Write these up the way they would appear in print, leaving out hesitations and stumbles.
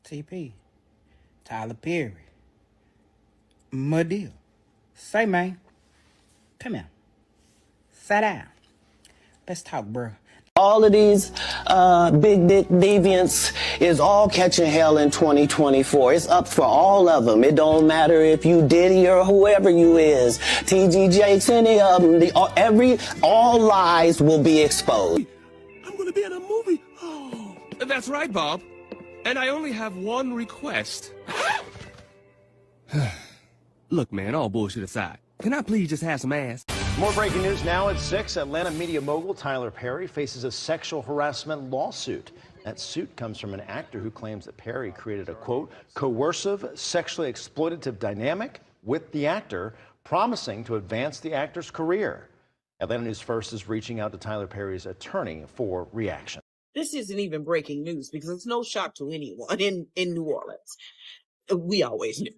TP, Tyler Perry, Madea. Say, man, come here. Sit down. Let's talk, bro. All of these big dick deviants is all catching hell in 2024. It's up for all of them. It don't matter if you Diddy or whoever you is. TG Jakes, any of them. All lies will be exposed. I'm gonna be in a movie. Oh, that's right, Bob. And I only have one request. Look, man, all bullshit aside, can I please just have some ass? More breaking news now at 6. Atlanta media mogul Tyler Perry faces a sexual harassment lawsuit. That suit comes from an actor who claims that Perry created a, quote, coercive, sexually exploitative dynamic with the actor, promising to advance the actor's career. Atlanta News First is reaching out to Tyler Perry's attorney for reaction. This isn't even breaking news because it's no shock to anyone in New Orleans. We always knew.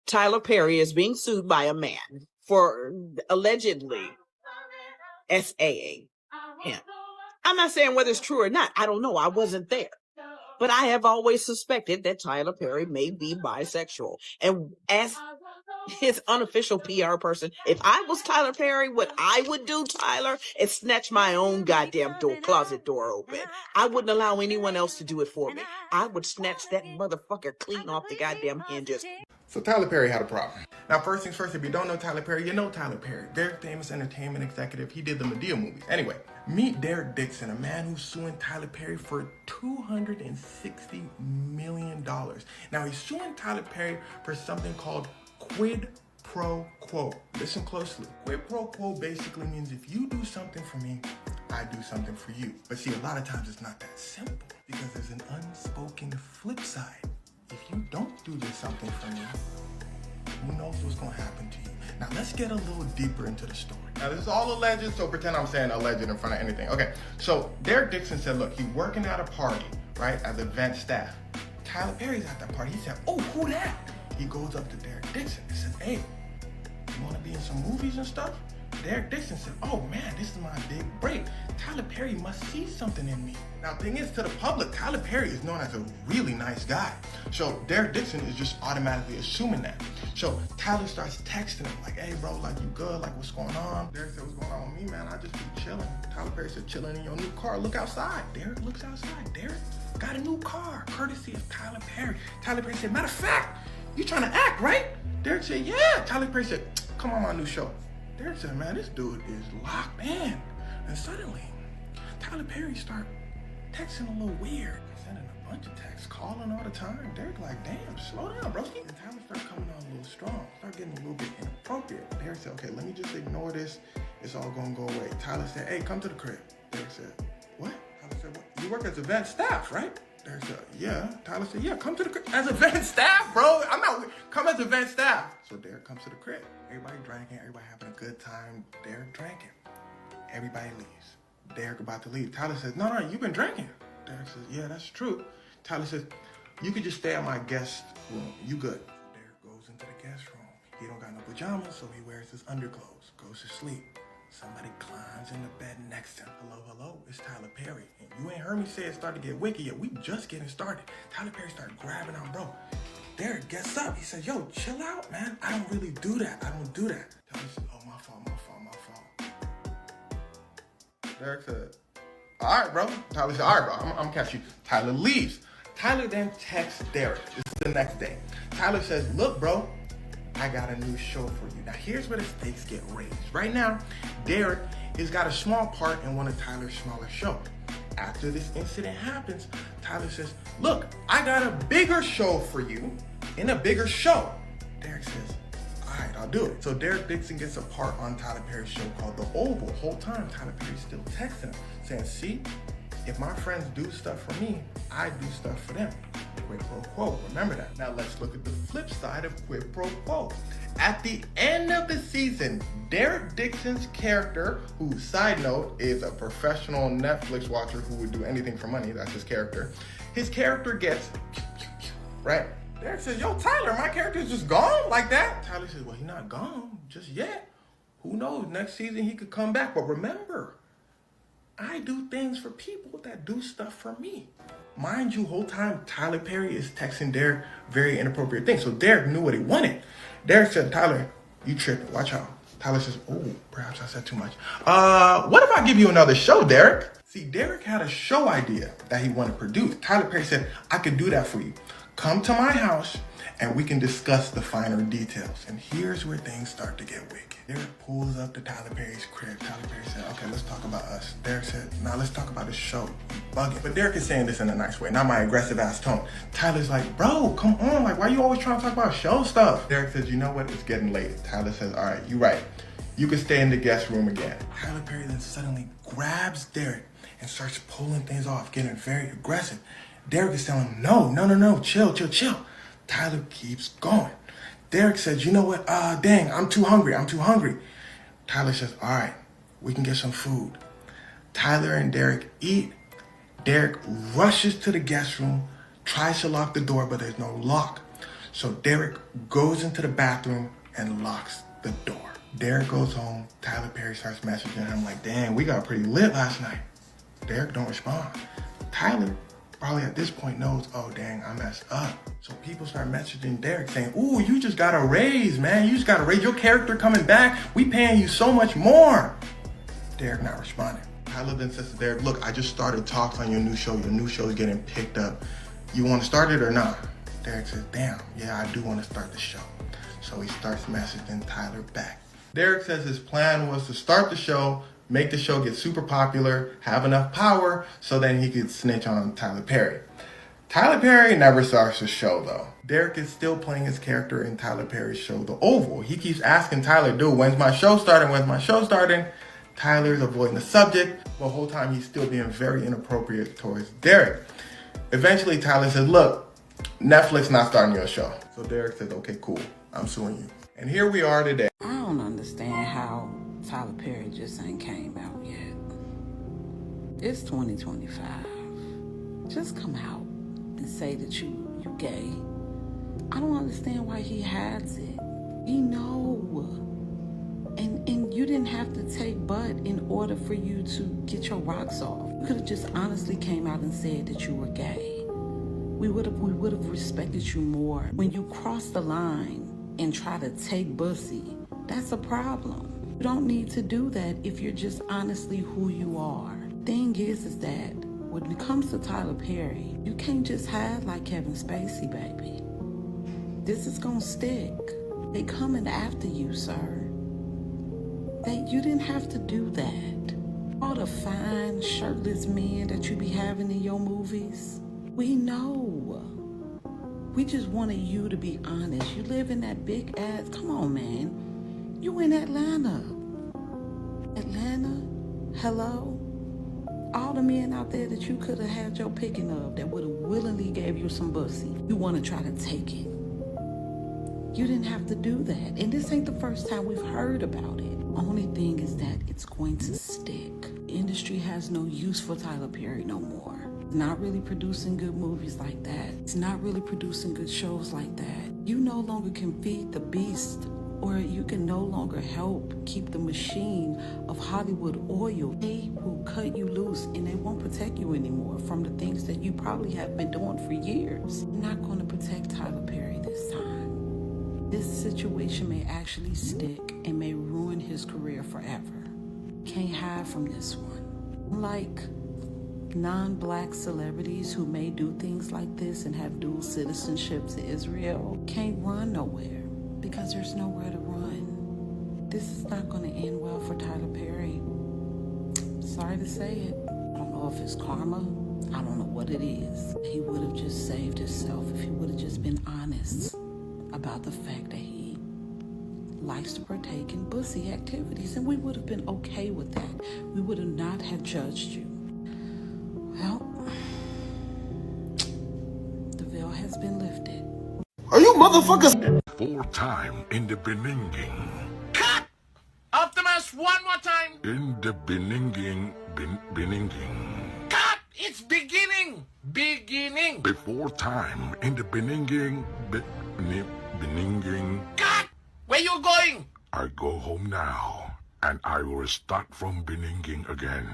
Tyler Perry is being sued by a man for allegedly SAing him. I'm not saying whether it's true or not. I don't know. I wasn't there. But I have always suspected that Tyler Perry may be bisexual. And as his unofficial PR person, if I was Tyler Perry, what I would do, Tyler, is snatch my own goddamn closet door open. I wouldn't allow anyone else to do it for me. I would snatch that motherfucker clean off the goddamn hinges. So Tyler Perry had a problem. Now, first things first, if you don't know Tyler Perry, you know Tyler Perry. Very famous entertainment executive. He did the Madea movie. Anyway, meet Derek Dixon, a man who's suing Tyler Perry for $260 million. Now, he's suing Tyler Perry for something called quid pro quo. Listen closely. Quid pro quo basically means if you do something for me, I do something for you. But see, a lot of times it's not that simple because there's an unspoken flip side. If you don't do this something for me, who knows what's gonna happen to you? Now let's get a little deeper into the story. Now this is all alleged, so pretend I'm saying alleged in front of anything. Okay, so Derek Dixon said, look, he's working at a party, right, as event staff. Tyler Perry's at that party. He said, oh, who that? He goes up to Derek Dixon and says, hey, you wanna be in some movies and stuff? Derek Dixon said, oh man, this is my big break. Tyler Perry must see something in me. Now, thing is, to the public, Tyler Perry is known as a really nice guy. So Derek Dixon is just automatically assuming that. So Tyler starts texting him like, hey bro, like you good? Like what's going on? Derek said, what's going on with me, man? I just be chilling. Tyler Perry said, chilling in your new car. Look outside. Derek looks outside. Derek got a new car, courtesy of Tyler Perry. Tyler Perry said, matter of fact, you trying to act, right? Derek said, yeah. Tyler Perry said, come on my new show. Derek said, man, this dude is locked in. And suddenly, Tyler Perry started texting a little weird. Sending a bunch of texts, calling all the time. Derek like, damn, slow down, broski. And Tyler started coming on a little strong, started getting a little bit inappropriate. Derek said, okay, let me just ignore this. It's all gonna go away. Tyler said, hey, come to the crib. Derek said, what? Tyler said, what? You work as event staff, right? Derek said, yeah. Tyler said, yeah, come to the crib. As event staff, bro. I'm not, come as event staff. So Derek comes to the crib. Everybody drinking, everybody having a good time. Derek drinking. Everybody leaves. Derek about to leave. Tyler says, no, you've been drinking. Derek says, yeah, that's true. Tyler says, you could just stay at my guest room. You good. So Derek goes into the guest room. He don't got no pajamas, so he wears his underclothes, goes to sleep. Somebody climbs in the bed next to him. Hello, it's Tyler Perry. And you ain't heard me say it started to get wicked yet. We just getting started. Tyler Perry started grabbing on bro. Derek gets up. He says, yo, chill out, man. I don't really do that. I don't do that. Tyler says, oh, my fault. Derek said, all right, bro. Tyler said, all right, bro, I'm gonna catch you. Tyler leaves. Tyler then texts Derek. This is the next day. Tyler says, look, bro, I got a new show for you. Now, here's where the stakes get raised. Right now, Derek has got a small part in one of Tyler's smaller shows. After this incident happens, Tyler says, look, I got a bigger show for you in a bigger show. Derek says, all right, I'll do it. So Derek Dixon gets a part on Tyler Perry's show called The Oval. Whole time, Tyler Perry's still texting him, saying, see, if my friends do stuff for me, I do stuff for them. quid pro quo. Remember that. Now let's look at the flip side of quid pro quo. At the end of the season, Derek Dixon's character, who, side note, is a professional Netflix watcher who would do anything for money, that's his character gets, right? Derek says, yo, Tyler, my character's just gone like that. Tyler says, well, he's not gone just yet. Who knows, next season he could come back. But remember, I do things for people that do stuff for me. Mind you, whole time Tyler Perry is texting Derek very inappropriate things. So Derek knew what he wanted. Derek said, Tyler, you tripping, watch out. Tyler says, oh, perhaps I said too much. What if I give you another show, Derek? See, Derek had a show idea that he wanted to produce. Tyler Perry said, I could do that for you. Come to my house and we can discuss the finer details. And here's where things start to get wicked. Derek pulls up to Tyler Perry's crib. Tyler Perry said, okay, let's talk about us. Derek said, nah, let's talk about the show. You bugging. But Derek is saying this in a nice way, not my aggressive ass tone. Tyler's like, bro, come on. Like, why you always trying to talk about show stuff? Derek says, you know what? It's getting late. Tyler says, all right, you're right. You can stay in the guest room again. Tyler Perry then suddenly grabs Derek and starts pulling things off, getting very aggressive. Derek is telling him, no, chill. Tyler keeps going. Derek says, you know what, dang, I'm too hungry. Tyler says, all right, we can get some food. Tyler and Derek eat. Derek rushes to the guest room, tries to lock the door, but there's no lock. So Derek goes into the bathroom and locks the door. Derek goes home. Tyler Perry starts messaging him like, dang, we got pretty lit last night. Derek don't respond. Tyler probably at this point knows, oh dang, I messed up. So people start messaging Derek saying, ooh, you just got a raise, man. You just got a raise. Your character coming back. We paying you so much more. Derek not responding. Tyler then says to Derek, look, I just started talks on your new show. Your new show is getting picked up. You want to start it or not? Derek says, damn, yeah, I do want to start the show. So he starts messaging Tyler back. Derek says his plan was to start the show, make the show get super popular, have enough power, so then he could snitch on Tyler Perry. Tyler Perry never starts the show, though. Derek is still playing his character in Tyler Perry's show, The Oval. He keeps asking Tyler, dude, when's my show starting? Tyler's avoiding the subject, but the whole time he's still being very inappropriate towards Derek. Eventually, Tyler says, look, Netflix not starting your show. So Derek says, okay, cool, I'm suing you. And here we are today. I don't understand how Tyler Perry just ain't came out yet. It's 2025. Just come out and say that you gay. I don't understand why he hides it. We know. And you didn't have to take butt in order for you to get your rocks off. You could have just honestly came out and said that you were gay. We would have respected you more. When you cross the line and try to take bussy, that's a problem. You don't need to do that if you're just honestly who you are. Thing is that when it comes to Tyler Perry, you can't just hide like Kevin Spacey, baby. This is gonna stick. They coming after you, sir. You didn't have to do that. All the fine, shirtless men that you be having in your movies, we know. We just wanted you to be honest. You live in that big ass, come on, man. You in Atlanta. Hello? All the men out there that you could have had your picking of that would have willingly gave you some pussy. You want to try to take it. You didn't have to do that. And this ain't the first time we've heard about it. Only thing is that it's going to stick. The industry has no use for Tyler Perry no more. It's not really producing good movies like that. It's not really producing good shows like that. You no longer can feed the beast, or you can no longer help keep the machine of Hollywood oil. They will cut you loose and they won't protect you anymore from the things that you probably have been doing for years. I'm not going to protect Tyler Perry this time. This situation may actually stick and may ruin his career forever. Can't hide from this one. Like non-black celebrities who may do things like this and have dual citizenship to Israel can't run nowhere because there's nowhere to run. This is not going to end well for Tyler Perry. Sorry to say it. I don't know if it's karma. I don't know what it is. He would have just saved himself if he would have just been honest about the fact that he likes to partake in bussy activities, and we would have been okay with that. We would have not have judged you. Well, the veil has been lifted. Are you motherfuckers? 4-time in the Beninging. Cut! Optimus, one more time. In the Beninging. Cut! It's beginning. Beginning. Before time in the Beninging. Beninging. Cut! Where you going? I go home now, and I will start from Beninging again.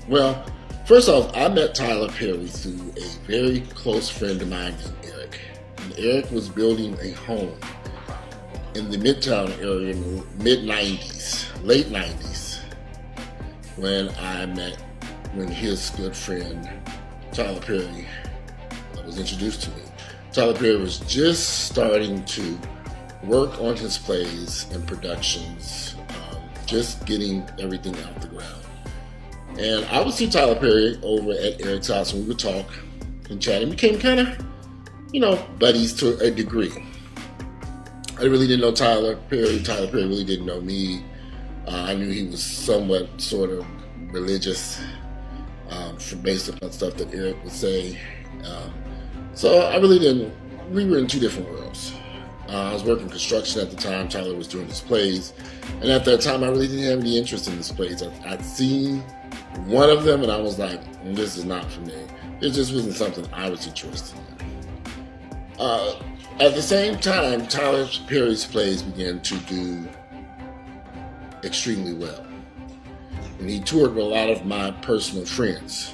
Well, first off, I met Tyler Perry through a very close friend of mine named Eric. And Eric was building a home in the Midtown area in the mid-90s, late 90s, when his good friend Tyler Perry was introduced to me. Tyler Perry was just starting to work on his plays and productions, just getting everything out the ground. And I would see Tyler Perry over at Eric's house, and we would talk and chat, and became kind of, buddies to a degree. I really didn't know Tyler Perry. Tyler Perry really didn't know me. I knew he was somewhat sort of religious, based upon stuff that Eric would say. So I really didn't, we were in two different worlds. I was working construction at the time. Tyler was doing his plays. And at that time, I really didn't have any interest in his plays. I'd seen one of them, and I was like, this is not for me. It just wasn't something I was interested in. At the same time, Tyler Perry's plays began to do extremely well. And he toured with a lot of my personal friends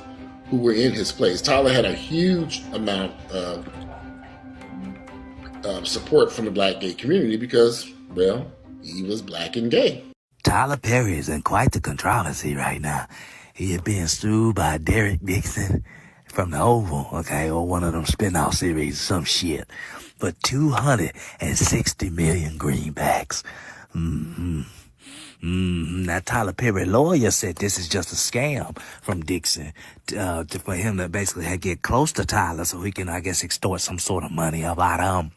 who were in his plays. Tyler had a huge amount of support from the black gay community because, well, he was black and gay. Tyler Perry is in quite the controversy right now. He is being sued by Derek Dixon from the Oval, or one of them spin-off series, some shit, for 260 million greenbacks. Now, Tyler Perry lawyer said this is just a scam from Dixon for him to basically get close to Tyler so he can, extort some sort of money about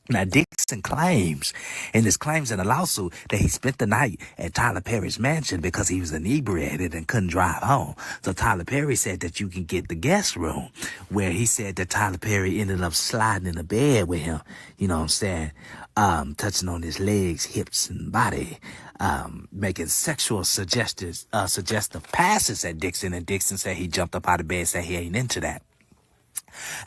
Now, Dixon claims in his claims in a lawsuit that he spent the night at Tyler Perry's mansion because he was inebriated and couldn't drive home. So Tyler Perry said that you can get the guest room, where he said that Tyler Perry ended up sliding in the bed with him, touching on his legs, hips, and body, making sexual suggestive passes at Dixon. And Dixon said he jumped up out of bed and said he ain't into that.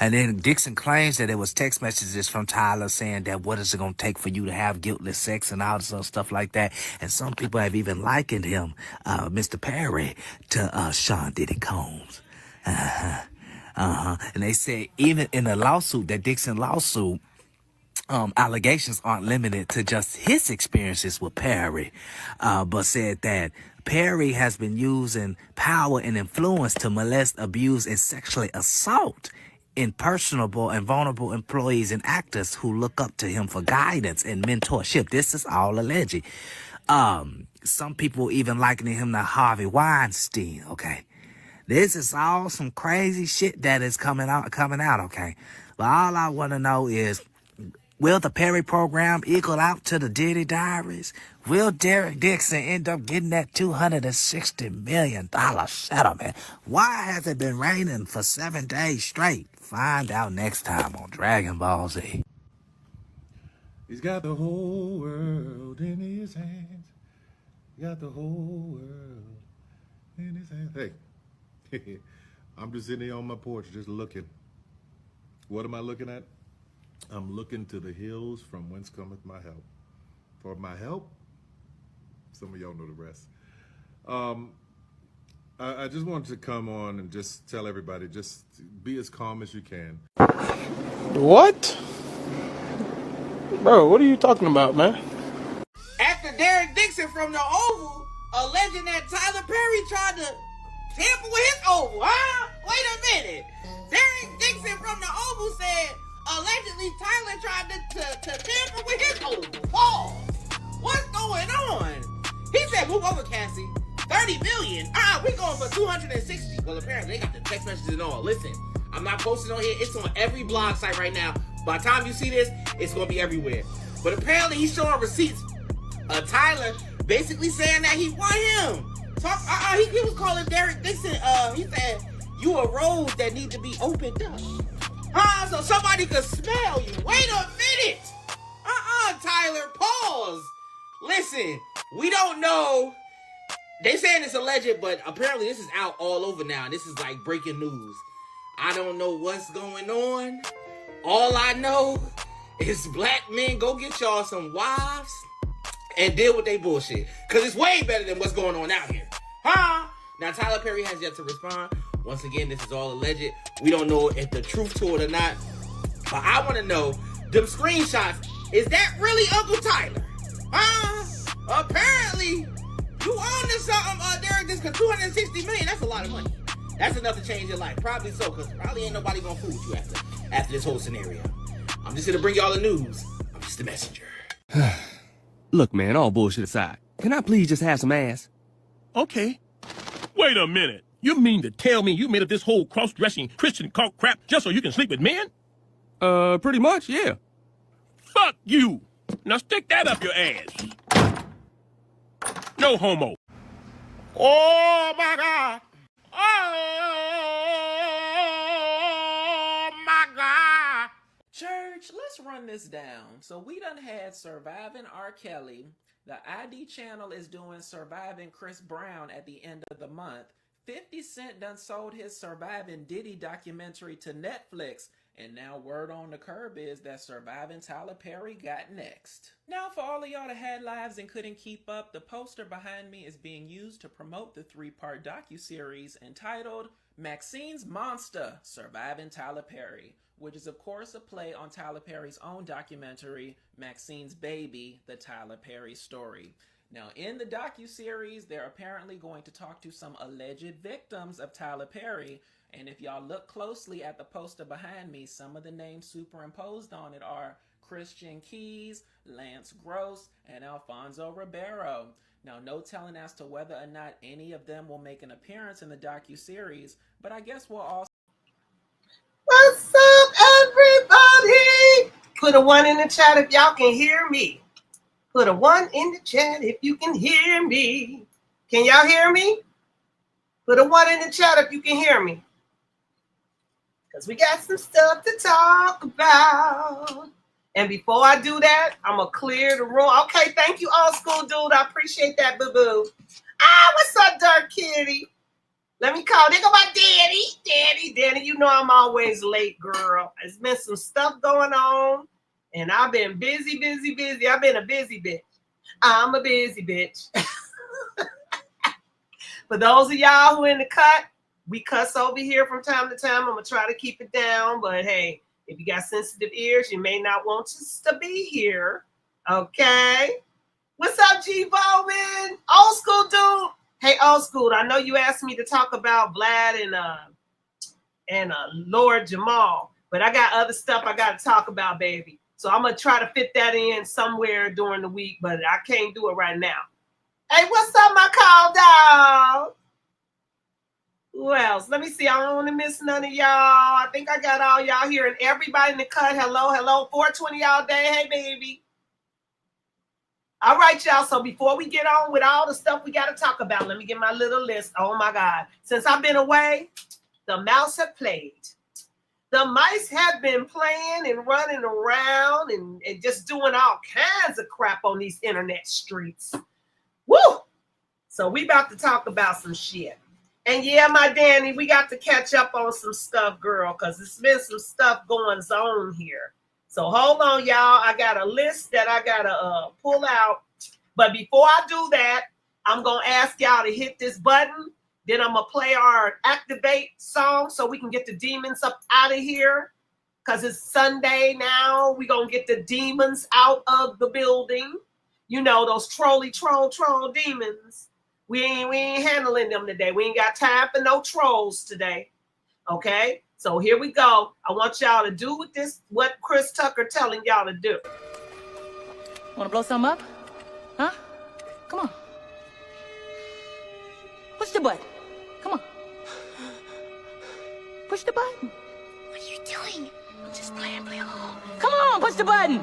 And then Dixon claims that there was text messages from Tyler saying that what is it going to take for you to have guiltless sex and all this other stuff like that. And some people have even likened him, Mr. Perry, to Sean Diddy Combs. And they say even in the lawsuit, that Dixon lawsuit, allegations aren't limited to just his experiences with Perry, but said that Perry has been using power and influence to molest, abuse, and sexually assault impersonable and vulnerable employees and actors who look up to him for guidance and mentorship. This is all alleged. Some people even likening him to Harvey Weinstein, okay? This is all some crazy shit that is coming out, okay? But all I want to know is, will the Perry program equal out to the Diddy Diaries? Will Derek Dixon end up getting that $260 million settlement? Why has it been raining for 7 days straight? Find out next time on Dragon Ball Z. He's got the whole world in his hands. Got the whole world in his hands. Hey, I'm just sitting here on my porch just looking. What am I looking at? I'm looking to the hills from whence cometh my help. For my help, some of y'all know the rest. I just wanted to come on and just tell everybody, just be as calm as you can. What? Bro, what are you talking about, man? After Derek Dixon from the Oval alleging that Tyler Perry tried to tamper with his Oval, huh? Wait a minute. Derek Dixon from the Oval said allegedly Tyler tried to tamper with his Oval. Paul, what's going on? He said, move over, Cassie. 30 million. We going for 260. Well, apparently they got the text messages and all. Listen, I'm not posting on here. It's on every blog site right now. By the time you see this, it's going to be everywhere. But apparently he's showing receipts of Tyler basically saying that he won him. He was calling Derek Dixon, he said, you a rose that need to be opened up. Huh? So somebody could smell you. Wait a minute. Tyler, pause. Listen, we don't know. They saying it's alleged, but apparently this is out all over now. This is like breaking news. I don't know what's going on. All I know is black men, go get y'all some wives and deal with their bullshit. Because it's way better than what's going on out here. Huh? Now, Tyler Perry has yet to respond. Once again, this is all alleged. We don't know if the truth to it or not. But I want to know, them screenshots, is that really Uncle Tyler? Huh? Apparently, you own this something, Derek, this, because $260 million, that's a lot of money. That's enough to change your life. Probably so, because probably ain't nobody gonna fool you after this whole scenario. I'm just here to bring y'all the news. I'm just a messenger. Look, man, all bullshit aside, can I please just have some ass? Okay. Wait a minute. You mean to tell me you made up this whole cross-dressing Christian cult crap just so you can sleep with men? Pretty much, yeah. Fuck you! Now stick that up your ass. No homo. Oh, my God. Oh, my God. Church, let's run this down. So we done had Surviving R. Kelly. The ID channel is doing Surviving Chris Brown at the end of the month. 50 Cent done sold his Surviving Diddy documentary to Netflix. And now word on the curb is that Surviving Tyler Perry got next. Now for all of y'all that had lives and couldn't keep up, the poster behind me is being used to promote the 3-part docuseries entitled Maxine's Monster, Surviving Tyler Perry, which is of course a play on Tyler Perry's own documentary, Maxine's Baby, The Tyler Perry Story. Now in the docuseries, they're apparently going to talk to some alleged victims of Tyler Perry. And if y'all look closely at the poster behind me, some of the names superimposed on it are Christian Keys, Lance Gross, and Alfonso Ribeiro. Now, no telling as to whether or not any of them will make an appearance in the docuseries, but I guess we'll all... What's up, everybody? Put a 1 in the chat if y'all can hear me. Put a 1 in the chat if you can hear me. Can y'all hear me? Put a 1 in the chat if you can hear me. Because we got some stuff to talk about. And before I do that, I'm going to clear the room. Okay, thank you, old school dude. I appreciate that, boo-boo. What's up, Dark Kitty? Let me call. They go my Daddy. You know I'm always late, girl. There's been some stuff going on. And I've been busy. I've been a busy bitch. I'm a busy bitch. For those of y'all who in the cut, we cuss over here from time to time. I'm going to try to keep it down. But, hey, if you got sensitive ears, you may not want us to be here. Okay? What's up, G Bowman? Old school dude. Hey, old school, I know you asked me to talk about Vlad and Lord Jamal. But I got other stuff I got to talk about, baby. So I'm going to try to fit that in somewhere during the week. But I can't do it right now. Hey, what's up, my call dog? Who else? Let me see. I don't want to miss none of y'all. I think I got all y'all here and everybody in the cut. Hello. 420 all day. Hey, baby. All right, y'all. So before we get on with all the stuff we got to talk about, let me get my little list. Oh, my God. Since I've been away, the mouse have played. The mice have been playing and running around and just doing all kinds of crap on these internet streets. Woo! So we about to talk about some shit. And yeah, my Danny, we got to catch up on some stuff, girl, because there's been some stuff going on here. So hold on, y'all. I got a list that I got to pull out. But before I do that, I'm going to ask y'all to hit this button. Then I'm going to play our activate song so we can get the demons up out of here. Because it's Sunday now. We're going to get the demons out of the building. You know, those troll demons. We ain't handling them today. We ain't got time for no trolls today. Okay? So here we go. I want y'all to do with this what Chris Tucker telling y'all to do. Want to blow something up? Huh? Come on. Push the button. Come on. Push the button. What are you doing? I'm just playing along. Come on, push the button.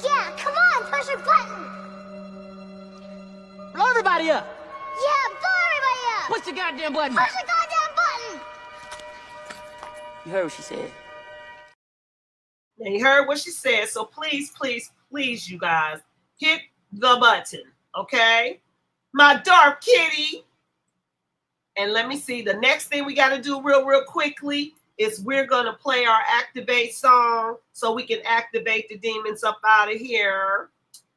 Yeah, come on, push the button. Blow everybody up. Yeah, blow everybody up. Push the goddamn button. Push the goddamn button. You heard what she said. Now you heard what she said, so please, please, please, you guys, hit the button, okay? My dark kitty. And let me see, the next thing we got to do real quickly is we're going to play our activate song so we can activate the demons up out of here.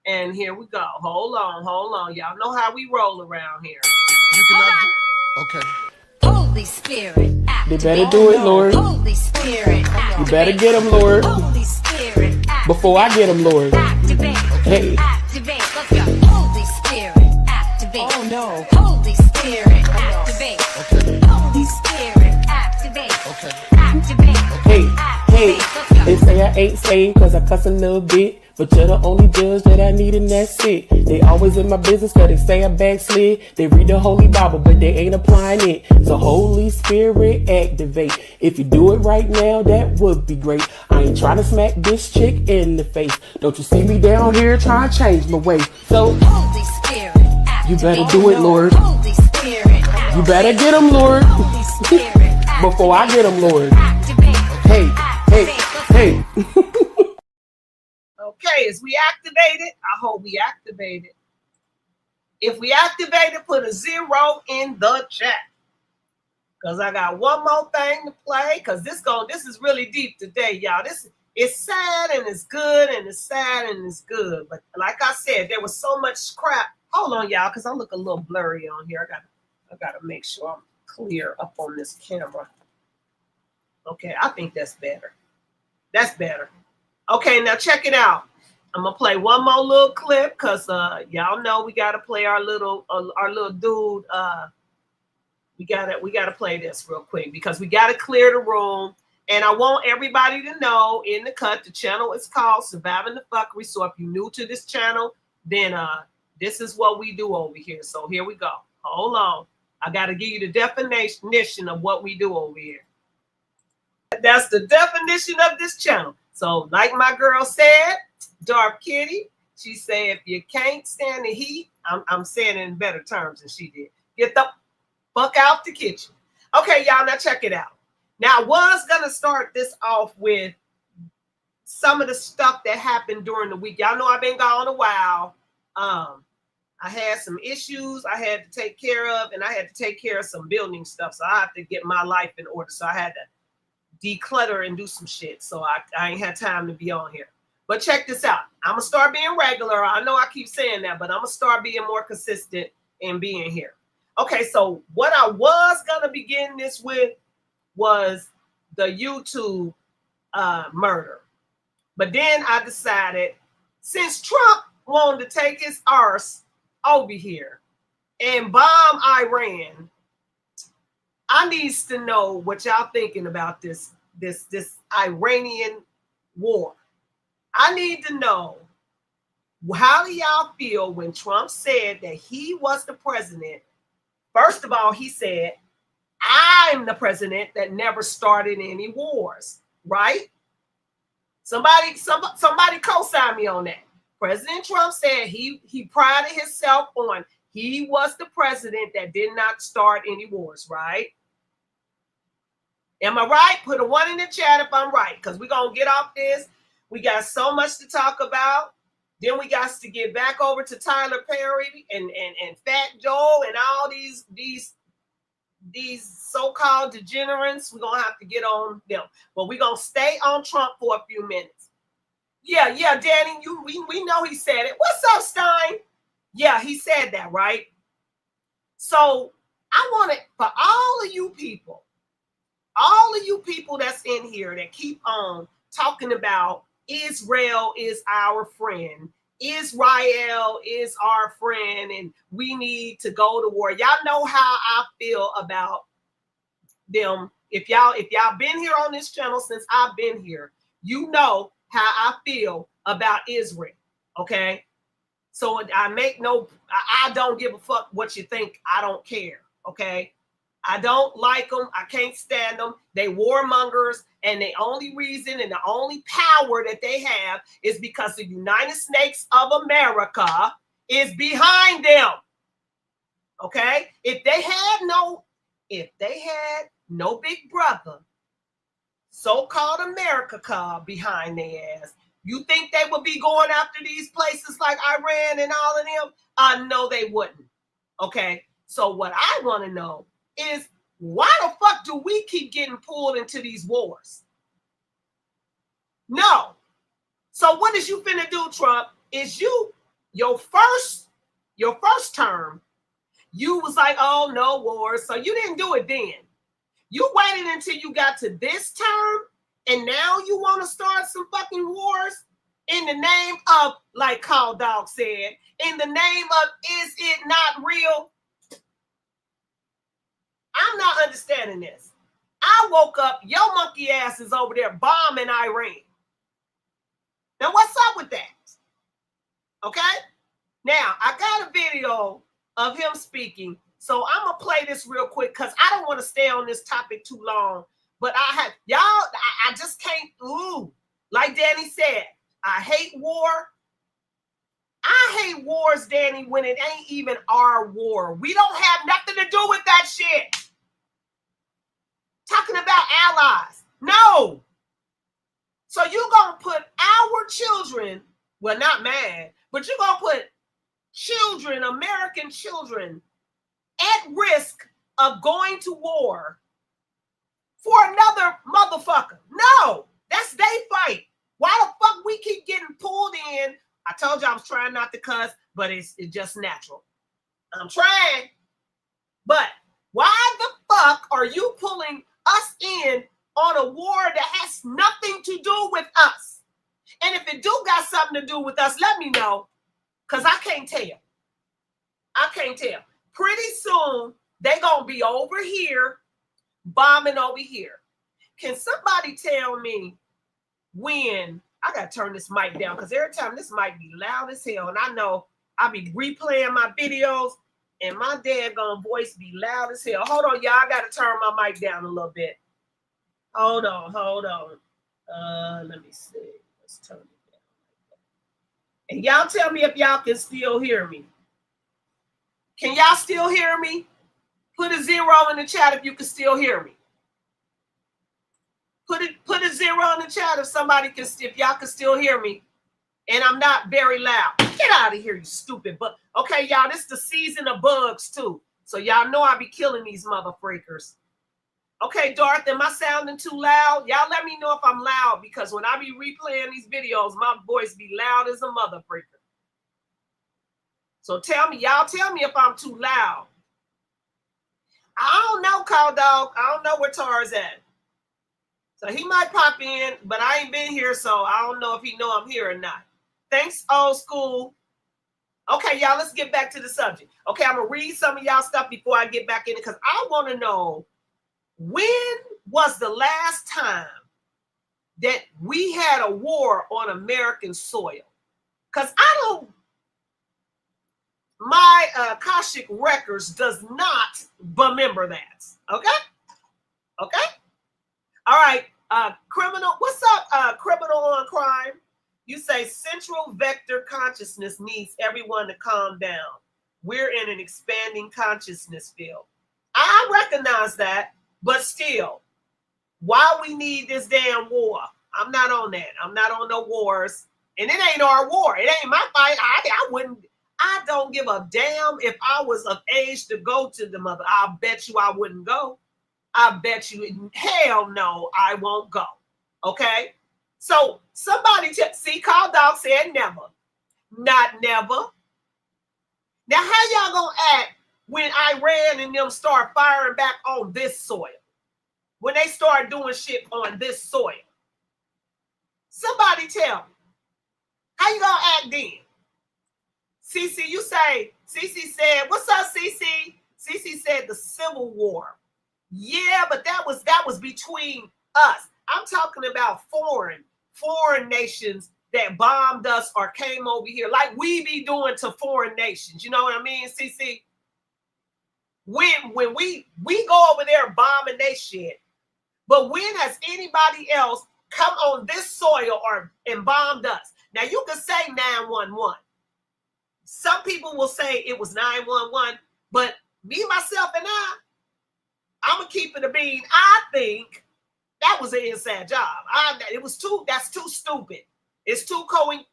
And here we go. Hold on. Y'all know how we roll around here. Okay. Holy Spirit, They better do it, Lord. Holy Spirit, You better get them, Lord. Holy Spirit, Before I get them, Lord. activate. Hey. Activate. Let's go. Holy Spirit, activate. Oh, no. Holy Spirit, activate. Holy Spirit, activate. Activate. Hey, Activate. Let's go. they say I ain't saved cause I cuss a little bit. But you're the only judge that I need and that's it. They always in my business cause they say I backslid. They read the Holy Bible but they ain't applying it. So Holy Spirit activate. If you do it right now, that would be great. I ain't trying to smack this chick in the face. Don't you see me down here trying to change my way. So Holy Spirit, activate. you better do it, Lord. Holy Spirit, activate. You better get them, Lord. Holy Spirit, activate. Before I get them, Lord. Activate. Hey, hey, hey. Okay, is we activated? I hope we activated. If we activated, put a 0 in the chat. Because I got one more thing to play. Because this is really deep today, y'all. This it's sad and it's good and it's sad and it's good. But like I said, there was so much crap. Hold on, y'all, because I look a little blurry on here. I gotta make sure I'm clear up on this camera. Okay, I think that's better. That's better. Okay, now check it out. I'm gonna play one more little clip because y'all know we gotta play our little dude. We gotta play this real quick because we gotta clear the room. And I want everybody to know in the cut, the channel is called Surviving the Phuckery. So if you're new to this channel, then this is what we do over here. So here we go. Hold on. I gotta give you the definition of what we do over here. That's the definition of this channel. So like my girl said, Dark Kitty, she said, if you can't stand the heat, I'm saying it in better terms than she did. Get the fuck out the kitchen. Okay, y'all, now check it out. Now, I was going to start this off with some of the stuff that happened during the week. Y'all know I've been gone a while. I had some issues I had to take care of, and I had to take care of some building stuff. So I have to get my life in order. So I had to declutter and do some shit. So I ain't had time to be on here. But check this out. I'm going to start being regular. I know I keep saying that, but I'm going to start being more consistent in being here. Okay, so what I was going to begin this with was the YouTube murder. But then I decided, since Trump wanted to take his arse over here and bomb Iran, I needs to know what y'all thinking about this Iranian war. I need to know, how do y'all feel when Trump said that he was the president? First of all, he said, I'm the president that never started any wars, right? Somebody co-sign me on that. President Trump said he prided himself on he was the president that did not start any wars, right? Am I right? Put a 1 in the chat if I'm right, because we're going to get off this. We got so much to talk about. Then we got to get back over to Tyler Perry and Fat Joe and all these so-called degenerates. We're going to have to get on them. But we're going to stay on Trump for a few minutes. Yeah, Danny, we know he said it. What's up, Stein? Yeah, he said that, right? So I want it for all of you people that's in here that keep on talking about Israel is our friend. Israel is our friend and we need to go to war. Y'all know how I feel about them. If y'all been here on this channel since I've been here, you know how I feel about Israel. Okay. So I don't give a fuck what you think. I don't care. Okay. I don't like them. I can't stand them. They warmongers, and the only reason and the only power that they have is because the United States of America is behind them. Okay? If they had no big brother so-called America called behind their ass. You think they would be going after these places like Iran and all of them? No, they wouldn't. Okay. So what I want to know is, why the fuck do we keep getting pulled into these wars? No. So what is you finna do, Trump? Is your first term, you was like, oh, no wars. So you didn't do it then. You waited until you got to this term, and now you want to start some fucking wars in the name of, like Call Dog said, in the name of, is it not real? I'm not understanding this. I woke up, your monkey ass is over there bombing Iran. Now, what's up with that? Okay? Now, I got a video of him speaking, so I'm going to play this real quick because I don't want to stay on this topic too long. But I just can't, like Danny said, I hate war. I hate wars, Danny, when it ain't even our war. We don't have nothing to do with that shit. Talking about allies. No. So you're going to put our children, well, not mine, but you're going to put children, American children, at risk of going to war for another motherfucker. No, that's they fight. Why the fuck we keep getting pulled in? I told you I was trying not to cuss, but it's just natural. I'm trying. But why the fuck are you pulling us in on a war that has nothing to do with us? And if it do got something to do with us, let me know, because I can't tell. I can't tell. Pretty soon, they going to be over here, bombing over here. Can somebody tell me when? I got to turn this mic down, because every time this mic be loud as hell, and I know I be replaying my videos, and my daggone voice be loud as hell. Hold on, y'all. I got to turn my mic down a little bit. Hold on. Let me see. Let's turn it down. And y'all tell me if y'all can still hear me. Can y'all still hear me? Put a 0 in the chat if you can still hear me. Put a 0 in the chat if y'all can still hear me. And I'm not very loud. Get out of here, you stupid bug. Okay, y'all, this is the season of bugs too. So y'all know I be killing these motherfreakers. Okay, Darth, am I sounding too loud? Y'all let me know if I'm loud, because when I be replaying these videos, my voice be loud as a motherfreaker. So y'all tell me if I'm too loud. I don't know, Call Dog. I don't know where Tar's at. So he might pop in, but I ain't been here, so I don't know if he know I'm here or not. Thanks, old school. Okay, y'all, let's get back to the subject. Okay, I'm going to read some of y'all stuff before I get back in it, because I want to know, when was the last time that we had a war on American soil? Because my Akashic records does not remember that. Okay? Okay? All right. Criminal. What's up, criminal on crime? You say central vector consciousness needs everyone to calm down. We're in an expanding consciousness field. I recognize that, but still, why we need this damn war? I'm not on that. I'm not on no wars. And it ain't our war. It ain't my fight. I don't give a damn if I was of age to go to the mother. I'll bet you I wouldn't go. I bet you, hell no, I won't go. Okay? So somebody, see, Call Dog said never. Not never. Now, how y'all gonna act when Iran and them start firing back on this soil? When they start doing shit on this soil? Somebody tell me. How you gonna act then? Cece, you say, Cece said, what's up, Cece? Cece said the Civil War. Yeah, but that was between us. I'm talking about foreign nations that bombed us or came over here, like we be doing to foreign nations. You know what I mean, CC? When we go over there bombing they shit, but when has anybody else come on this soil and bombed us? Now you can say 911. Some people will say it was 911, but me, myself, and I'm gonna keep it a bean. I think That was an inside job. That's too stupid. It's too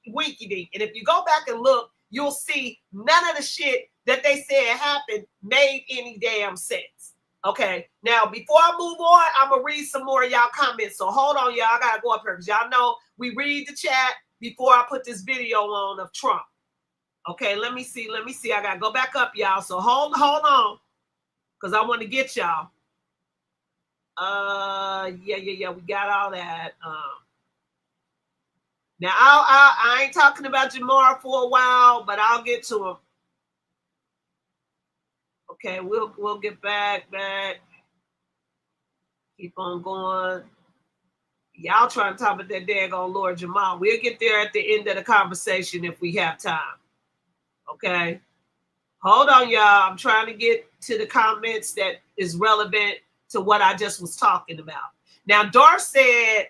winky-dink. And if you go back and look, you'll see none of the shit that they said happened made any damn sense. Okay, now before I move on, I'm going to read some more of y'all comments. So hold on, y'all. I got to go up here because y'all know we read the chat before I put this video on of Trump. Okay, let me see. I got to go back up, y'all. So hold on because I want to get y'all. Yeah. We got all that. Now I ain't talking about Jamar for a while, but I'll get to him. Okay, we'll get back. Keep on going. Y'all trying to talk about that daggone Lord Jamal. We'll get there at the end of the conversation if we have time. Okay. Hold on, y'all. I'm trying to get to the comments that is relevant to what I just was talking about. Now, Darth said,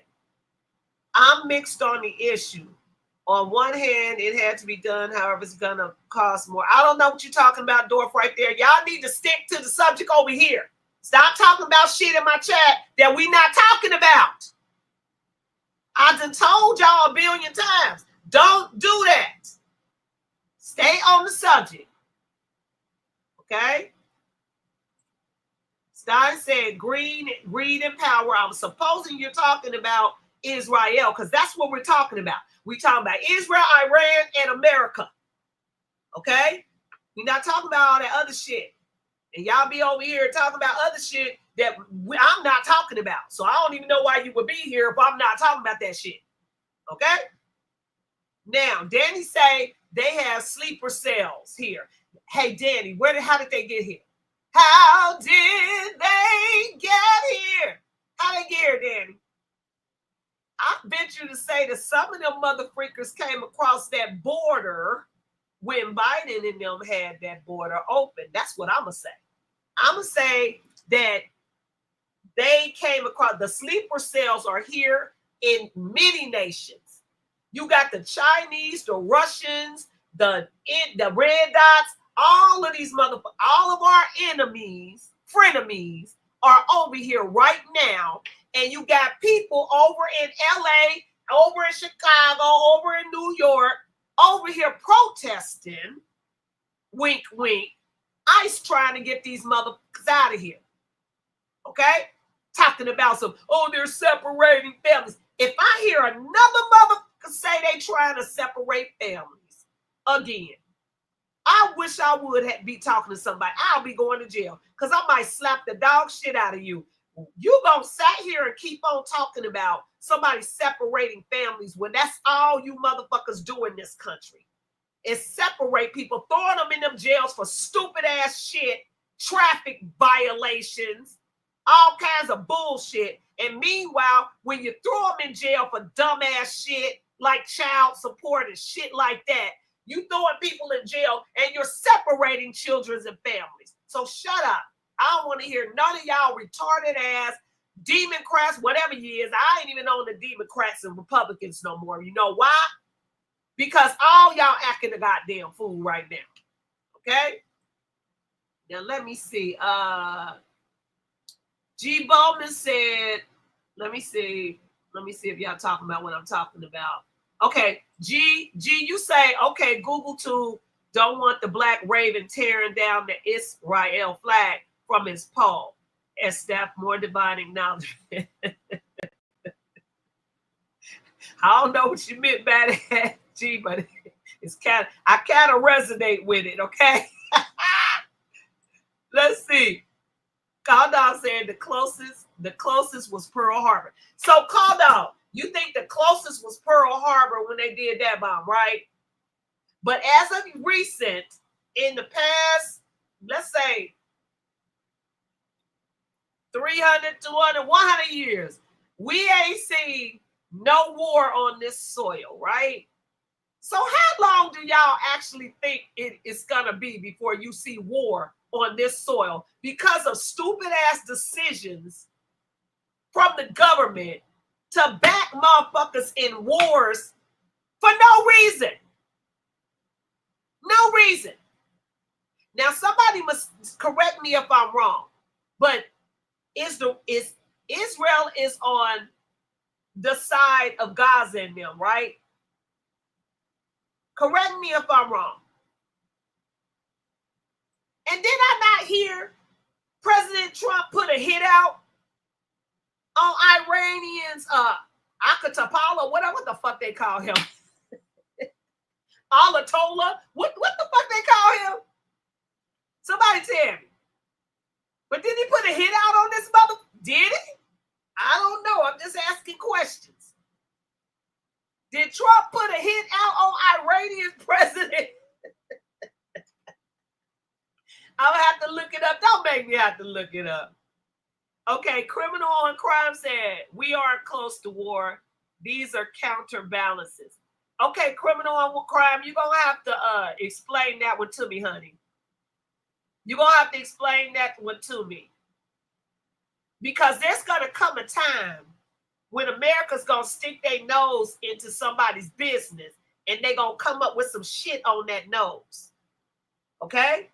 I'm mixed on the issue. On one hand, it had to be done, however, it's going to cost more. I don't know what you're talking about, Dorf, right there. Y'all need to stick to the subject over here. Stop talking about shit in my chat that we not talking about. I done told y'all a billion times. Don't do that. Stay on the subject. Okay? Stein said, greed and power. I'm supposing you're talking about Israel, because that's what we're talking about. We're talking about Israel, Iran, and America. Okay? We're not talking about all that other shit. And y'all be over here talking about other shit that I'm not talking about. So I don't even know why you would be here if I'm not talking about that shit. Okay? Now, Danny say they have sleeper cells here. Hey, Danny, how did they get here? How did they get here? How they get here, Danny? I venture to say that some of them mother freakers came across that border when Biden and them had that border open. That's what I'm going to say. I'm going to say that they came across, the sleeper cells are here in many nations. You got the Chinese, the Russians, the red dots, all of these motherfuckers, all of our enemies, frenemies are over here right now. And you got people over in LA, over in Chicago, over in New York, over here protesting, wink, wink, ICE trying to get these motherfuckers out of here. Okay? Talking about they're separating families. If I hear another motherfucker say they trying to separate families again, I wish I would be talking to somebody. I'll be going to jail because I might slap the dog shit out of you. You gonna sit here and keep on talking about somebody separating families when that's all you motherfuckers do in this country is separate people, throwing them in them jails for stupid ass shit, traffic violations, all kinds of bullshit. And meanwhile, when you throw them in jail for dumb ass shit like child support and shit like that, you throwing people in jail and you're separating children and families. So shut up. I don't want to hear none of y'all retarded ass Democrats, whatever you is. I ain't even on the Democrats and Republicans no more. You know why? Because all y'all acting a goddamn fool right now. Okay? Now let me see. G. Bowman said, let me see if y'all talking about what I'm talking about. Okay, G, you say, okay, Google too don't want the Black Raven tearing down the Israel flag from his pole. As staff more divine acknowledgement. I don't know what you meant by that, G, but it's I kind of resonate with it, okay? Let's see. Caldwell said the closest was Pearl Harbor. So Caldwell, you think the closest was Pearl Harbor when they did that bomb, right? But as of recent, in the past, let's say 300, 200, 100 years, we ain't seen no war on this soil, right? So how long do y'all actually think it is going to be before you see war on this soil because of stupid ass decisions from the government to back motherfuckers in wars for no reason? No reason. Now somebody must correct me if I'm wrong, but is Israel is on the side of Gaza and them, right? Correct me if I'm wrong. And did I not hear President Trump put a hit out on Iranians, Akatapala, whatever the fuck they call him. Alatola, what the fuck they call him? Somebody tell me. But did he put a hit out on this mother? Did he? I don't know. I'm just asking questions. Did Trump put a hit out on Iranian president? I'm gonna have to look it up. Don't make me have to look it up. Okay, Criminal on Crime said, we aren't close to war. These are counterbalances. Okay, Criminal on Crime, you're going to have to explain that one to me, honey. You're going to have to explain that one to me. Because there's going to come a time when America's going to stick their nose into somebody's business and they're going to come up with some shit on that nose. Okay?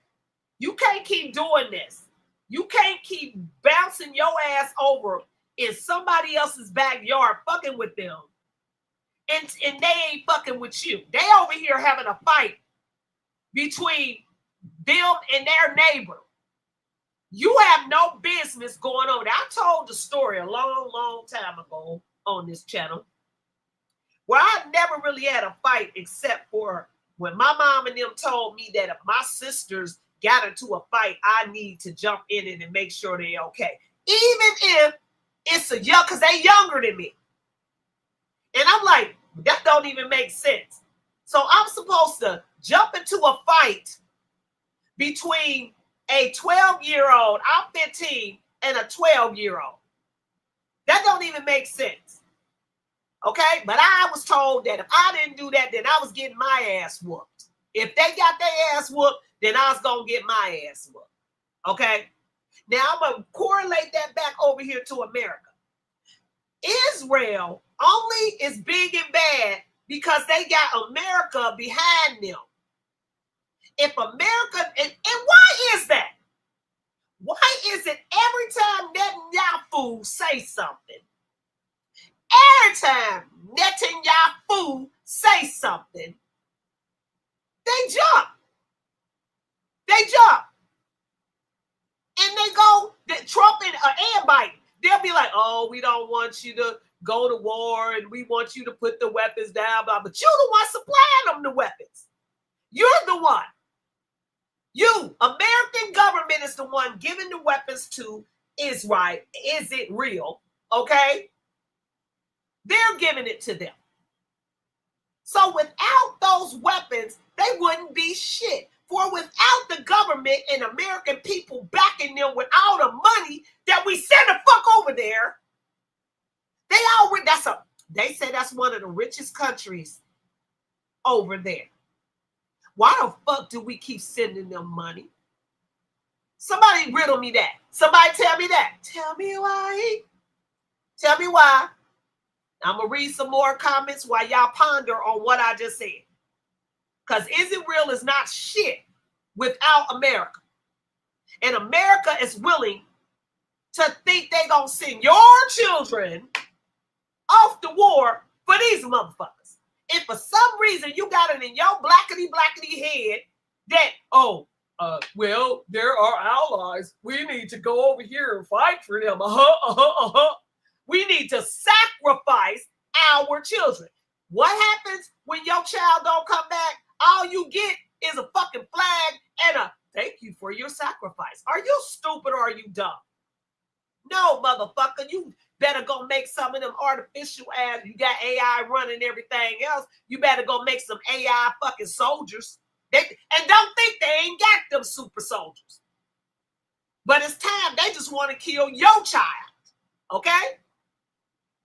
You can't keep doing this. You can't keep bouncing your ass over in somebody else's backyard fucking with them. And they ain't fucking with you. They over here having a fight between them and their neighbor. You have no business going on. I told the story a long, long time ago on this channel where I never really had a fight except for when my mom and them told me that if my sisters got into a fight, I need to jump in it and make sure they're okay. Even if it's a young, because they younger than me. And I'm like, that don't even make sense. So I'm supposed to jump into a fight between a 12-year-old, I'm 15, and a 12-year-old. That don't even make sense. Okay? But I was told that if I didn't do that, then I was getting my ass whooped. If they got their ass whooped, then I was going to get my ass whooped. Okay? Now, I'm going to correlate that back over here to America. Israel only is big and bad because they got America behind them. If America, and why is that? Why is it every time Netanyahu say something, every time Netanyahu say something, they jump. They jump. And they go, Trump and Biden, they'll be like, oh, we don't want you to go to war and we want you to put the weapons down, blah, but you're the one supplying them the weapons. You're the one. You, American government is the one giving the weapons to Israel. Is it real? Okay? They're giving it to them. So without those weapons, they wouldn't be shit. For without the government and American people backing them with all the money that we send the fuck over there, they say that's one of the richest countries over there. Why the fuck do we keep sending them money? Somebody riddle me that. Somebody tell me that. Tell me why. Tell me why. I'm going to read some more comments while y'all ponder on what I just said. Because Israel is not shit without America. And America is willing to think they're going to send your children off the war for these motherfuckers. If for some reason you got it in your blackety head that, well, they're our allies. We need to go over here and fight for them. We need to sacrifice our children. What happens when your child don't come back? All you get is a fucking flag and a thank you for your sacrifice. Are you stupid or are you dumb? No, motherfucker. You better go make some of them artificial ass. You got AI running everything else. You better go make some AI fucking soldiers. And don't think they ain't got them super soldiers. But it's time. They just want to kill your child. Okay?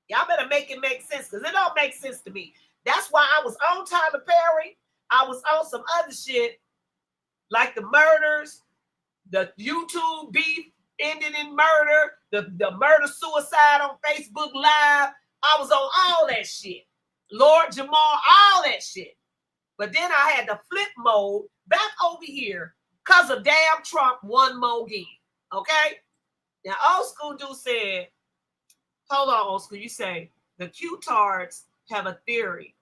Y'all better make it make sense because it don't make sense to me. That's why I was on Tyler Perry. I was on some other shit like the murders, the YouTube beef ended in murder, the murder-suicide on Facebook Live. I was on all that shit. Lord Jamal, all that shit. But then I had the flip mode back over here because of damn Trump one more again. Okay? Now, old school dude said, Hold on, old school. You say the Q-tards have a theory.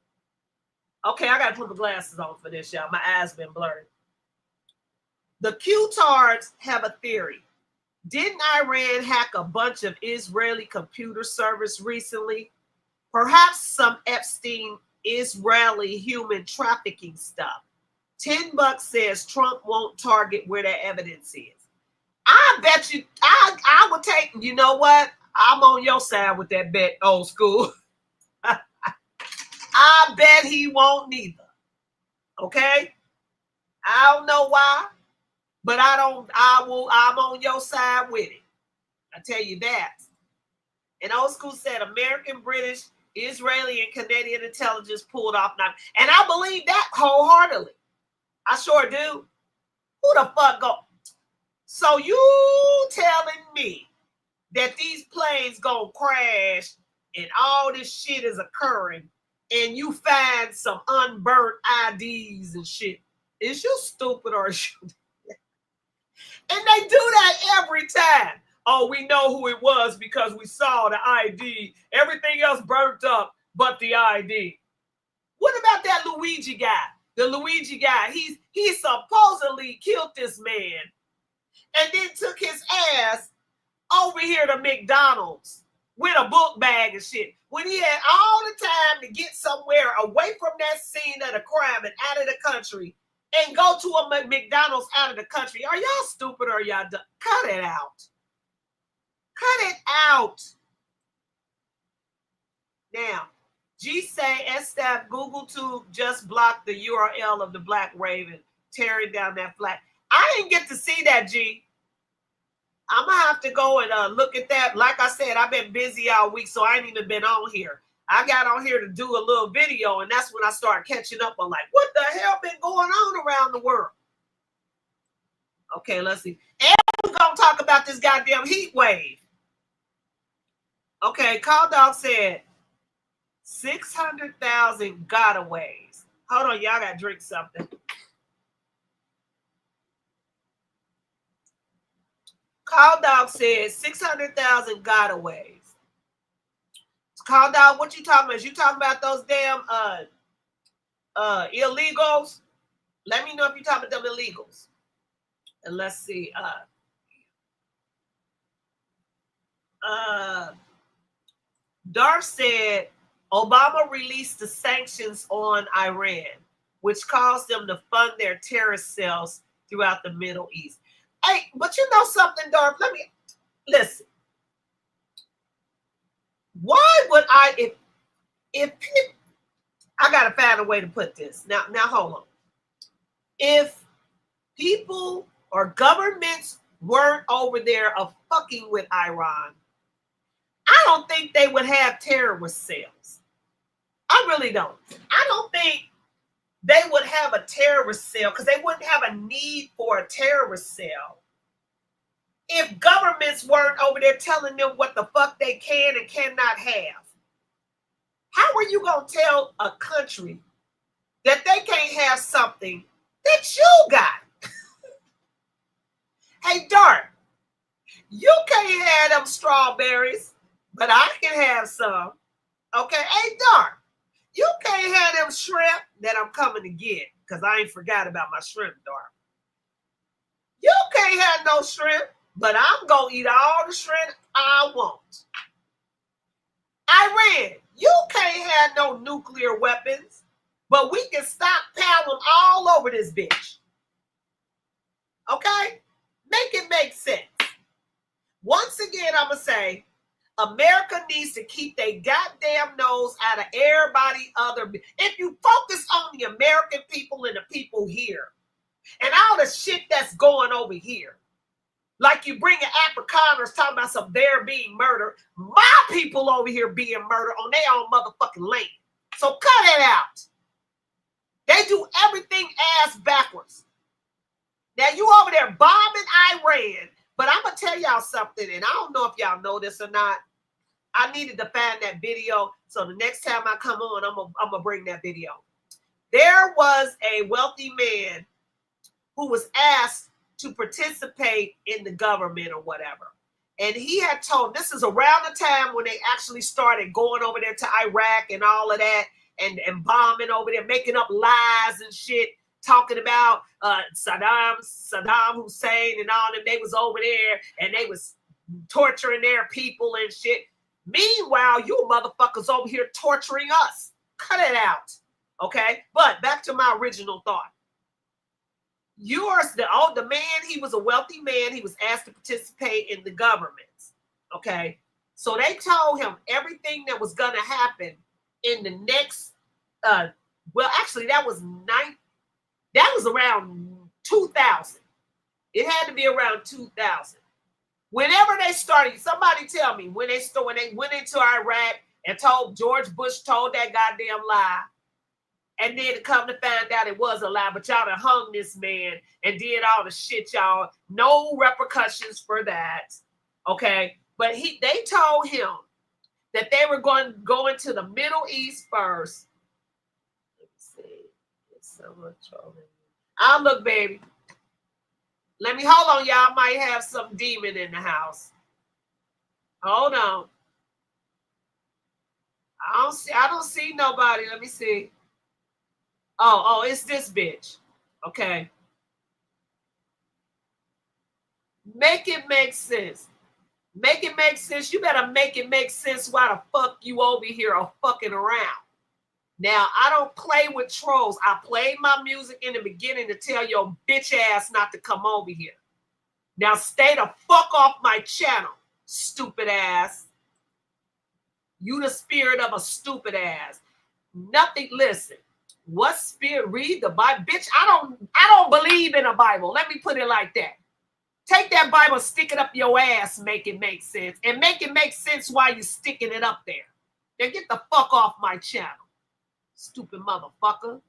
Okay, I gotta put my glasses on for this, y'all. My eyes been blurred. The Q-tards have a theory. Didn't Iran hack a bunch of Israeli computer servers recently? Perhaps some Epstein Israeli human trafficking stuff. $10 says Trump won't target where that evidence is. I bet you, I would take, you know what? I'm on your side with that bet, old school. I bet he won't neither. Okay? I don't know why, but I'm on your side with it. I tell you that. And old school said American, British, Israeli, and Canadian intelligence pulled off 9. And I believe that wholeheartedly. I sure do. Who the fuck go? So you telling me that these planes gonna crash and all this shit is occurring and you find some unburnt IDs and shit? Is you stupid or is you? And they do that every time. Oh, we know who it was because we saw the ID. Everything else burnt up but the ID. What about that Luigi guy? The Luigi guy, he supposedly killed this man and then took his ass over here to McDonald's with a book bag and shit. When he had all the time to get somewhere away from that scene of the crime and out of the country and go to a McDonald's out of the country. Are y'all stupid or y'all dumb? Cut it out. Cut it out. Now, G say, S-Staff, Google Tube just blocked the URL of the Black Raven, tearing down that flag. I didn't get to see that, G. I'm going to have to go and look at that. Like I said, I've been busy all week, so I ain't even been on here. I got on here to do a little video, and that's when I started catching up on, like, what the hell been going on around the world? Okay, let's see. And we're going to talk about this goddamn heat wave. Okay, Call Dog said 600,000 gotaways. Hold on, y'all got to drink something. Call Dog said 600,000 gotaways. Call Dog, what you talking about? Is you talking about those damn illegals? Let me know if you're talking about them illegals. And let's see. Darth said Obama released the sanctions on Iran, which caused them to fund their terrorist cells throughout the Middle East. Hey, but you know something, Darth? Let me listen. Why would I, if I gotta find a way to put this. Now hold on. If people or governments weren't over there of fucking with Iran, I don't think they would have terrorist cells. I really don't. I don't think they would have a terrorist cell because they wouldn't have a need for a terrorist cell if governments weren't over there telling them what the fuck they can and cannot have. How are you going to tell a country that they can't have something that you got? Hey, Dart, you can't have them strawberries, but I can have some. Okay? Hey, Dart, you can't have them shrimp that I'm coming to get because I ain't forgot about my shrimp, Dart. You can't have no shrimp, but I'm going to eat all the shrimp I want. Iran, you can't have no nuclear weapons, but we can stockpile them all over this bitch. Okay? Make it make sense. Once again, I'm going to say, America needs to keep their goddamn nose out of everybody other. If you focus on the American people and the people here, and all the shit that's going over here, like you bring an Afrikaners talking about some they're being murdered. My people over here being murdered on their own motherfucking land. So cut it out. They do everything ass backwards. Now you over there bombing Iran, but I'm going to tell y'all something, and I don't know if y'all know this or not. I needed to find that video, so the next time I come on, I'm going to bring that video. There was a wealthy man who was asked to participate in the government or whatever. And he had told, this is around the time when they actually started going over there to Iraq and all of that, and bombing over there, making up lies and shit, talking about Saddam Hussein and all them. They was over there and they was torturing their people and shit. Meanwhile, you motherfuckers over here torturing us. Cut it out. Okay? But back to my original thought. The man, he was a wealthy man. He was asked to participate in the government. Okay? So they told him everything that was going to happen in the next, well, actually, that was around 2000. It had to be around 2000. Whenever they started, somebody tell me when they went into Iraq and told George Bush told that goddamn lie, and then to come to find out it was a lie, but y'all done hung this man and did all the shit, y'all. No repercussions for that, okay? But they told him that they were going to go into the Middle East first. Let me see. It's so much over. I'll look, baby. Let me hold on, y'all. Might have some demon in the house. Hold on. I don't see nobody. Let me see. Oh, it's this bitch. Okay. Make it make sense. Make it make sense. You better make it make sense why the fuck you over here are fucking around. Now, I don't play with trolls. I played my music in the beginning to tell your bitch ass not to come over here. Now, stay the fuck off my channel, stupid ass. You the spirit of a stupid ass. Nothing, listen. What spirit? Read the Bible. Bitch, I don't believe in a Bible. Let me put it like that. Take that Bible, stick it up your ass, make it make sense. And make it make sense while you're sticking it up there. Then get the fuck off my channel. Stupid motherfucker.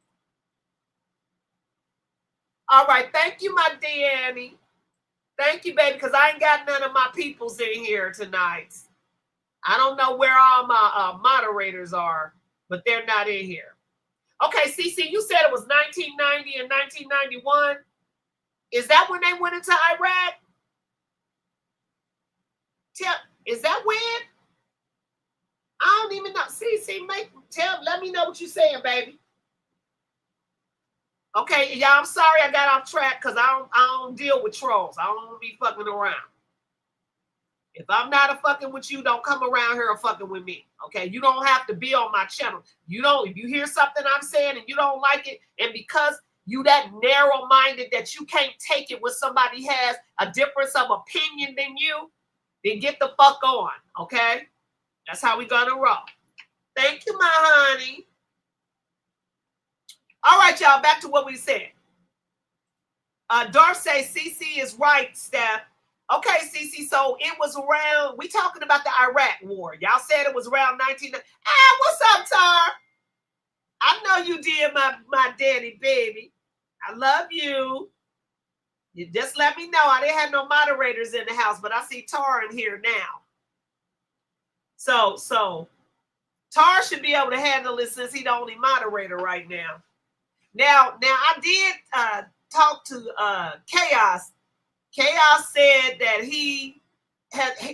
All right, thank you, my Danny. Thank you, baby, because I ain't got none of my peoples in here tonight. I don't know where all my moderators are, but they're not in here. Okay, CC, you said it was 1990 and 1991. Is that when they went into Iraq? Is that when? I don't even know. CC, let me know what you're saying, baby. Okay, y'all, I'm sorry I got off track because I don't deal with trolls. I don't want to be fucking around. If I'm not a fucking with you, don't come around here and fucking with me. Okay, you don't have to be on my channel. If you hear something I'm saying and you don't like it, and because you that narrow-minded that you can't take it when somebody has a difference of opinion than you, then get the fuck on, okay? That's how we gonna roll. Thank you, my honey. All right, y'all, back to what we said. Darth says CC is right, Steph. Okay, CC, so it was around, we talking about the Iraq war. Y'all said it was around 19... what's up, Tar? I know you did, my daddy, baby. I love you. You just let me know. I didn't have no moderators in the house, but I see Tar in here now. So Tar should be able to handle it since he's the only moderator right now. Now I did talk to Chaos. Chaos said that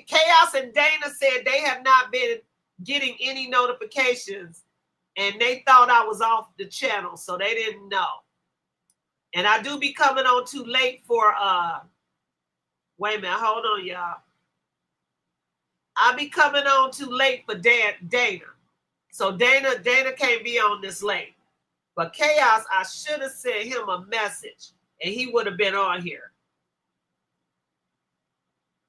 Chaos and Dana said they have not been getting any notifications, and they thought I was off the channel, so they didn't know. And I do be coming on too late for wait a minute, hold on, y'all. I be coming on too late for Dana. So Dana can't be on this late. But Chaos, I should have sent him a message and he would have been on here.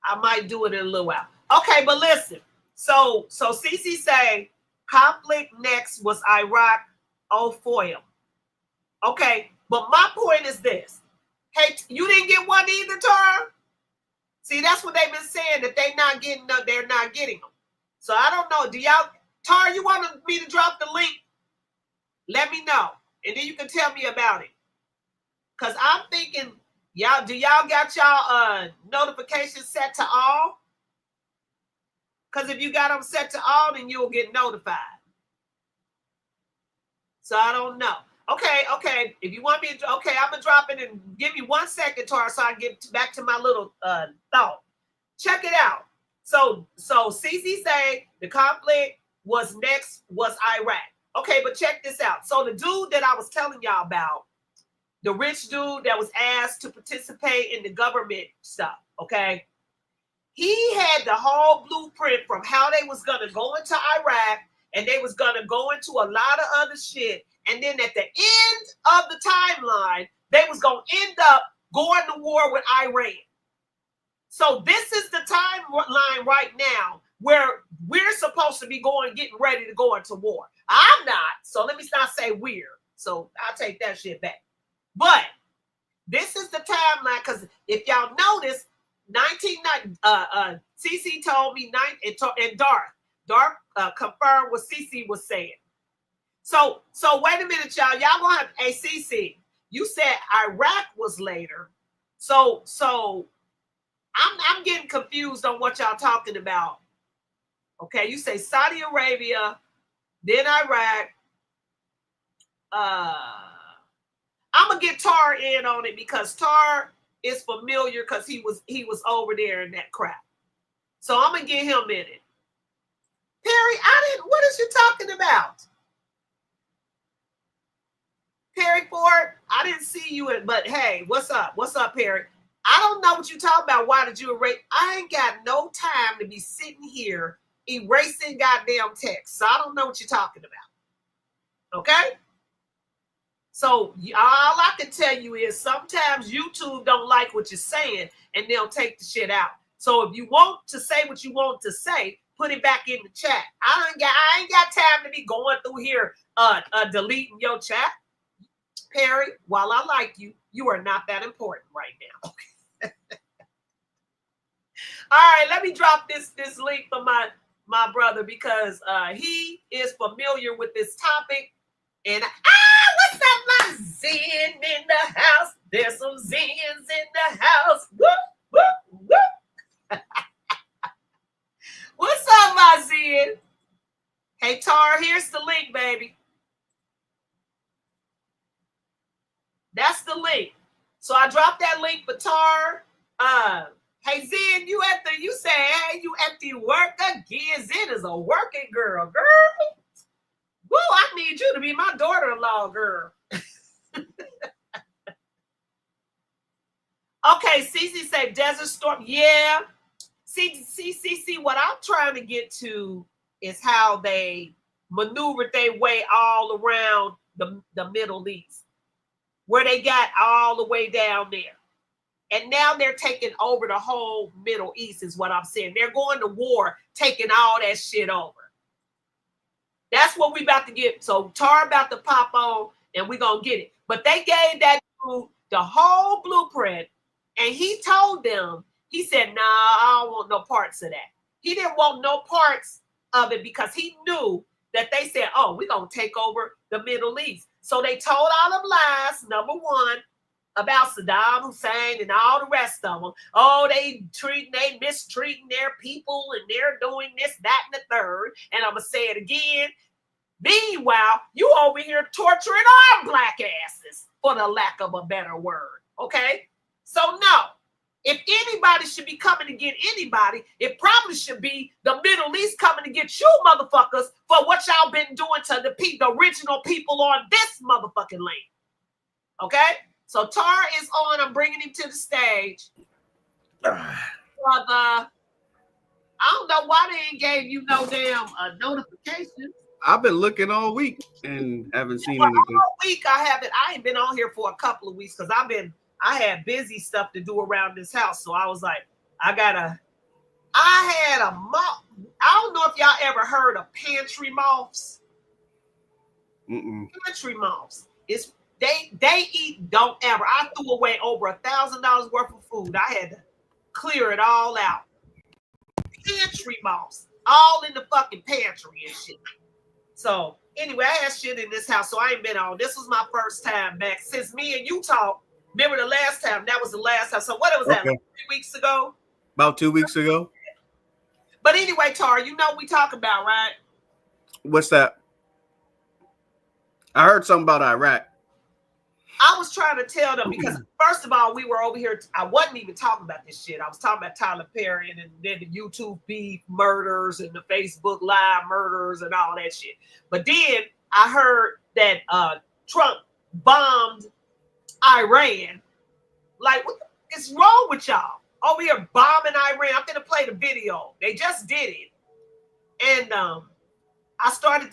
I might do it in a little while. Okay, but listen. So CC say conflict next was Iraq, foil. Okay, but my point is this. Hey, you didn't get one either, Tara? See, that's what they've been saying, that they're not getting them. So I don't know. Do y'all, Tara, you want me to drop the link? Let me know. And then you can tell me about it. Because I'm thinking, do y'all got y'all notifications set to all? Because if you got them set to all, then you'll get notified. So I don't know. Okay. If you want me to, okay, I'm going to drop it and give me 1 second, Tara, so I get back to my little thought. Check it out. So CC say the conflict was Iraq. Okay, but check this out. So the dude that I was telling y'all about, the rich dude that was asked to participate in the government stuff, okay? He had the whole blueprint from how they was going to go into Iraq, and they was going to go into a lot of other shit. And then at the end of the timeline, they was going to end up going to war with Iran. So this is the timeline right now where we're supposed to be getting ready to go into war. I'm not, so let me not say we're. So I'll take that shit back. But this is the timeline, because if y'all notice, 1990, CC told me, and Darth confirmed what CC was saying. So wait a minute, y'all. Y'all gonna have a CC. You said Iraq was later. So I'm getting confused on what y'all talking about. Okay, you say Saudi Arabia, then Iraq. I'm gonna get Tar in on it because Tar is familiar because he was over there in that crap. So I'm gonna get him in it. Perry, what is you talking about? Perry Ford, I didn't see you in, but hey, what's up? What's up, Perry? I don't know what you're talking about. Why did you erase? I ain't got no time to be sitting here erasing goddamn text. So I don't know what you're talking about. Okay? So all I can tell you is sometimes YouTube don't like what you're saying and they'll take the shit out. So if you want to say what you want to say, put it back in the chat. I ain't got time to be going through here deleting your chat. Perry, while I like you, you are not that important right now. Okay. All right, let me drop this link for my brother because he is familiar with this topic. And what's up, my Zen in the house? There's some Zens in the house. Whoop, whoop, whoop. What's up, my Zen? Hey, Tar, here's the link, baby. That's the link. So I dropped that link for Tar. Hey, Zen, you say, hey, you at the work again. Zen is a working girl. Woo, I need you to be my daughter-in-law, girl. Okay, CC say Desert Storm. Yeah. See, what I'm trying to get to is how they maneuvered their way all around the Middle East, where they got all the way down there. And now they're taking over the whole Middle East is what I'm saying. They're going to war, taking all that shit over. That's what we about to get. So Tar about to pop on and we're going to get it. But they gave that dude the whole blueprint and he told them, he said, nah, I don't want no parts of that. He didn't want no parts of it because he knew that they said, oh, we're going to take over the Middle East. So they told all them lies, number one, about Saddam Hussein and all the rest of them. Oh, they mistreating their people and they're doing this, that, and the third. And I'm going to say it again. Meanwhile, you over here torturing our black asses, for the lack of a better word. Okay? So no, if anybody should be coming to get anybody, it probably should be the Middle East coming to get you motherfuckers for what y'all been doing to the original people on this motherfucking land. Okay? So Tar is on. I'm bringing him to the stage. Brother, I don't know why they ain't gave you no damn notification. I've been looking all week and haven't seen anything. All week I ain't been on here for a couple of weeks because I had busy stuff to do around this house. So I was like, I had a moth. I don't know if y'all ever heard of pantry moths. Pantry moths. It's they eat, don't ever. I threw away over $1,000 worth of food. I had to clear it all out. Pantry moths. All in the fucking pantry and shit. So anyway, I had shit in this house, so I ain't been on. This was my first time back since me and you talked. Remember the last time? That was the last time. So what was that, like 3 weeks ago? About 2 weeks ago. But anyway, Tar, you know what we talk about, right? What's that? I heard something about Iraq. I was trying to tell them because first of all, we were over here. I wasn't even talking about this shit. I was talking about Tyler Perry and then the YouTube beef murders and the Facebook Live murders and all that shit. But then I heard that Trump bombed Iran. Like, what is wrong with y'all? Over here bombing Iran. I'm gonna play the video. They just did it, and I started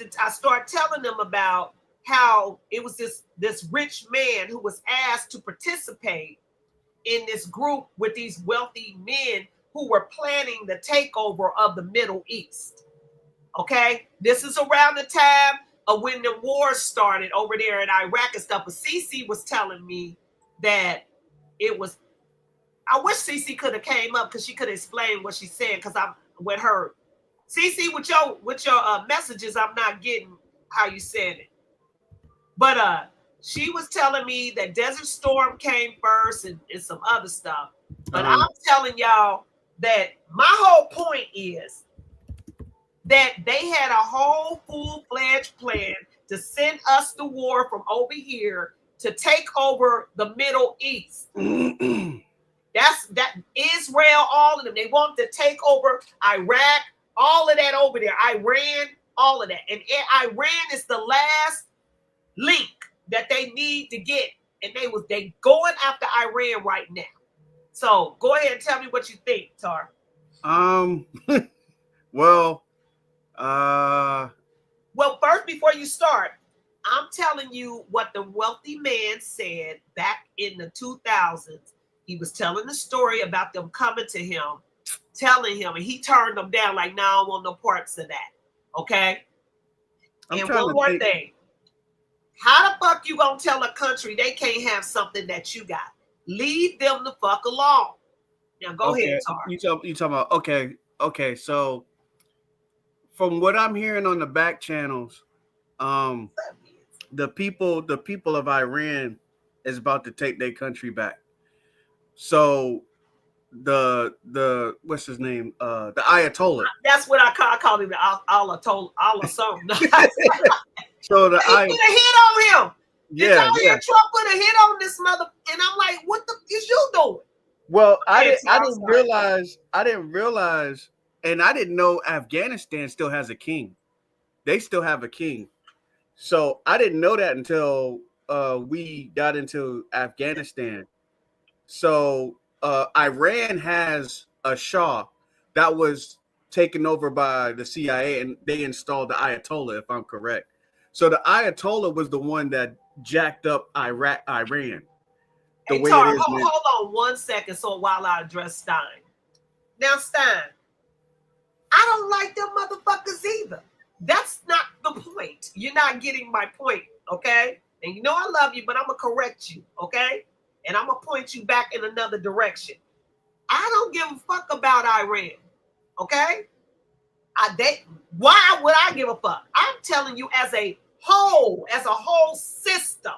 telling them about how it was this rich man who was asked to participate in this group with these wealthy men who were planning the takeover of the Middle East. Okay, this is around the time of when the wars started over there in Iraq and stuff. But Cece was telling me that it was. I wish Cece could have came up because she could explain what she said. Because I'm with her, Cece, with your messages, I'm not getting how you said it. But she was telling me that Desert Storm came first and some other stuff. But I'm telling y'all that my whole point is that they had a whole full-fledged plan to send us to war from over here to take over the Middle East. That Israel, all of them. They want to take over Iraq, all of that over there. Iran, all of that. And Iran is the last link that they need to get. And they going after Iran right now. So go ahead and tell me what you think, Tar. Well, first, before you start, I'm telling you what the wealthy man said back in the 2000s. He was telling the story about them coming to him, telling him, and he turned them down like, no, I don't want no parts of that. Okay? And one more thing. How the fuck you gonna tell a country they can't have something that you got? Leave them the fuck alone. Now go ahead, Tar. You talking about okay. So from what I'm hearing on the back channels, the people of Iran is about to take their country back. So the what's his name? The Ayatollah. That's what I call him, the Ayatollah something. So the Ayatollah put a hit on him. Yeah, yeah. Trump put a hit on this mother, and I'm like, what the is you doing? Well, I didn't realize, and I didn't know Afghanistan still has a king. They still have a king. So I didn't know that until we got into Afghanistan. So Iran has a Shah that was taken over by the CIA, and they installed the Ayatollah, if I'm correct. So the Ayatollah was the one that jacked up Iran. Hey, Tar, hold on 1 second. So while I address Stein. Now, Stein, I don't like them motherfuckers either. That's not the point. You're not getting my point, okay? And you know I love you, but I'm going to correct you, okay? And I'm going to point you back in another direction. I don't give a fuck about Iran, okay? Why would I give a fuck? I'm telling you as a whole system,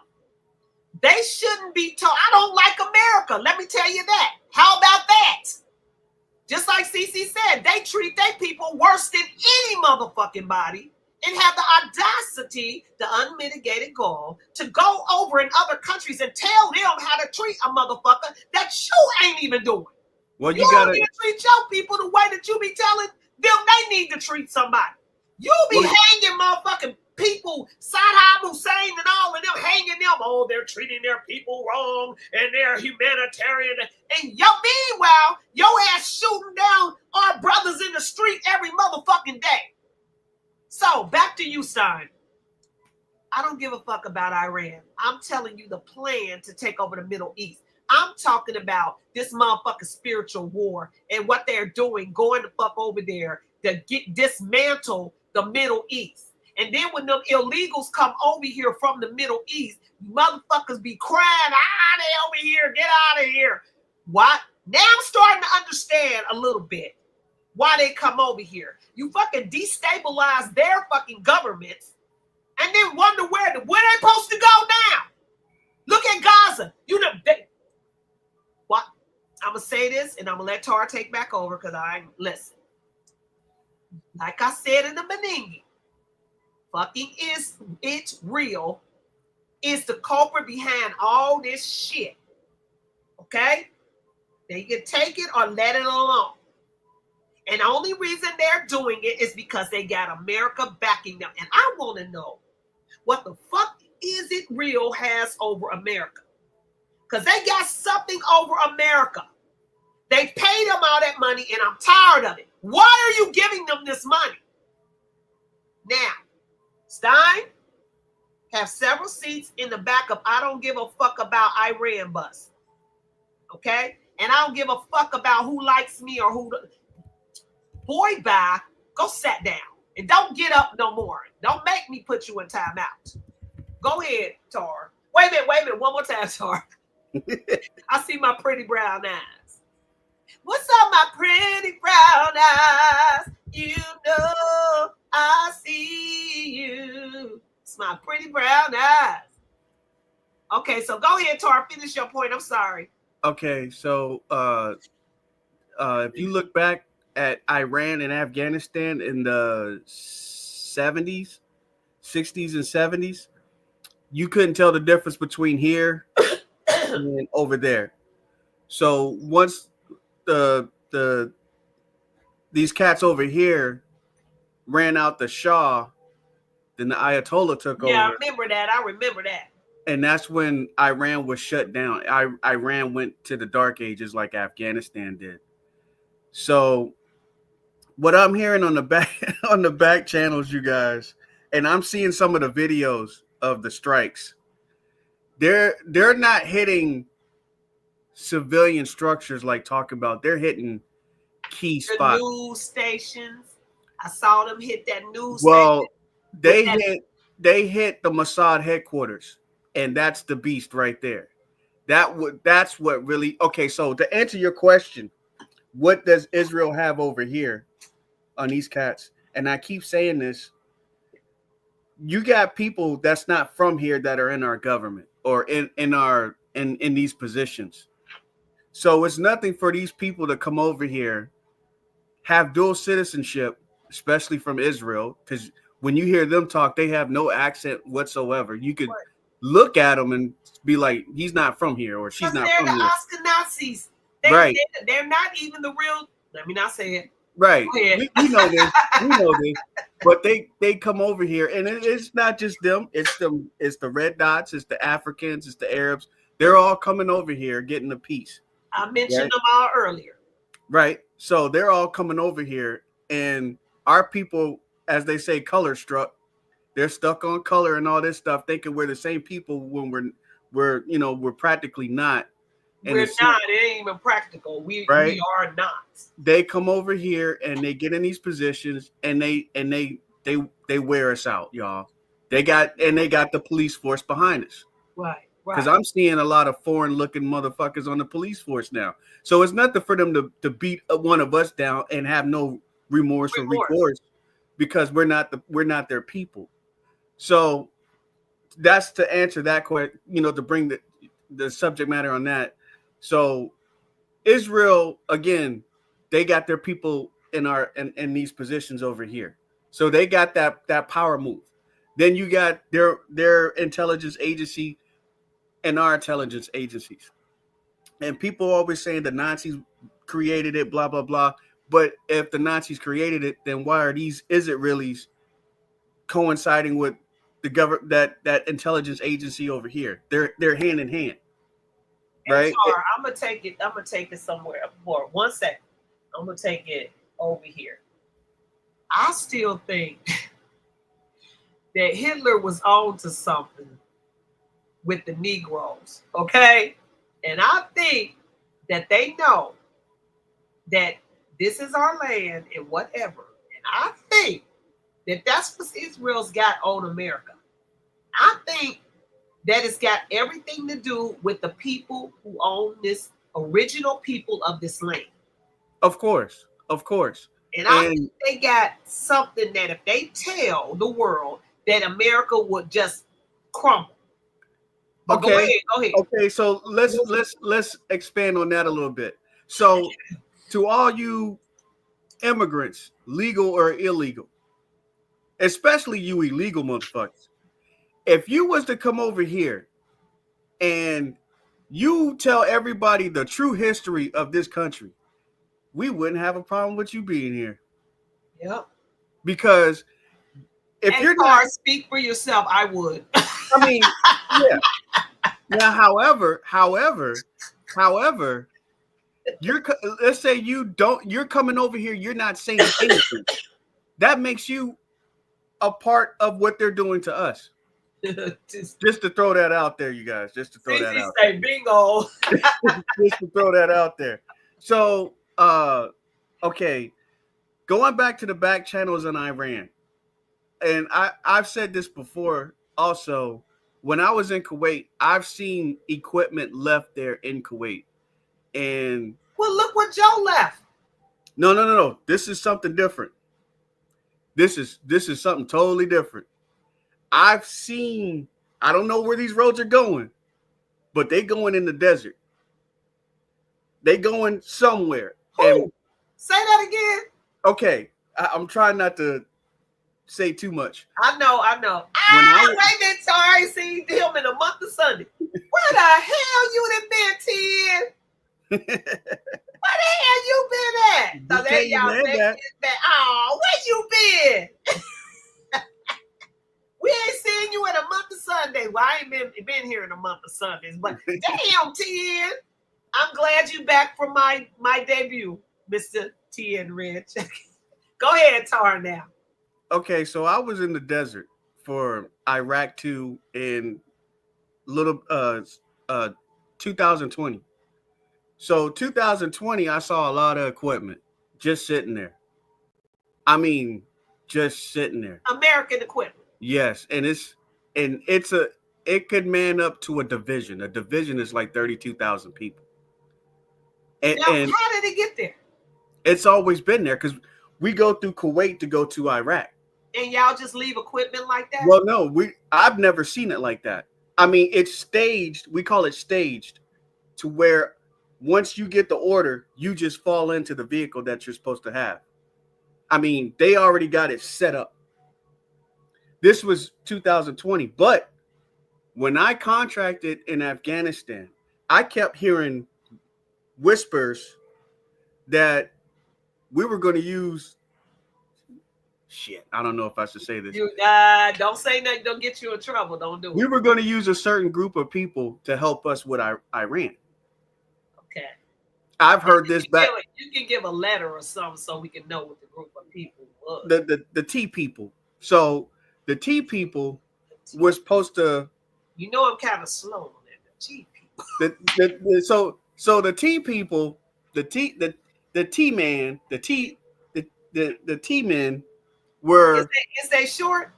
they shouldn't be told. I don't like America. Let me tell you that. How about that? Just like Cece said, they treat their people worse than any motherfucking body and have the audacity, the unmitigated gall, to go over in other countries and tell them how to treat a motherfucker that you ain't even doing. Well, you don't need to treat your people the way that you be telling them they need to treat somebody. You be hanging motherfucking people, Saddam Hussein and all of them, hanging them. Oh, they're treating their people wrong and they're humanitarian. And meanwhile, your ass shooting down our brothers in the street every motherfucking day. So back to you, Stein. I don't give a fuck about Iran. I'm telling you the plan to take over the Middle East. I'm talking about this motherfucking spiritual war and what they're doing, going the fuck over there to dismantle the Middle East. And then when them illegals come over here from the Middle East, motherfuckers be crying, they over here, get out of here. What? Now I'm starting to understand a little bit why they come over here. You fucking destabilize their fucking governments and then wonder where they supposed to go now. Look at Gaza. What? I'm going to say this and I'm going to let Tar take back over because listen. Like I said in the beginning, fucking it's real. is the culprit behind all this shit. Okay? They can take it or let it alone. And the only reason they're doing it is because they got America backing them. And I want to know what the fuck is it real has over America? Because they got something over America. They paid them all that money, and I'm tired of it. Why are you giving them this money? Now, Stein have several seats in the back of I don't give a fuck about Iran bus. Okay? And I don't give a fuck about who likes me or who. Boy, bye. Go sit down. And don't get up no more. Don't make me put you in timeout. Go ahead, Tar. Wait a minute. One more time, Tar. I see my pretty brown eyes. What's up, my pretty brown eyes? You know I see you. It's my pretty brown eyes. Okay, so go ahead, Tar. Finish your point. I'm sorry. Okay, so if you look back at Iran and Afghanistan in the 70s, 60s, and 70s, you couldn't tell the difference between here and over there. So once these cats over here ran out the Shah, then the Ayatollah took over. Yeah, I remember that. And that's when Iran was shut down. Iran went to the dark ages like Afghanistan did. So what I'm hearing on the back channels, you guys, and I'm seeing some of the videos of the strikes. They're not hitting civilian structures like talking about. They're hitting key spots. The news stations. I saw them hit that news station. They hit the Mossad headquarters, and that's the beast right there. That's what really. Okay, so to answer your question, what does Israel have over here on these cats? And I keep saying this. You got people that's not from here that are in our government or in these positions. So it's nothing for these people to come over here, have dual citizenship, especially from Israel, because when you hear them talk, they have no accent whatsoever. You could look at them and be like, he's not from here or she's not from here. They're the Ashkenazis. Right. They're not even the real. Let me not say it. Right. We know this. We know this. But they come over here, and it's not just them. It's them. It's the red dots. It's the Africans. It's the Arabs. They're all coming over here getting a piece. I mentioned them all earlier. Right. So they're all coming over here, and our people, as they say, color struck. They're stuck on color and all this stuff, thinking we're the same people when we're practically not. And we're not. It ain't even practical. We are not. They come over here and they get in these positions and they wear us out, y'all. They got the police force behind us. Right. Because I'm seeing a lot of foreign looking motherfuckers on the police force now. So it's nothing for them to beat one of us down and have no remorse or recourse because we're not their people. So that's to answer that question, to bring the subject matter on that. So Israel, again, they got their people in these positions over here. So they got that power move. Then you got their intelligence agency and our intelligence agencies. And people always saying the Nazis created it, blah, blah, blah. But if the Nazis created it, then why are these Israelis coinciding with the government, that intelligence agency over here? They're hand in hand. Right. I'm gonna take it somewhere for 1 second. I'm gonna take it over here. I still think that Hitler was on to something with the Negroes. Okay. And I think that they know that this is our land and whatever. And I think that that's what Israel's got on America. I think that it's got everything to do with the people who own this original people of this land. Of course. And I think they got something that if they tell the world that America would just crumble. But okay. Go ahead. Okay, so let's expand on that a little bit. So to all you immigrants, legal or illegal, especially you illegal motherfuckers, if you was to come over here and you tell everybody the true history of this country, we wouldn't have a problem with you being here. Yep. Because if you're not, speak for yourself, I would. I mean, yeah. Now, however, let's say you're coming over here, you're not saying anything. That makes you a part of what they're doing to us. Just to throw that out there, you guys. Just to throw that out. Say bingo. Just to throw that out there. So, okay, going back to the back channels in Iran, and I've said this before also. When I was in Kuwait, I've seen equipment left there in Kuwait. And well, look what Joe left. No. This is something different. This is something totally different. I've seen, I don't know where these roads are going, but they going in the desert. They going somewhere. And, say that again. Okay. I'm trying not to say too much. I know. Wait a minute, I ain't seen him in a month of Sunday. Where the hell you done been, Ted? Where the hell you been at? So there y'all oh, where you been? We ain't seen you in a month of Sunday. Well, I ain't been here in a month of Sundays, but damn, Ted. I'm glad you back from my debut, Mr. Ted Rich. Go ahead, Tar, now. Okay, so I was in the desert for Iraq 2 in 2020. So 2020, I saw a lot of equipment just sitting there. I mean, just sitting there. American equipment. Yes, and it could man up to a division. A division is like 32,000 people. And how did it get there? It's always been there because we go through Kuwait to go to Iraq. And y'all just leave equipment like that? Well, no, I've never seen it like that. I mean, it's staged. We call it staged to where once you get the order, you just fall into the vehicle that you're supposed to have. I mean, they already got it set up. This was 2020. But when I contracted in Afghanistan, I kept hearing whispers that we were going to use shit. I don't know if I should say this. Don't say nothing. Don't get you in trouble. Don't do it. We were going to use a certain group of people to help us with Iran. Okay. I've heard this back. You can give a letter or something so we can know what the group of people was. The T people. So the T people were supposed to. You know I'm kind of slow on that. The T people. So the T people, the T man, the T men were. Is they short?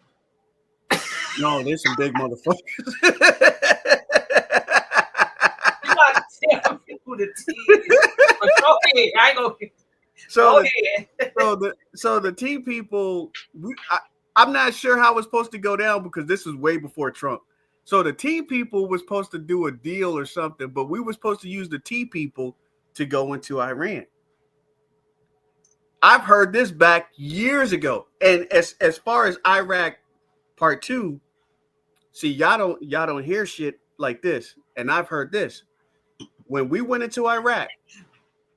No, there's some big motherfuckers. You got to tell me who the T is. But go ahead. I ain't gonna. So the T people, I'm not sure how it's supposed to go down because this was way before Trump. So the T people was supposed to do a deal or something, but we were supposed to use the T people to go into Iran. I've heard this back years ago. And as far as Iraq Part 2, see, y'all don't hear shit like this. And I've heard this. When we went into Iraq,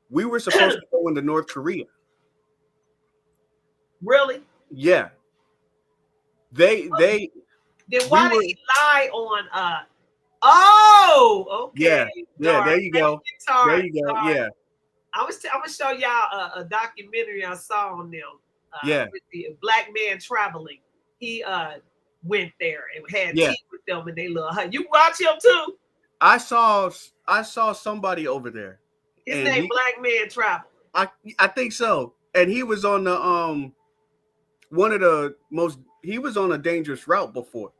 we were supposed to go into North Korea. Really? Yeah. Then why did he lie on okay. Yeah, there you go. There you go. Yeah. I'm gonna show y'all a documentary I saw on them. With the black man traveling. He went there and had tea with them and they love her. You watch him too? I saw somebody over there. His name Black Man Travel. I think so. And he was on the he was on a dangerous route before.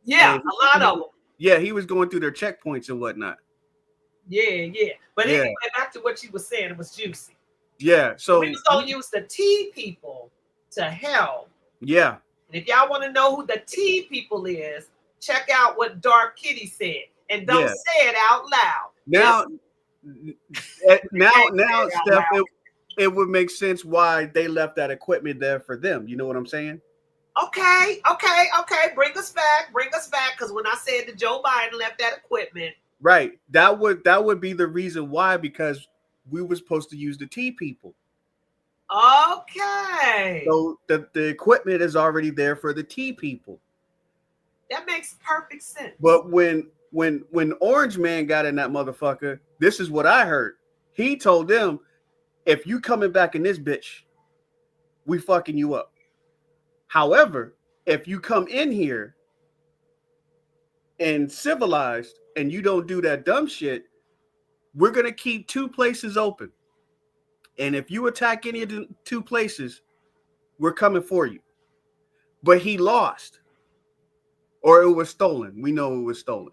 Yeah, a lot of them. Yeah, he was going through their checkpoints and whatnot. Yeah. But anyway, back to what you were saying, it was juicy. Yeah, so we was gonna use the T people to help. Yeah. And if y'all want to know who the T people is, check out what Dark Kitty said. And don't say it out loud. Now, Steph, it would make sense why they left that equipment there for them. You know what I'm saying? Okay. Bring us back, because when I said that Joe Biden left that equipment, right, that would be the reason why, because we were supposed to use the T people. Okay. So the equipment is already there for the T people. That makes perfect sense. But when Orange Man got in that motherfucker, this is what I heard. He told them, if you coming back in this bitch, we fucking you up. However, if you come in here and civilized and you don't do that dumb shit, we're going to keep 2 places open. And if you attack any of the 2 places, we're coming for you. But he lost, or it was stolen. We know it was stolen.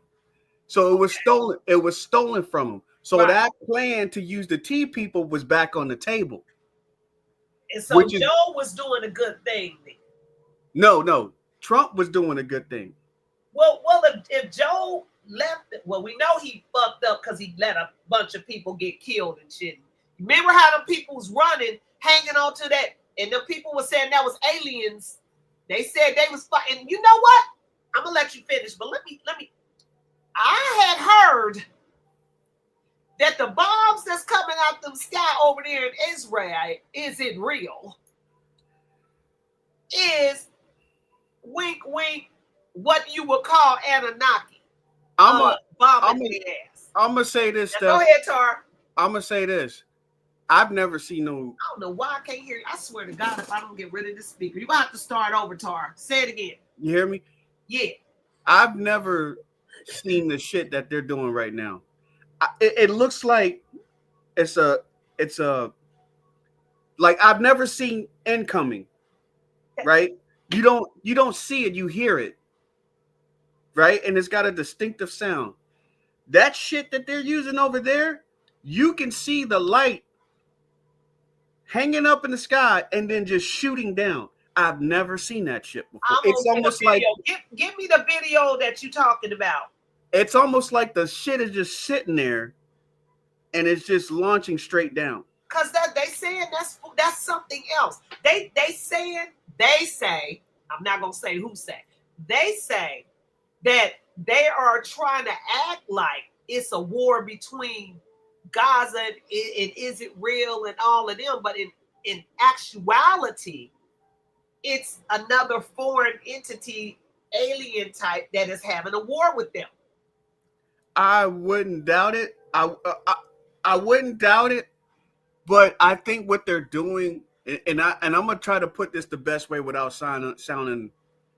So it was stolen. It was stolen from him. So that plan to use the T people was back on the table. And so Joe was doing a good thing then. No. Trump was doing a good thing. Well, if Joe left, we know he fucked up because he let a bunch of people get killed and shit. Remember how the people was running, hanging on to that, and the people were saying that was aliens. They said they was fighting. You know what? I'm gonna let you finish, but let me. I had heard that the bombs that's coming out the sky over there in Israel, is it real? Is wink, wink, what you would call Anunnaki. I'm gonna say this. Go ahead, Tar. I'm gonna say this. I've never seen no. I don't know why I can't hear you. I swear to God, if I don't get rid of this speaker, you're gonna have to start over, Tar. Say it again. You hear me? Yeah. I've never seen the shit that they're doing right now. It looks like it's a like I've never seen incoming. Right? You don't see it, you hear it. Right? And it's got a distinctive sound. That shit that they're using over there, you can see the light hanging up in the sky and then just shooting down. I've never seen that shit before. It's almost like give me the video that you're talking about. It's almost like the shit is just sitting there and it's just launching straight down. Cause they saying that's something else. They say, I'm not gonna say who say, they say that they are trying to act like it's a war between Gaza and is it real and all of them, but in actuality, it's another foreign entity, alien type, that is having a war with them. I wouldn't doubt it. I wouldn't doubt it, but I think what they're doing, and I'm gonna try to put this the best way without sounding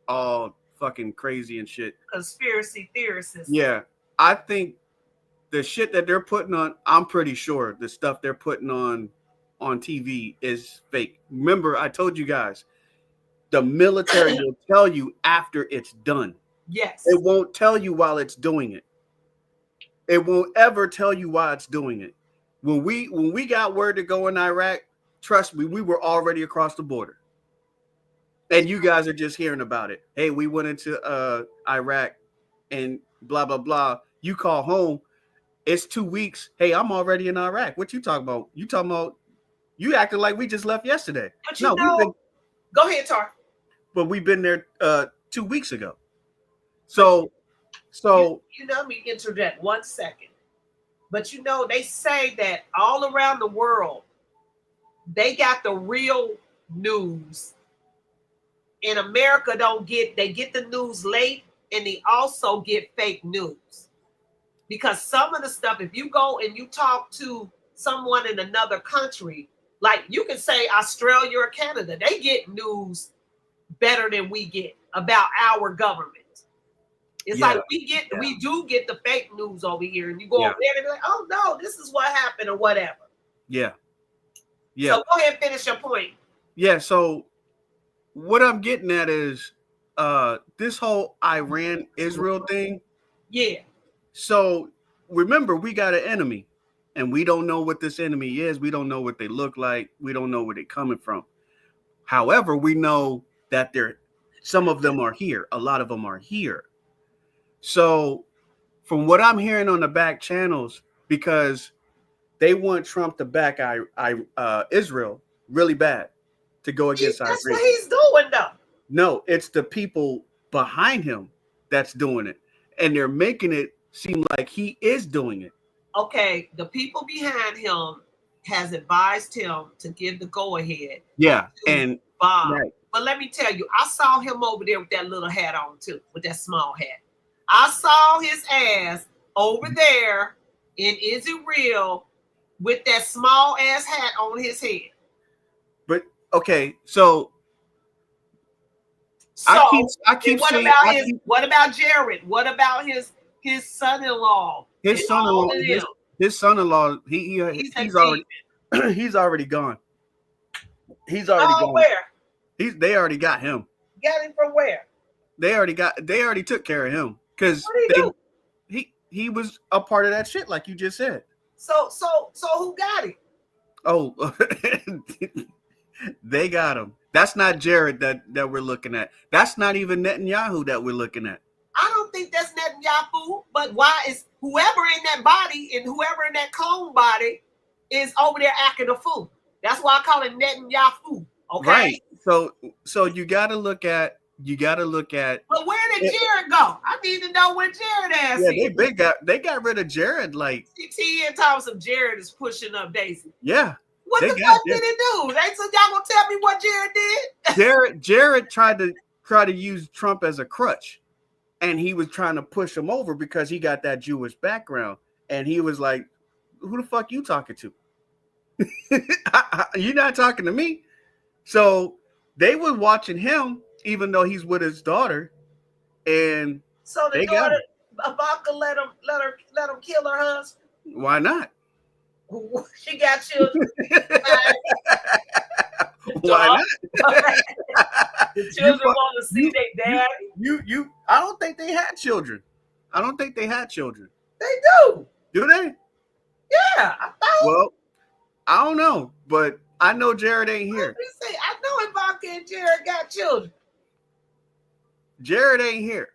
all fucking crazy and shit. Conspiracy theorists. Yeah, I think the shit that they're putting on, I'm pretty sure the stuff they're putting on TV is fake. Remember, I told you guys, the military will tell you after it's done. Yes. It won't tell you while it's doing it. It won't ever tell you why it's doing it. When we got word to go in Iraq, trust me, we were already across the border. And you guys are just hearing about it. Hey, we went into Iraq and blah, blah, blah. You call home, it's 2 weeks. Hey, I'm already in Iraq. What you talking about? You acting like we just left yesterday. But go ahead, Tar. But we've been there 2 weeks ago. So let me interject 1 second. But they say that all around the world, they got the real news. In America, they get the news late, and they also get fake news. Because some of the stuff, if you go and you talk to someone in another country, like you can say Australia or Canada, they get news better than we get about our government. It's like we do get the fake news over here, and you go over there and be like, oh no, this is what happened or whatever. Yeah. So go ahead and finish your point. Yeah, so what I'm getting at is this whole Iran-Israel thing. Yeah. So remember, we got an enemy, and we don't know what this enemy is. We don't know what they look like. We don't know where they're coming from. However, we know that some of them are here. A lot of them are here. So from what I'm hearing on the back channels, because they want Trump to back Israel really bad to go against Iran. That's what he's doing, though. No, it's the people behind him that's doing it, and they're making it seem like he is doing it. Okay, the people behind him has advised him to give the go ahead. Yeah, to and Bob. right. But let me tell you, I saw him over there with that little hat on too, with that small hat. I saw his ass over there in Is It Real with that small ass hat on his head. But okay, so I keep what saying, about what about Jared? What about his son-in-law? his son-in-law, he's already he's already gone. He's already gone. Where? They already got him. Got him from where? They already took care of him because he was a part of that shit, like you just said. So who got him? Oh, they got him. That's not Jared that we're looking at. That's not even Netanyahu that we're looking at. I don't think that's Netanyahu, but why is whoever in that body and whoever in that clone body is over there acting a fool? That's why I call it Netanyahu. Okay. Right. So you gotta look at But where did Jared go? I need to know where Jared ass is. Yeah, they got rid of Jared like T.N. Thompson. Jared is pushing up Daisy. Yeah. What the fuck did he do? So y'all gonna tell me what Jared did? Jared tried to use Trump as a crutch, and he was trying to push him over because he got that Jewish background, and he was like, "Who the fuck you talking to? You're not talking to me." So they was watching him, even though he's with his daughter, and so the daughter Ivanka let him kill her husband. Why not? She got children. Why not? The children want to see their daddy. I don't think they had children. They do. Do they? Yeah, I thought. Well, I don't know, but I know Jared ain't here. I know Ivanka and Jared got children. Jared ain't here.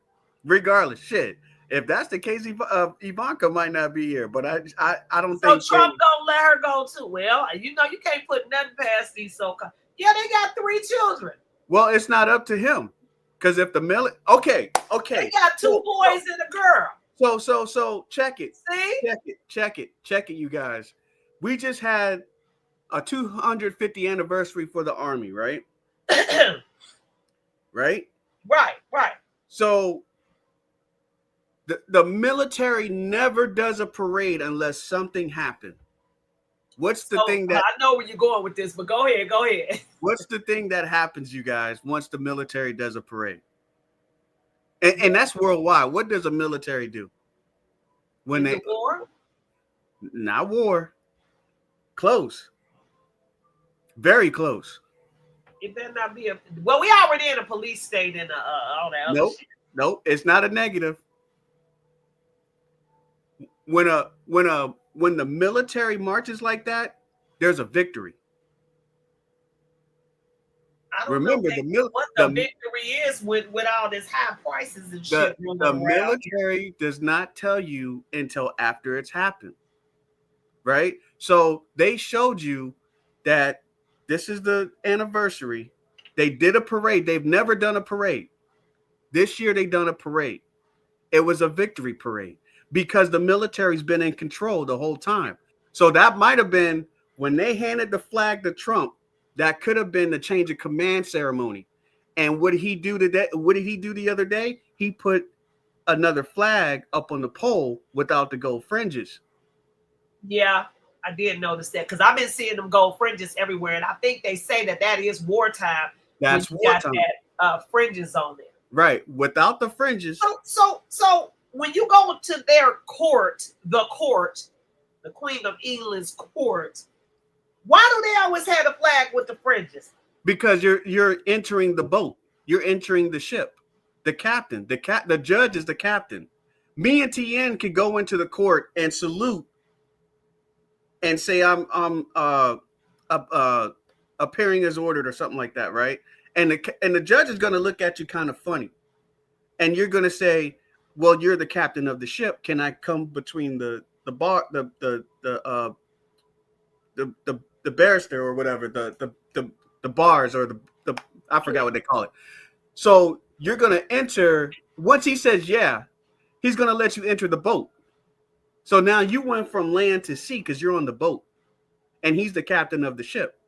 Regardless, shit. If that's the case, Ivanka might not be here, but I don't think so. Trump don't let her go too. Well, you can't put nothing past these so-called. Yeah, they got 3 children. Well, it's not up to him, because if the okay, they got 2 boys and a girl. So check it. See, check it, you guys. We just had a 250th anniversary for the Army, right? Right. So. The military never does a parade unless something happened. What's the thing that I know where you're going with this, but go ahead. What's the thing that happens, you guys, once the military does a parade? And that's worldwide. What does a military do? When they war? Not war. Close. Very close. It better not be we already in a police state and all that other shit. Nope, it's not a negative. When the military marches like that, there's a victory. I don't know what the victory is with all this high prices and shit. The military does not tell you until after it's happened, right? So they showed you that this is the anniversary. They did a parade. They've never done a parade. This year they done a parade. It was a victory parade, because the military's been in control the whole time. So that might have been when they handed the flag to Trump, that could have been the change of command ceremony. And what did he do today? What did he do the other day? He put another flag up on the pole without the gold fringes. Yeah, I did notice that, because I've been seeing them gold fringes everywhere. And I think they say that is wartime. That's wartime. Got that fringes on there. Right. Without the fringes. So when you go to their court, the Queen of England's court, why do they always have a flag with the fringes? Because you're entering the boat. You're entering the ship. The captain, the judge is the captain. Me and TN can go into the court and salute and say I'm appearing as ordered or something like that, right? And the judge is going to look at you kind of funny, and you're going to say, "Well, you're the captain of the ship. Can I come between the barrister or whatever, the bars or the I forgot what they call it. So you're going to enter. Once he says yeah, he's going to let you enter the boat. So now you went from land to sea because you're on the boat, and he's the captain of the ship.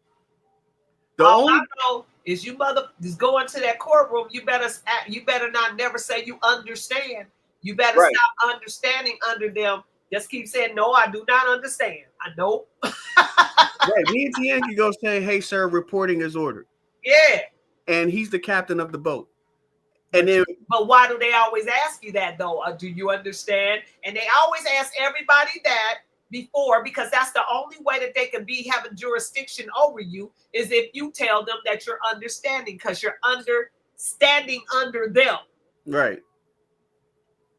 All I know is you just go into that courtroom. You better not never say you understand. You better stop understanding under them. Just keep saying, no, I do not understand. I know. Right. Me and Tien can go say, hey, sir, reporting is ordered. Yeah. And he's the captain of the boat. And then, but why do they always ask you that, though? Do you understand? And they always ask everybody that before, because that's the only way that they can be having jurisdiction over you is if you tell them that you're understanding, because you're standing under them. Right.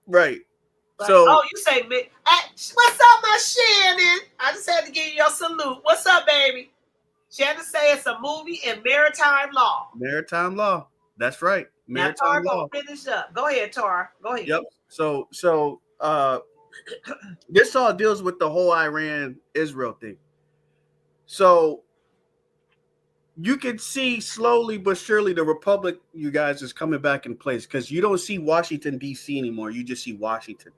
Right. Like, so, oh, you say, what's up, my Shannon? I just had to give you your salute. What's up, baby? Shannon say it's a movie in maritime law. Maritime law. That's right. Maritime law. Finish up. Go ahead, Tara. Go ahead. Yep. So this all deals with the whole Iran-Israel thing. So you can see slowly but surely the republic, you guys, is coming back in place because you don't see Washington, D.C. anymore. You just see Washington.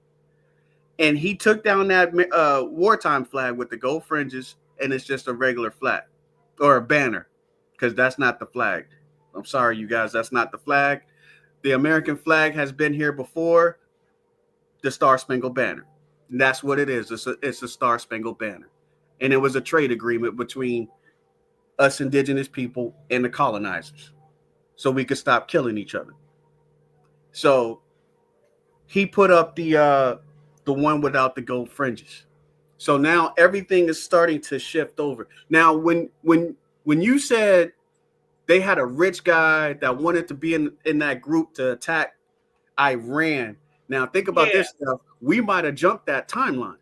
And he took down that wartime flag with the gold fringes, and it's just a regular flag or a banner because that's not the flag. I'm sorry, you guys, that's not the flag. The American flag has been here before, the Star-Spangled Banner. And that's what it is. It's a Star-Spangled Banner. And it was a trade agreement between us indigenous people and the colonizers so we could stop killing each other. So he put up the one without the gold fringes. So now everything is starting to shift over. Now, when you said they had a rich guy that wanted to be in that group to attack Iran. Now think about this stuff. We might have jumped that timeline.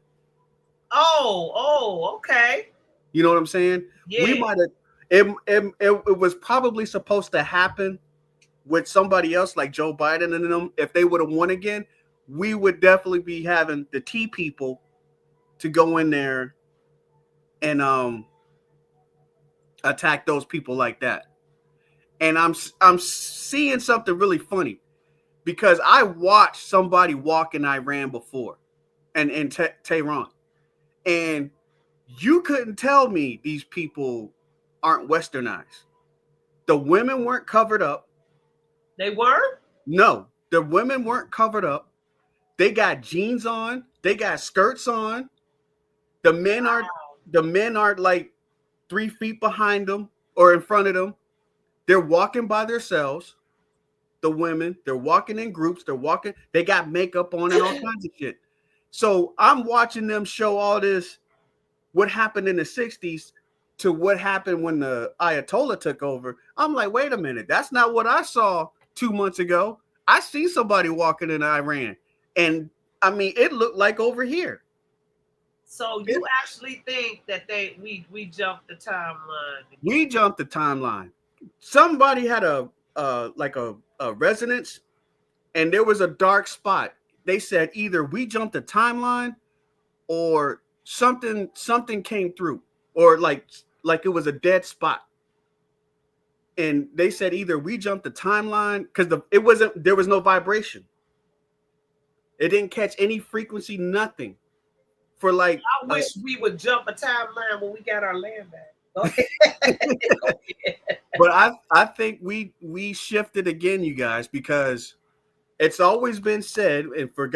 Oh, okay. You know what I'm saying? Yeah. We might have. It was probably supposed to happen with somebody else like Joe Biden and them. If they would have won again, we would definitely be having the Tea people to go in there and attack those people like that. And I'm seeing something really funny because I watched somebody walk in Iran before and in Tehran. And you couldn't tell me these people aren't westernized. The women weren't covered up. They were? No, the women weren't covered up. They got jeans on. They got skirts on. The men aren't like 3 feet behind them or in front of them. They're walking by themselves. The women, they're walking in groups. They got makeup on and all kinds of shit. So I'm watching them show all this, what happened in the 60s to what happened when the Ayatollah took over. I'm like, wait a minute. That's not what I saw 2 months ago. I see somebody walking in Iran. And I mean, it looked like over here. So you actually think that we jumped the timeline? We jumped the timeline. Somebody had a resonance, and there was a dark spot. They said either we jumped the timeline, or something came through, or like it was a dead spot. And they said either we jumped the timeline because there was no vibration. It didn't catch any frequency, nothing. For like, I wish we would jump a timeline when we got our land back. But I think we shifted again, you guys, because it's always been said, and for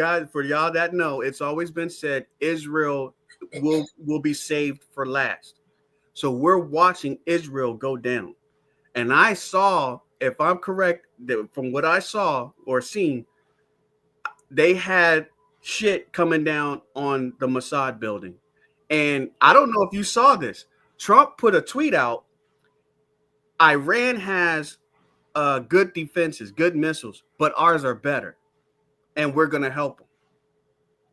y'all that know, it's always been said Israel will be saved for last. So we're watching Israel go down. And I saw, if I'm correct, that from what I saw or seen, they had shit coming down on the Mossad building. And I don't know if you saw this. Trump put a tweet out. Iran has good defenses, good missiles, but ours are better. And we're going to help them.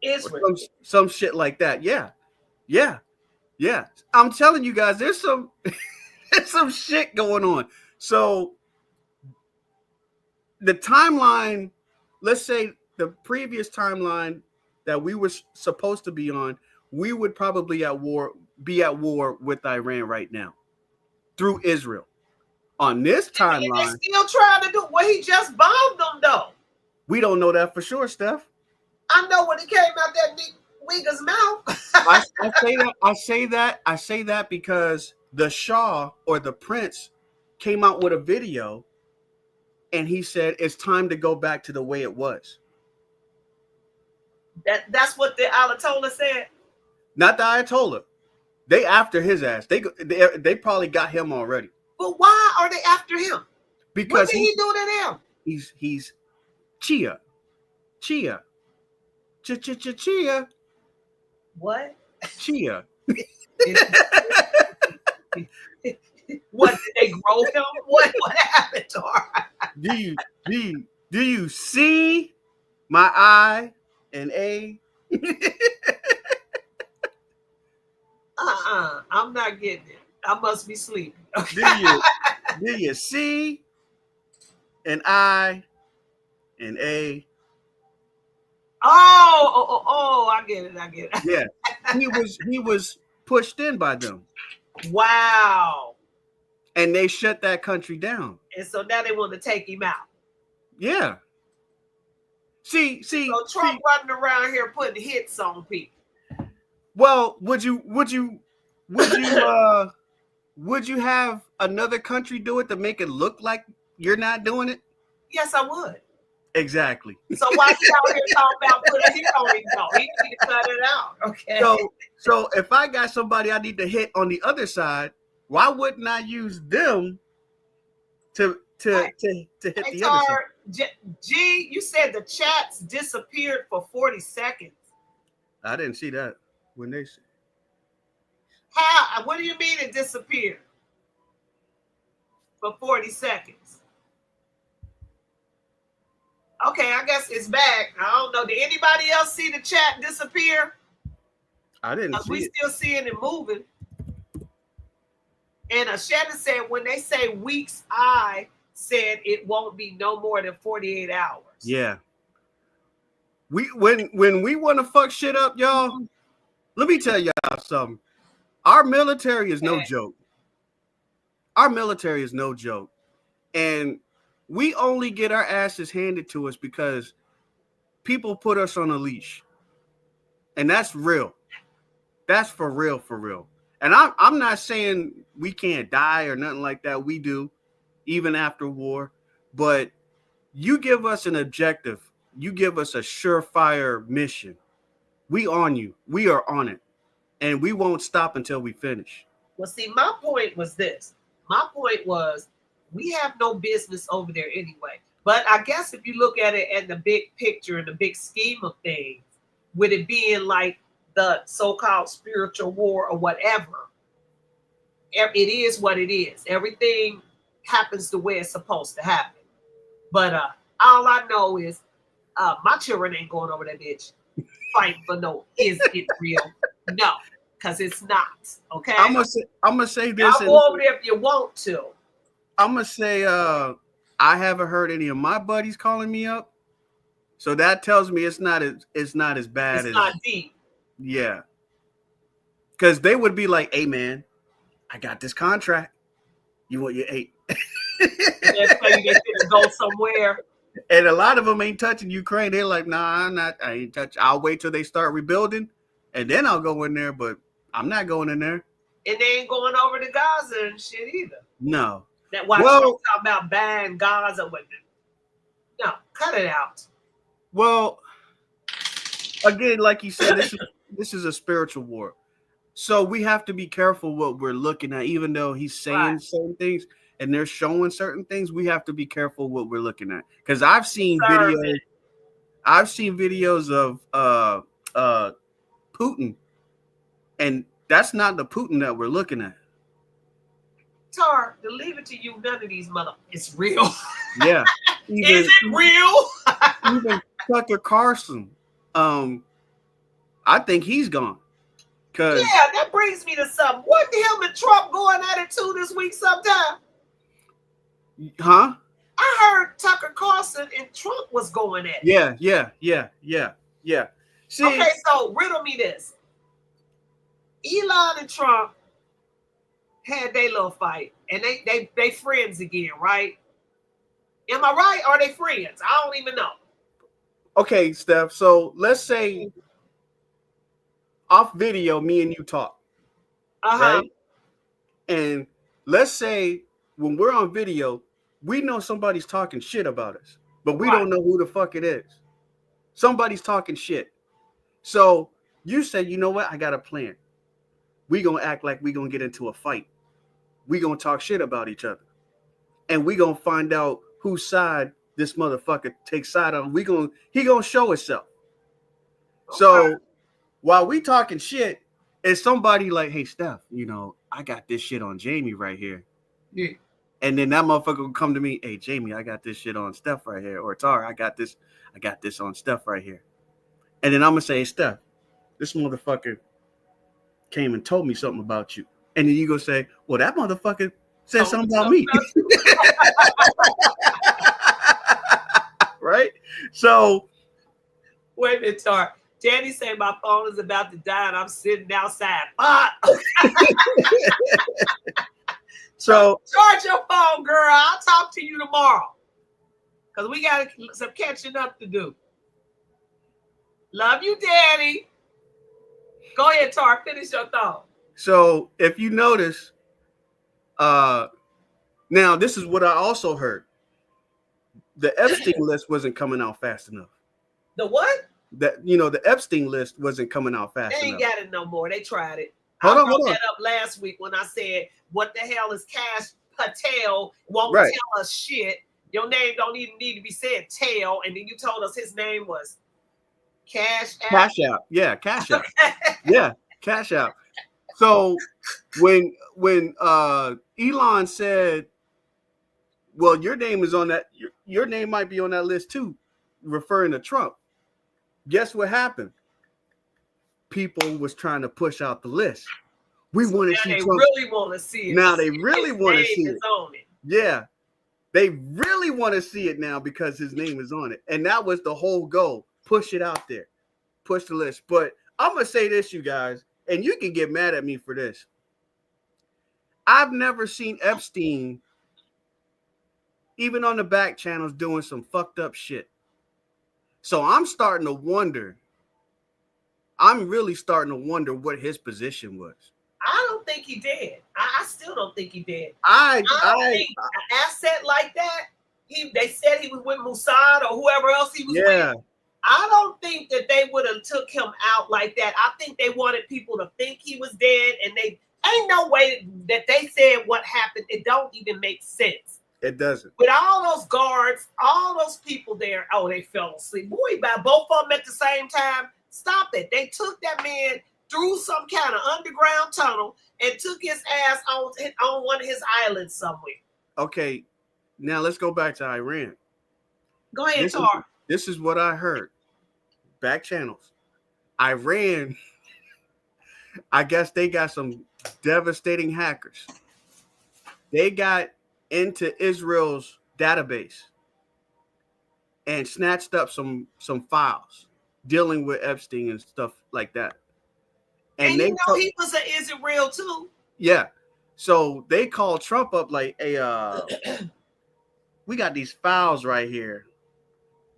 Israel. Some shit like that. Yeah. I'm telling you guys, there's some shit going on. So the timeline, let's say the previous timeline that we were supposed to be on, we would probably be at war with Iran right now through Israel. On this And they timeline, still trying to do well. He just bombed them though. we don't know that for sure, Steph. I know when it came out that nigga's mouth. I say that because the Shah or the Prince came out with a video and he said it's time to go back to the way it was. That's what the Ayatollah said. Not the Ayatollah. They after his ass. They probably got him already. But why are they after him? Because what did he do to them? He's Chia. What? Chia. What did they grow him? What happened to her? Do you see my I and A? I'm not getting it. I must be sleeping. Okay. Do you see an I and A? Oh, I get it. Yeah. He was pushed in by them. Wow. And they shut that country down. And so now they want to take him out. Yeah. See. So Trump running around here putting hits on people. Well, would you have another country do it to make it look like you're not doing it? Yes, I would. Exactly. So why you out here talking about putting a hit on him? No, he need to cut it out. Okay. So if I got somebody I need to hit on the other side, why wouldn't I use them to hit the other side? G, you said the chats disappeared for 40 seconds. I didn't see that when they. How? What do you mean it disappeared for 40 seconds? Okay, I guess it's back. I don't know. Did anybody else see the chat disappear? I didn't see we it. Still seeing it moving. And Shannon said when they say weeks, I said it won't be no more than 48 hours. Yeah. When we want to fuck shit up, y'all, let me tell y'all something. Our military is no joke. Our military is no joke. And we only get our asses handed to us because people put us on a leash. And that's real. That's for real, for real. And I'm not saying we can't die or nothing like that. We do, even after war. But you give us an objective. You give us a surefire mission. We on you. We are on it. And we won't stop until we finish. Well, see, my point was this. My point was we have no business over there anyway. But I guess if you look at it in the big picture, in the big scheme of things, with it being like the so-called spiritual war or whatever, it is what it is. Everything happens the way it's supposed to happen. But all I know is my children ain't going over that bitch fighting for no, is it real? No, because it's not. Okay. I'm gonna say this. Y'all go over there if you want to. I'm gonna say I haven't heard any of my buddies calling me up, so that tells me it's not as bad. It's as not deep. Yeah, because they would be like, "Hey man, I got this contract. You want your 8?" They tell you they finna go somewhere. And a lot of them ain't touching Ukraine. They're like, "Nah, I ain't touch. I'll wait till they start rebuilding, and then I'll go in there. But I'm not going in there." And they ain't going over to Gaza and shit either. No. That why Trump talking about buying Gaza with them. No, cut it out. Well, again, like you said, this is a spiritual war. So we have to be careful what we're looking at, even though he's saying certain things and they're showing certain things. We have to be careful what we're looking at. Because I've seen videos of Putin, and that's not the Putin that we're looking at. Tar, to leave it to you, none of these it's real. Yeah. Is it real? Even Tucker Carlson, I think he's gone. Yeah, that brings me to something. What the hell did Trump going at it too this week sometime? Huh? I heard Tucker Carlson and Trump was going at it. Yeah. See, okay, so riddle me this. Elon and Trump had their little fight, and they friends again, right? Am I right? Or are they friends? I don't even know. Okay, Steph. So let's say off video, me and you talk, right? And let's say when we're on video, we know somebody's talking shit about us, but we don't know who the fuck it is. Somebody's talking shit. So you say, you know what? I got a plan. We gonna act like we gonna get into a fight. We gonna talk shit about each other, and we gonna find out whose side this motherfucker takes side on. He gonna show himself. Okay. So while we talking shit, is somebody like, hey Steph, you know, I got this shit on Jamie right here. Yeah. And then that motherfucker will come to me, hey Jamie, I got this shit on Steph right here. Or Tara, I got this on Steph right here. And then I'm gonna say, hey Steph, this motherfucker came and told me something about you. And then you go say, well, that motherfucker said something about me. Right? So wait a minute, Tar. Danny said my phone is about to die and I'm sitting outside. So charge your phone, girl. I'll talk to you tomorrow. Because we got some catching up to do. Love you, Daddy. Go ahead, Tar. Finish your thought. So if you notice, now this is what I also heard. The Epstein list wasn't coming out fast enough. The what? The Epstein list wasn't coming out fast enough. They ain't got it no more. They tried it. Hold I on. brought that up last week when I said, what the hell is Cash Patel? Won't tell us shit. Your name don't even need to be said tail. And then you told us his name was Cash App. Cash App. Yeah, Cash App. Yeah, Cash App. So when Elon said, well, your name is on that, your name might be on that list too, referring to Trump. Guess what happened? People was trying to push out the list. We want to see they Trump. Really want to see it. Now they really want to see it. On it. Yeah, they really want to see it now because his name is on it, and that was the whole goal. Push it out there, push the list. But I'm gonna say this, you guys, and you can get mad at me for this. I've never seen Epstein, even on the back channels, doing some fucked up shit. So I'm starting to wonder. I'm really starting to wonder what his position was. I don't think he did. I still don't think he did. I think an asset like that. They said he was with Mossad or whoever else he was with. I don't think that they would have took him out like that. I think they wanted people to think he was dead, and they ain't no way that they said what happened. It don't even make sense. It doesn't. With all those guards, all those people there, oh, they fell asleep. Boy, by both of them at the same time. Stop it. They took that man through some kind of underground tunnel and took his ass on one of his islands somewhere. Okay, now let's go back to Iran. Go ahead, Tar. This is what I heard. Back channels. Iran, I guess they got some devastating hackers. They got into Israel's database and snatched up some files dealing with Epstein and stuff like that. And you know he was an Israel too. Yeah. So they called Trump up like, hey, we got these files right here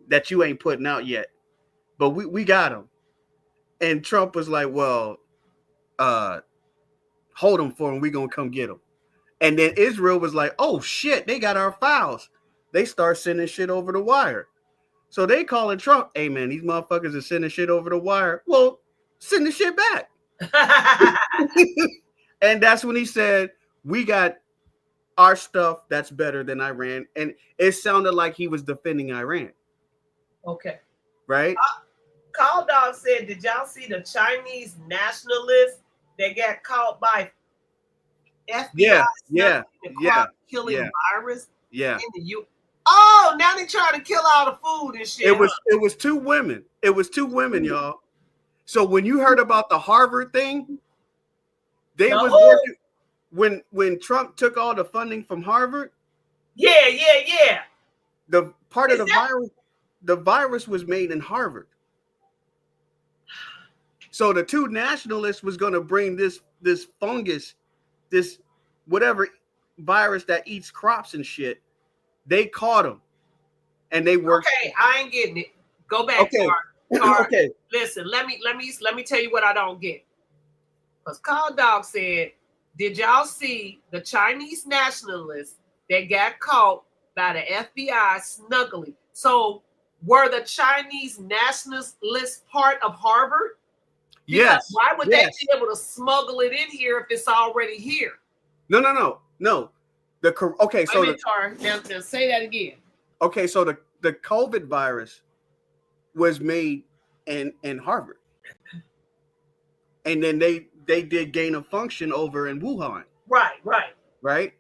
that you ain't putting out yet, but we got them. And Trump was like, well, hold them for him. We gonna come get them. And then Israel was like, oh shit, they got our files. They start sending shit over the wire. So they calling Trump, hey man, these motherfuckers are sending shit over the wire. Well, send the shit back. And that's when he said, we got our stuff that's better than Iran. And it sounded like he was defending Iran. Okay. Right? Call Dog said, did y'all see the Chinese nationalists that got caught by FBI? Yeah. Killing virus? Yeah. In the U. Oh, now they trying to kill all the food and shit. It was two women. It was two women, y'all. So when you heard about the Harvard thing, they was working when Trump took all the funding from Harvard. Yeah. The part of the virus was made in Harvard. So the two nationalists was going to bring this fungus, this whatever virus that eats crops and shit. They caught them, and they worked. Okay, I ain't getting it. Go back, Okay. Tar. Okay. Listen, let me tell you what I don't get. Because Call Dog said, did y'all see the Chinese nationalists that got caught by the FBI snuggling? So were the Chinese nationalists part of Harvard? Because Yes. why would they be able to smuggle it in here if it's already here? No. Okay, so now say that again. Okay, so the COVID virus was made in Harvard, and then they did gain of function over in Wuhan. Right.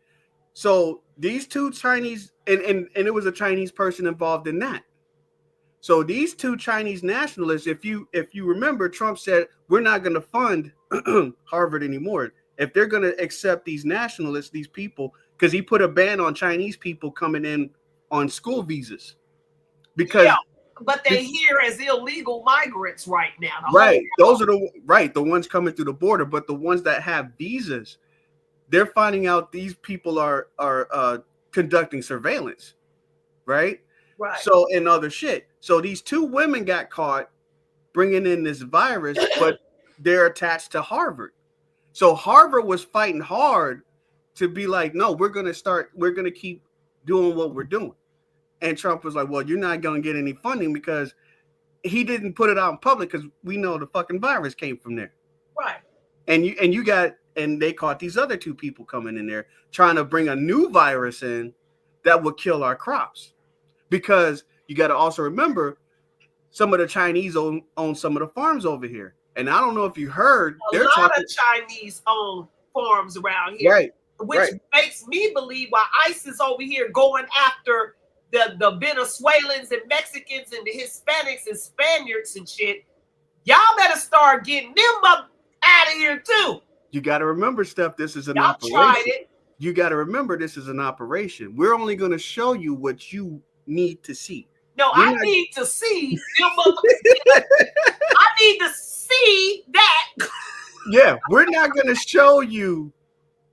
So these two Chinese and it was a Chinese person involved in that. So these two Chinese nationalists, if you remember, Trump said we're not going to fund Harvard anymore if they're going to accept these nationalists, these people, because he put a ban on Chinese people coming in on school visas. Because but they here as illegal migrants right now. Those are the ones coming through the border, but the ones that have visas, they're finding out these people are conducting surveillance, right? So and other shit. So these two women got caught bringing in this virus, but they're attached to Harvard. So Harvard was fighting hard to be like, no, we're going to keep doing what we're doing. And Trump was like, well, you're not going to get any funding because he didn't put it out in public because we know the fucking virus came from there. Right. And they caught these other two people coming in there trying to bring a new virus in that would kill our crops. Because you got to also remember, some of the Chinese own some of the farms over here. And I don't know if you heard, a lot of Chinese owned farms around here. Which makes me believe why ICE is over here going after the Venezuelans and Mexicans and the Hispanics and Spaniards and shit. Y'all better start getting them up out of here too. You got to remember, Steph, this is an operation. Tried it. You got to remember this is an operation. We're only going to show you what you need to see. No, I need to see them I need to see that. Yeah, we're not going to show you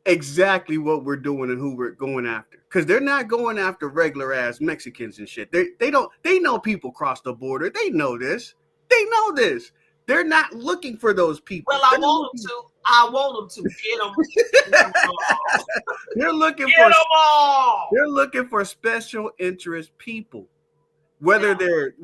exactly what we're doing and who we're going after, because they're not going after regular ass Mexicans and shit. They know people cross the border. They know this. They're not looking for those people. Well, I want them to get them. They're looking get them all. They're looking for special interest people, whether they're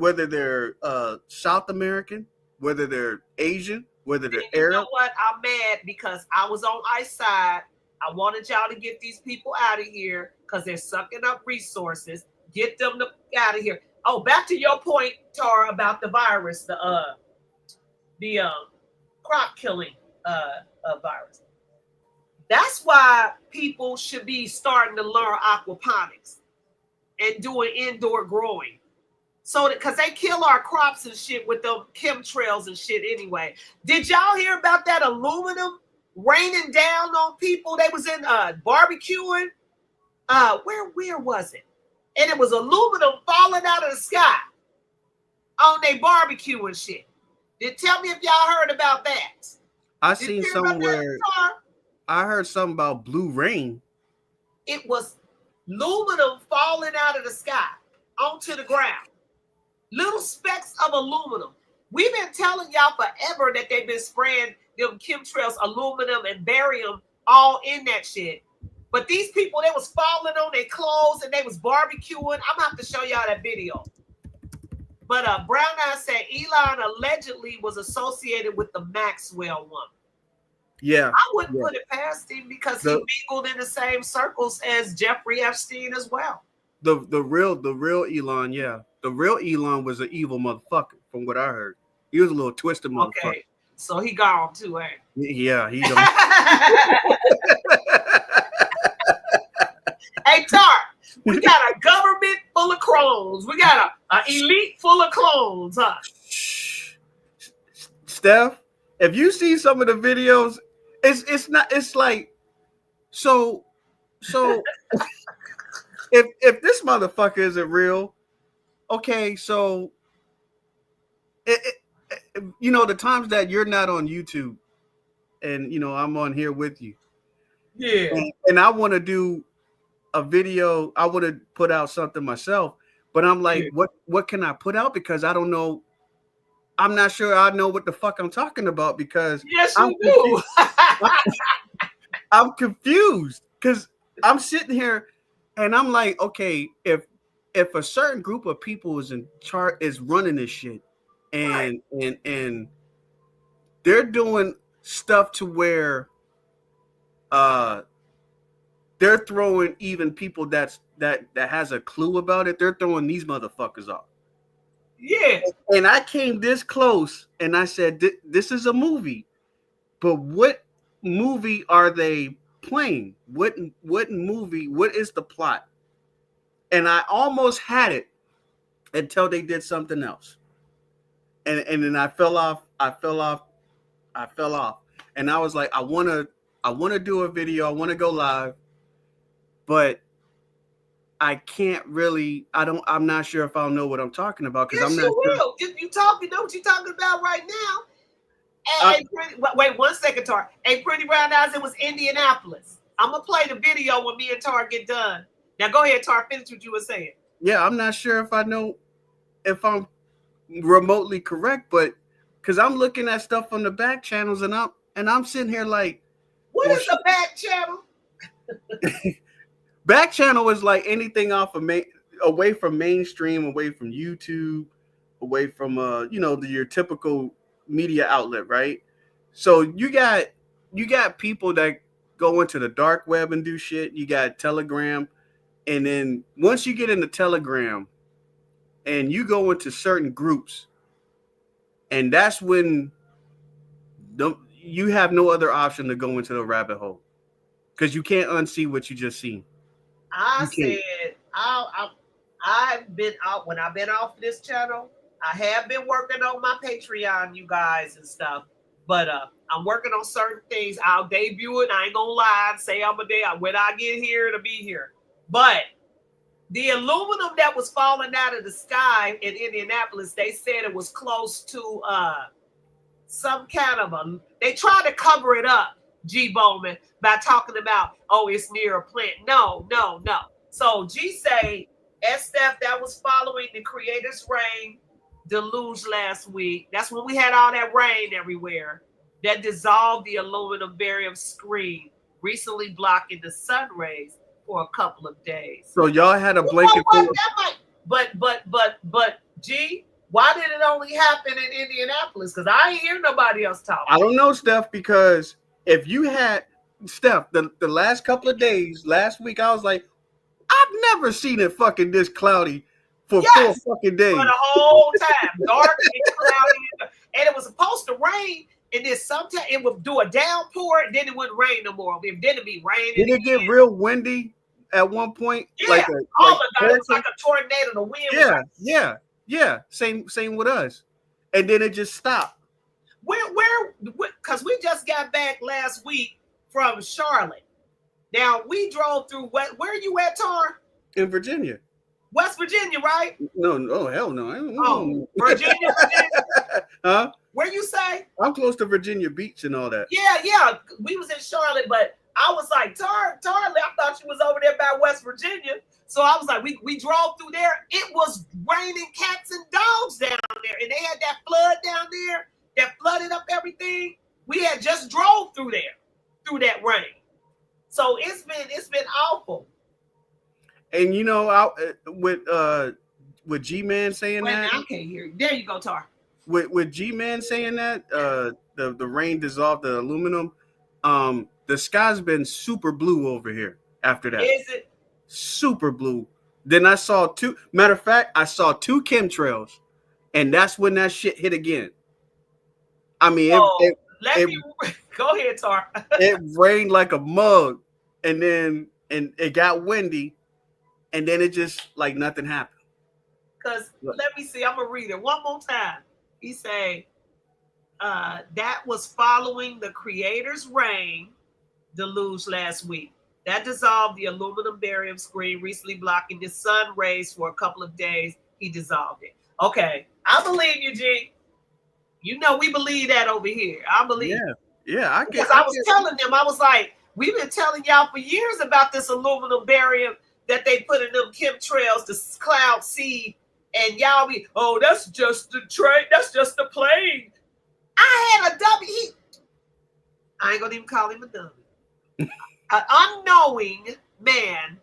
South American, whether they're Asian, whether they're Arab. You know what? I'm mad because I was on ICE side. I wanted y'all to get these people out of here because they're sucking up resources. Get them out of here. Oh, back to your point, Tara, about the virus, the crop killing virus. That's why people should be starting to learn aquaponics and doing indoor growing. So because they kill our crops and shit with the chemtrails and shit anyway. Did y'all hear about that aluminum raining down on people? They was in barbecuing. Where was it? And it was aluminum falling out of the sky on their barbecue and shit. Tell me if y'all heard about that. I seen somewhere. I heard something about blue rain. It was aluminum falling out of the sky onto the ground. Little specks of aluminum. We've been telling y'all forever that they've been spraying them chemtrails, aluminum, and barium all in that shit. But these people, they was falling on their clothes and they was barbecuing. I'm gonna have to show y'all that video. But Brown Eye said Elon allegedly was associated with the Maxwell one. Yeah. I wouldn't put it past him because he mingled in the same circles as Jeffrey Epstein as well. The real Elon, yeah. The real Elon was an evil motherfucker, from what I heard. He was a little twisted motherfucker. Okay, so he gone too, eh? Yeah, he don't. Hey, Tar, we got a government full of clones. We got an elite full of clones, huh? Steph, if you see some of the videos, it's like so if this motherfucker isn't real, okay, so the times that you're not on YouTube and I'm on here with you, Yeah. And I want to do a video. I want to put out something myself, but I'm like, what can I put out? Because I don't know. I'm not sure I know what the fuck I'm talking about because yes, you do. I'm confused because I'm sitting here and I'm like, okay, if a certain group of people is in chart is running this shit, and they're doing stuff to where they're throwing even people that has a clue about it, they're throwing these motherfuckers off. Yeah. And I came this close and I said, this is a movie, but what movie are they playing? What movie? What is the plot? And I almost had it until they did something else. And then I fell off. And I was like, I want to do a video. I want to go live, but I can't really. I'm not sure if I'll know what I'm talking about because I'm not you sure. will. If you know what you're talking about right now. Wait 1 second, Tar. Hey, Pretty Brown Eyes, it was Indianapolis. I'm gonna play the video when me and Tar get done. Now go ahead, Tar. Finish what you were saying. Yeah, I'm not sure if I know if I'm remotely correct, but because I'm looking at stuff on the back channels and I'm sitting here like, what is a back channel? Back channel is like anything off of away from mainstream, away from YouTube, away from your typical media outlet, right? So you got people that go into the dark web and do shit. You got Telegram, and then once you get into Telegram and you go into certain groups, and that's when you have no other option to go into the rabbit hole because you can't unsee what you just seen. I've been out when I've been off this channel. I have been working on my Patreon, you guys, and stuff. But I'm working on certain things. I'll debut it. I ain't gonna lie and say I'm a day. When I get here, it'll be here. But the aluminum that was falling out of the sky in Indianapolis, they said it was close to some kind of they tried to cover it up, G Bowman, by talking about, oh, it's near a plant. No. So G say Steph, that was following the Creator's Reign deluge last week. That's when we had all that rain everywhere that dissolved the aluminum barium screen, recently blocking the sun rays for a couple of days. So y'all had a blanket. But G, why did it only happen in Indianapolis? Because I ain't hear nobody else talk. I don't know, Steph, because if you had Steph, the last couple of days, last week, I was like, I've never seen it fucking this cloudy for 4 fucking days. For the whole time. Dark and cloudy. And it was supposed to rain. And then sometimes it would do a downpour, and then it wouldn't rain no more. Then it'd be raining. Did it get real windy at one point? Yeah. It was like a tornado. The wind Yeah. Same with us. And then it just stopped. Where because we just got back last week from Charlotte. Now we drove through where you at, Tar? In Virginia. West Virginia, right? No, hell no. I don't know. Oh, Virginia. Huh? Where you say? I'm close to Virginia Beach and all that. Yeah. We was in Charlotte, but I was like, Tar, I thought you was over there by West Virginia. So I was like, we drove through there. It was raining cats and dogs down there. And they had that flood down there that flooded up everything. We had just drove through there, through that rain. So it's been awful. And with G-Man saying that. I can't hear you. There you go, Tar. With G-Man saying that, the rain dissolved the aluminum. The sky's been super blue over here after that. Is it? Super blue. Then I saw two chemtrails, and that's when that shit hit again. I mean, go ahead, Tar. It rained like a mug, and it got windy, and then it just like nothing happened. Because let me see, I'm gonna read it one more time. He say that was following the Creator's Reign deluge last week. That dissolved the aluminum barium screen, recently blocking the sun rays for a couple of days. He dissolved it. Okay, I believe you, G. You know we believe that over here. I believe. Yeah, I was telling them, I was like, We've been telling y'all for years about this aluminum barium that they put in them chemtrails, the cloud seed, and y'all be, oh, that's just the train, that's just the plane. I had a dummy. I ain't gonna even call him a dummy. An unknowing man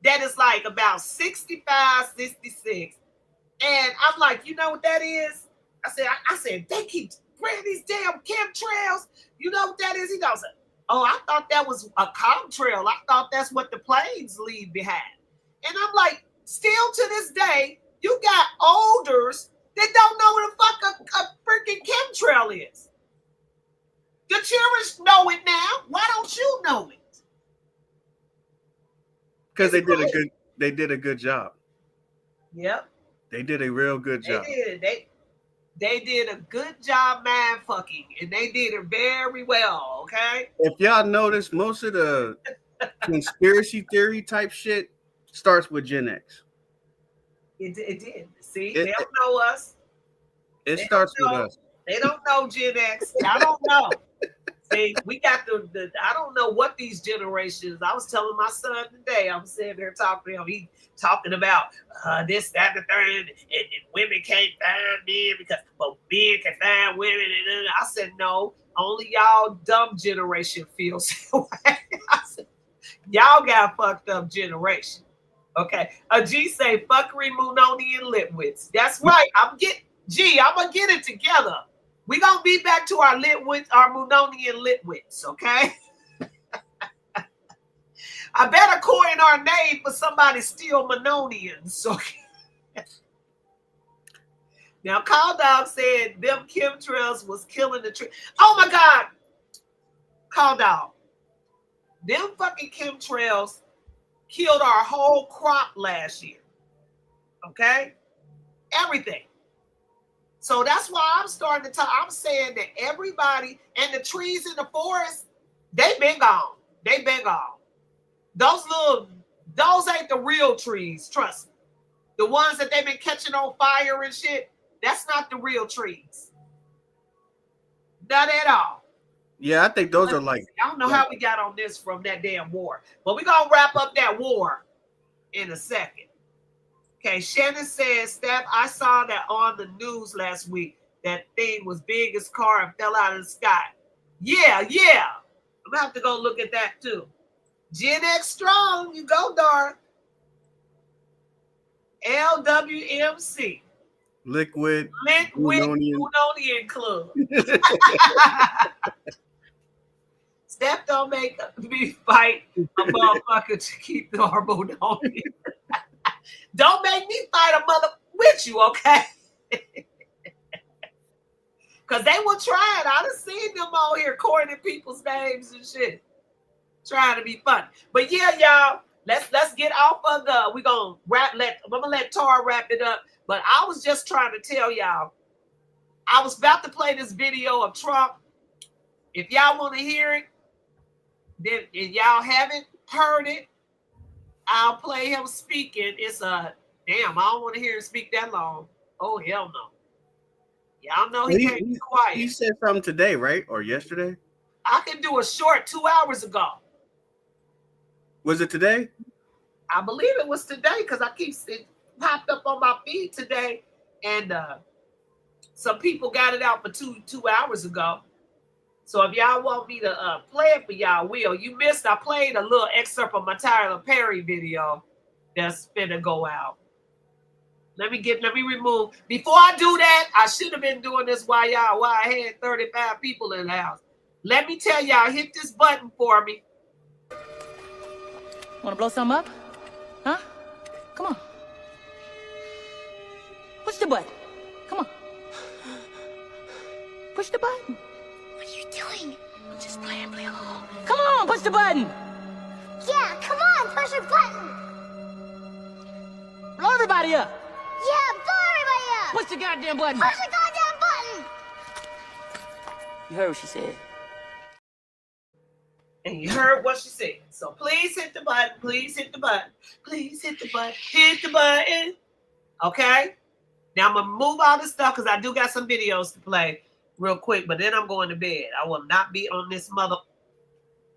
that is like about 65, 66. And I'm like, you know what that is? I said, they keep bringing these damn chemtrails. You know what that is? He goes, oh, I thought that was a contrail. I thought that's what the planes leave behind. And I'm like, still to this day, you got olders that don't know what the fuck a freaking chemtrail is. The children know it now. Why don't you know it? Because they did a good job. Yep. They did a real good job. They did a good job man fucking, and they did it very well, okay? If y'all notice, most of the conspiracy theory type shit starts with Gen X. It did. See, they don't know us. It starts with us. They don't know Gen X. I don't know. See, we got the I don't know what these generations. I was telling my son today, I'm sitting there talking to him. He talking about this, that, the third, and women can't find men but men can find women. And I said, no, only y'all dumb generation feels that way. I said, y'all got fucked up generation. Okay. G say fuckery, Moononi, and Litwits. That's right. I'm gonna get it together. We're going to be back to our Litwits, our Moononi and Litwits, okay? I better coin our name for somebody steal Mononians, okay? Now, Call Dog said them chemtrails was killing the tree. Oh, my God. Call Dog. Them fucking chemtrails killed our whole crop last year, okay? Everything. So that's why I'm starting to talk. I'm saying that everybody and the trees in the forest, they've been gone. They've been gone. Those ain't the real trees, trust me. The ones that they've been catching on fire and shit, that's not the real trees. Not at all. Yeah, I think those are like... I don't know how we got on this from that damn war. But we're going to wrap up that war in a second. Okay, Shannon says, Steph, I saw that on the news last week. That thing was big as car and fell out of the sky. Yeah. I'm going to have to go look at that too. Gen X strong. You go, Dark. LWMC. Liquid Unonian Club. Steph don't make me fight a motherfucker to keep the Harmonian. Don't make me fight a mother with you, okay? Because they were trying. I done seen them all here coining people's names and shit. Trying to be funny. But yeah, y'all, let's get off of we're going to I'm going to let Tar wrap it up. But I was just trying to tell y'all, I was about to play this video of Trump. If y'all want to hear it, then if y'all haven't heard it, I'll play him speaking. It's damn, I don't want to hear him speak that long. Oh, hell no. Y'all know he can't be quiet. He said something today, right? Or yesterday? I can do a short 2 hours ago. Was it today? I believe it was today because it popped up on my feed today. And some people got it out for two hours ago. So if y'all want me to play it for y'all, you missed. I played a little excerpt of my Tyler Perry video that's finna go out. Let me remove. Before I do that, I should have been doing this while I had 35 people in the house. Let me tell y'all, hit this button for me. Want to blow something up? Huh? Come on. Push the button. Come on. Push the button. What are you doing? I'm just playing along. Come on, push the button. Yeah, come on, push the button. Blow everybody up. Yeah, blow everybody up. Push the goddamn button. Push the goddamn button. You heard what she said. And you heard what she said. So please hit the button. Please hit the button. Please hit the button. Hit the button. Okay? Now I'm going to move all this stuff because I do got some videos to play real quick, but then I'm going to bed. I will not be on this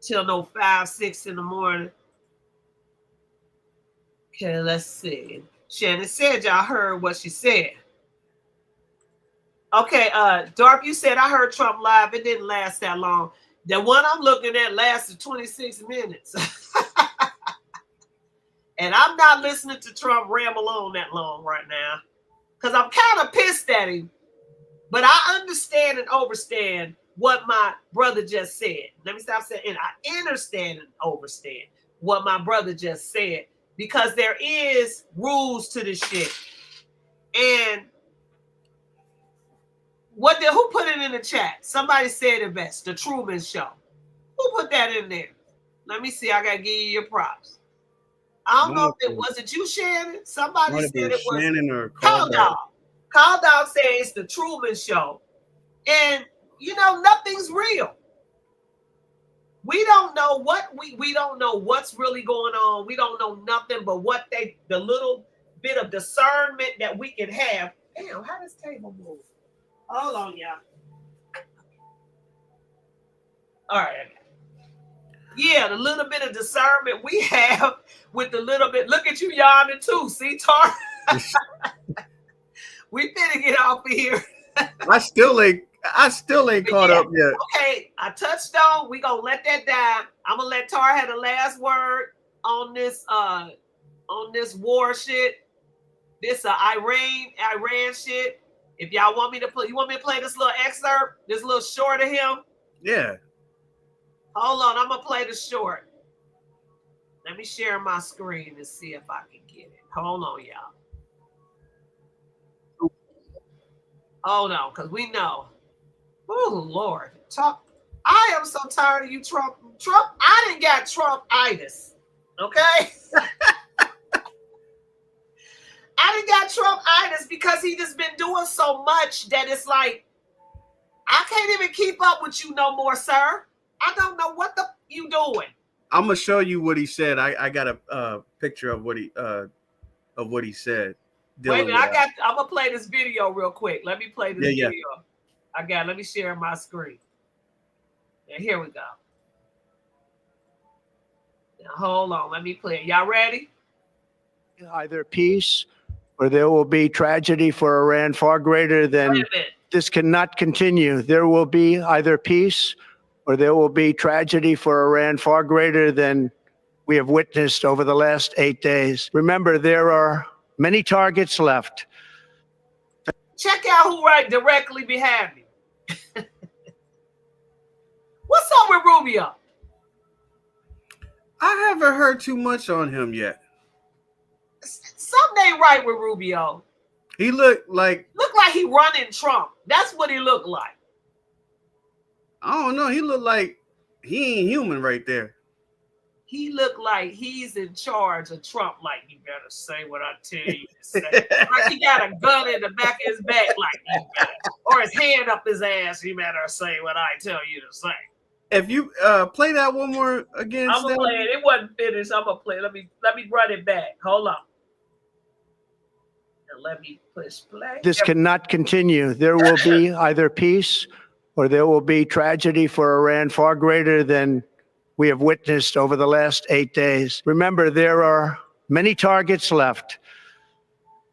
till no 5, 6 in the morning. Okay, let's see. Shannon said y'all heard what she said. Okay, Dark, you said I heard Trump live. It didn't last that long. The one I'm looking at lasted 26 minutes. And I'm not listening to Trump ramble on that long right now because I'm kind of pissed at him. But I understand and understand what my brother just said. Let me stop saying, and I understand and understand what my brother just said because there is rules to this shit. And who put it in the chat? Somebody said it best, The Truman Show. Who put that in there? Let me see. I got to give you your props. I don't know if it was it you, Shannon. Somebody said it was Shannon or Call Dog. Call Dog said it's The Truman Show. And, you know, nothing's real. We don't know what we don't know what's really going on. We don't know nothing but what the little bit of discernment that we can have. Damn, how does table move? Hold on, y'all. All right. Yeah, the little bit of discernment we have with the little bit. Look at you yawning too. See, Tar? We finna get off of here. I still ain't caught up yet. Okay, I touched on. We gonna let that die. I'm gonna let Tar have the last word on this war shit. This Iran shit. If y'all want me to play, you want me to play this little excerpt, this little short of him? Yeah. Hold on, I'm gonna play the short. Let me share my screen and see if I can get it. Hold on, y'all. Hold on, because we know. Oh, Lord. I am so tired of you, Trump. I didn't got Trump-itis. Okay? I didn't got Trump-itis because he just been doing so much that it's like, I can't even keep up with you no more, sir. I don't know what you doing. I'm gonna show you what he said. I got a picture of what he said. Wait a minute, I'm gonna play this video real quick. Let me play this video. Let me share my screen. And here we go. Now, hold on, let me play it. Y'all ready? Either peace or there will be tragedy for Iran far greater than this cannot continue. There will be either peace or there will be tragedy for Iran far greater than we have witnessed over the last 8 days. Remember, there are many targets left. Check out who right directly behind me. What's up with Rubio? I haven't heard too much on him yet. Something ain't right with Rubio. He looked like he running Trump. That's what he looked like. I don't know. He looked like he ain't human right there. He looked like he's in charge of Trump. Like, you better say what I tell you to say. Like he got a gun in the back of his back, or his hand up his ass. You better say what I tell you to say. If you play that one more again, I'm gonna play it. It wasn't finished. I'm gonna play it. Let me run it back. Hold on. And let me push play. This cannot continue. There will be either peace or there will be tragedy for Iran far greater than we have witnessed over the last 8 days. Remember, there are many targets left.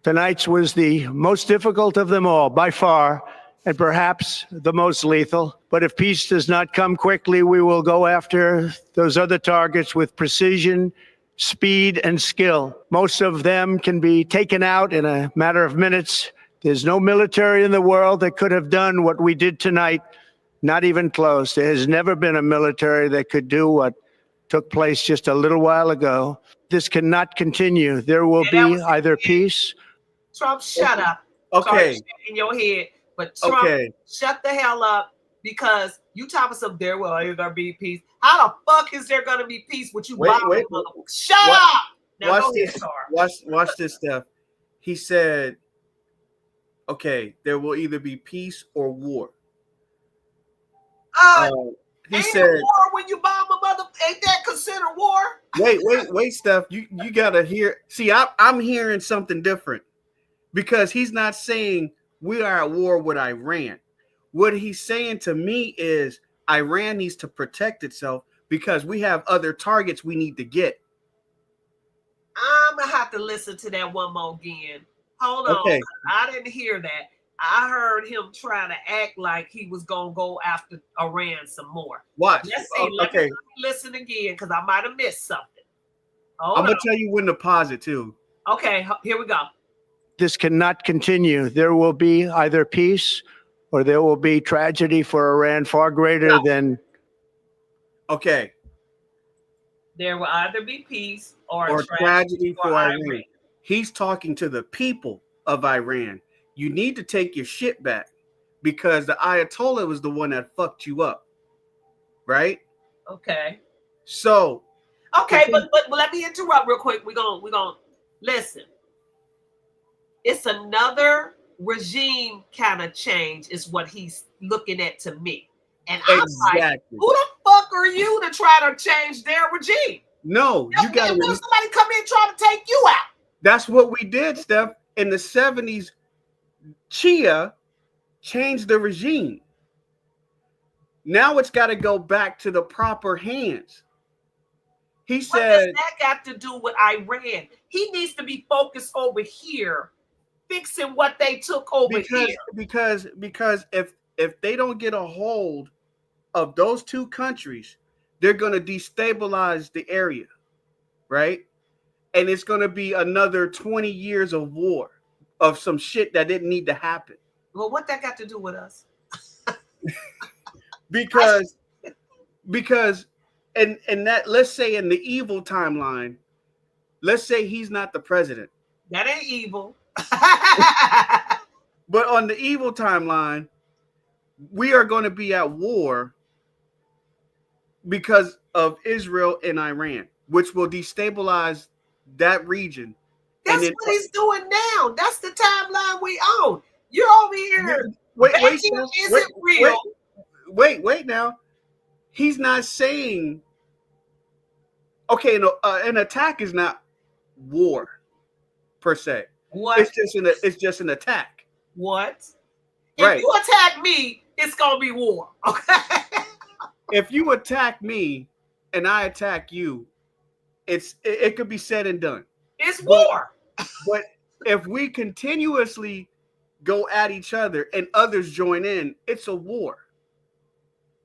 Tonight's was the most difficult of them all, by far, and perhaps the most lethal. But if peace does not come quickly, we will go after those other targets with precision, speed, and skill. Most of them can be taken out in a matter of minutes. There's no military in the world that could have done what we did tonight. Not even close. There has never been a military that could do what took place just a little while ago. This cannot continue. There will be either peace. Trump, shut up. Okay. In your head, but Trump, shut the hell up because you talking some there will either be peace. How the fuck is there gonna be peace with you? Shut up. Now go ahead, Star. Watch this stuff. He said, "Okay, there will either be peace or war." He said, war when you bomb a mother, ain't that considered war? Wait, Steph. You gotta hear. See, I'm hearing something different because he's not saying we are at war with Iran. What he's saying to me is Iran needs to protect itself because we have other targets we need to get. I'm gonna have to listen to that one more again. Hold on. Okay. I didn't hear that. I heard him trying to act like he was gonna go after Iran some more. Watch. Let's see. Let Okay. me listen again because I might have missed something. I'm gonna tell you when to pause it too. Okay, here we go. This cannot continue. There will be either peace or there will be tragedy for Iran far greater than. Okay. There will either be peace or tragedy for Iran. He's talking to the people of Iran. You need to take your shit back because the Ayatollah was the one that fucked you up. Right? Okay. So okay, but let me interrupt real quick. We're gonna listen. It's another regime kind of change, is what he's looking at to me. And I'm like, who the fuck are you to try to change their regime? No, you got to. What if somebody come in trying to take you out? That's what we did, Steph. In the 70s, Chia changed the regime. Now it's got to go back to the proper hands. He said, what does that got to do with Iran? He needs to be focused over here, fixing what they took over here. Because if they don't get a hold of those two countries, they're going to destabilize the area, right? And it's going to be another 20 years of war, of some shit that didn't need to happen. Well, what that got to do with us? because and that, let's say in the evil timeline, let's say he's not the president. That ain't evil. But on the evil timeline, we are going to be at war because of Israel and Iran, which will destabilize that region. That's what he's doing now. That's the timeline we own. You're over here. Wait, real? Wait now. He's not saying, okay, no, an attack is not war per se. What? It's just an attack. What? Right. If you attack me, it's gonna be war. Okay. If you attack me and I attack you, it could be said and done. It's war. But if we continuously go at each other and others join in, it's a war.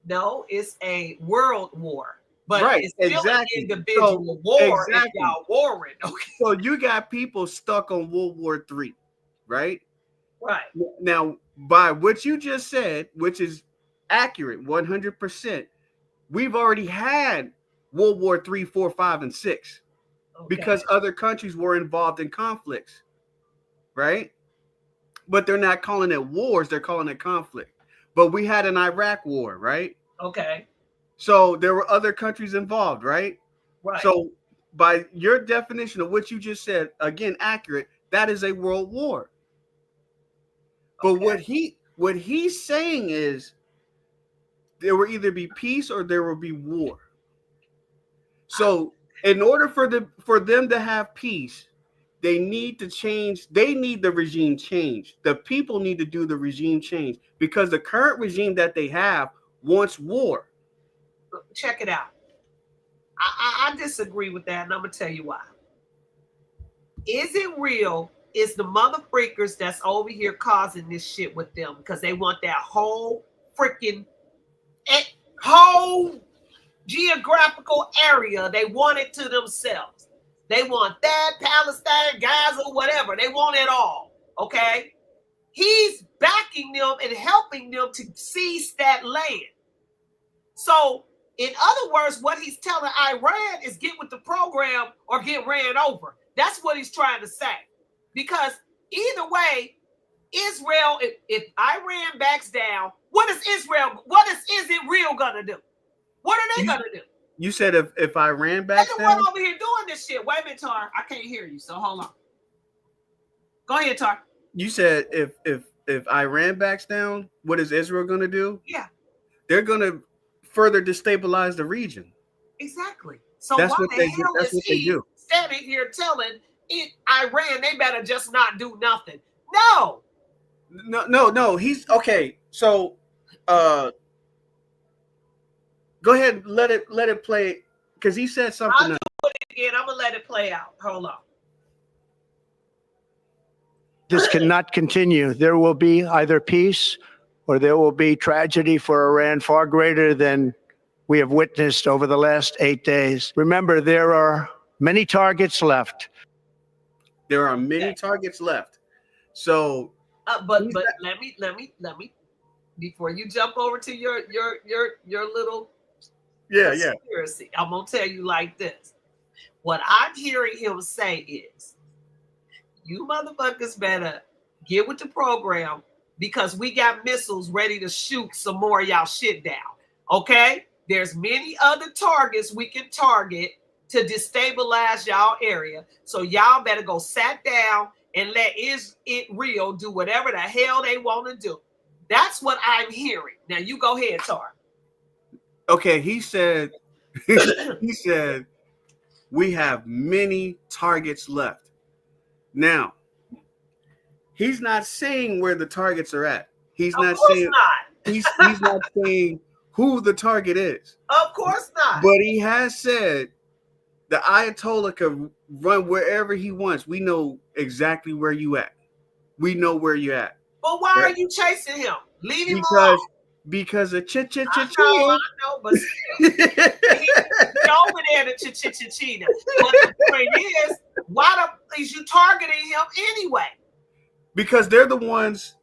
No, it's a world war. But right, it's still exactly. an individual war if y'all warring. Okay. So you got people stuck on World War III, right? Right. Now, by what you just said, which is accurate, 100%, we've already had World War III, 4, 5, and 6 because other countries were involved in conflicts, right? But they're not calling it wars, they're calling it conflict. But we had an Iraq war, right? Okay. So there were other countries involved, right? Right. So by your definition of what you just said, again, accurate, that is a world war. But what he's saying is there will either be peace or there will be war. So in order for them to have peace, they need to change. They need the regime change. The people need to do the regime change because the current regime that they have wants war. Check it out. I disagree with that, and I'm gonna tell you why. Is it real? It's the mother freakers that's over here causing this shit with them because they want that whole freaking whole geographical area. They want it to themselves. They want that, Palestine, Gaza, whatever. They want it all. Okay? He's backing them and helping them to seize that land. So, in other words, what he's telling Iran is get with the program or get ran over. That's what he's trying to say. Because either way, Israel, if Iran backs down, what is it real gonna do? What are they gonna do? You said if Iran backs down? They're the one over here doing this shit. Wait a minute, Tar. I can't hear you, so hold on. Go ahead, Tar. You said if Iran backs down, what is Israel gonna do? Yeah. They're gonna further destabilize the region. Exactly. So that's why what the hell is he standing here telling Iran they better just not do nothing? No. He's okay. So Go ahead, let it play, because he said something. I'll do it again. I'm gonna let it play out. Hold on. This cannot continue. There will be either peace or there will be tragedy for Iran far greater than we have witnessed over the last 8 days. Remember, there are many targets left. There are many targets left. So, but let me before you jump over to your little conspiracy, I'm gonna tell you like this. What I'm hearing him say is, you motherfuckers better get with the program because we got missiles ready to shoot some more of y'all shit down. Okay? There's many other targets we can target to destabilize y'all area. So y'all better go sat down and let Israel do whatever the hell they want to do. That's what I'm hearing. Now you go ahead, Tar. Okay, he said we have many targets left. Now, he's not saying where the targets are at. He's not saying he's not saying who the target is. Of course not. But he has said the Ayatollah can run wherever he wants. We know exactly where you at. We know where you at. But why are you chasing him? Leave him alone. Because of I know, but still, he's over there to China. But the point is, why is you targeting him anyway? Because they're the ones.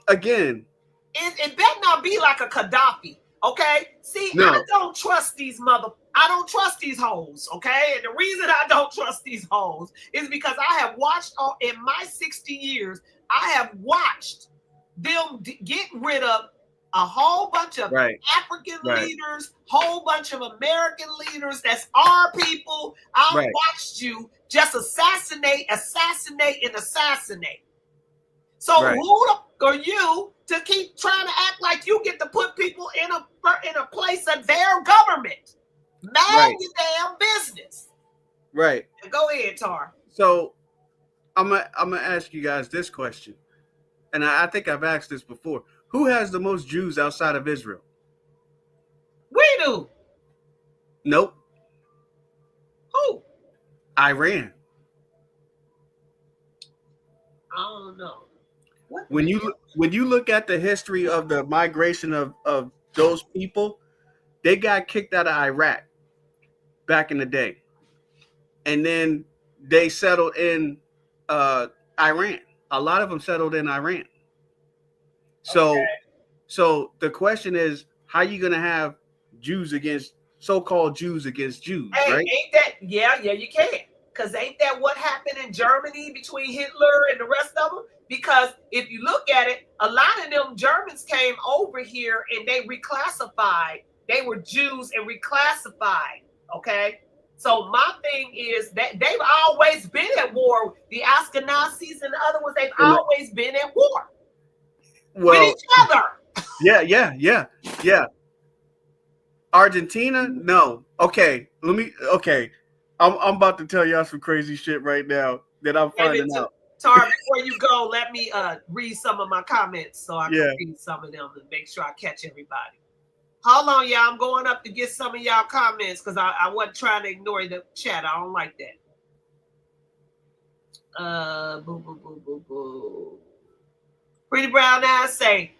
Again, it better not be like a Gaddafi, okay? See, no. I don't trust these hoes, okay? And the reason I don't trust these hoes is because I have watched in my 60 years, I have watched them get rid of a whole bunch of African leaders, whole bunch of American leaders. That's our people. I watched you just assassinate. So who are you to keep trying to act like you get to put people in a place of their government? Mind your damn business. Right. Go ahead, Tar. So I'm gonna ask you guys this question, and I think I've asked this before. Who has the most Jews outside of Israel? We do. Nope. Who? Iran. I don't know. When you look at the history of the migration of those people, they got kicked out of Iraq back in the day, and then they settled in Iran. A lot of them settled in Iran. So the question is, how are you going to have so-called Jews against Jews, hey, right? Ain't that, yeah, you can. Because ain't that what happened in Germany between Hitler and the rest of them? Because if you look at it, a lot of them Germans came over here and they reclassified. They were Jews and reclassified, okay? So my thing is that they've always been at war. The Ashkenazis and the other ones, they've always been at war. With each other. Yeah. Argentina? No. Okay. I'm about to tell y'all some crazy shit right now that I'm finding out. Tar, before you go, let me read some of my comments so I can read some of them and make sure I catch everybody. Hold on, y'all. I'm going up to get some of y'all comments because I wasn't trying to ignore the chat. I don't like that. Boo. Pretty Brown Eyes say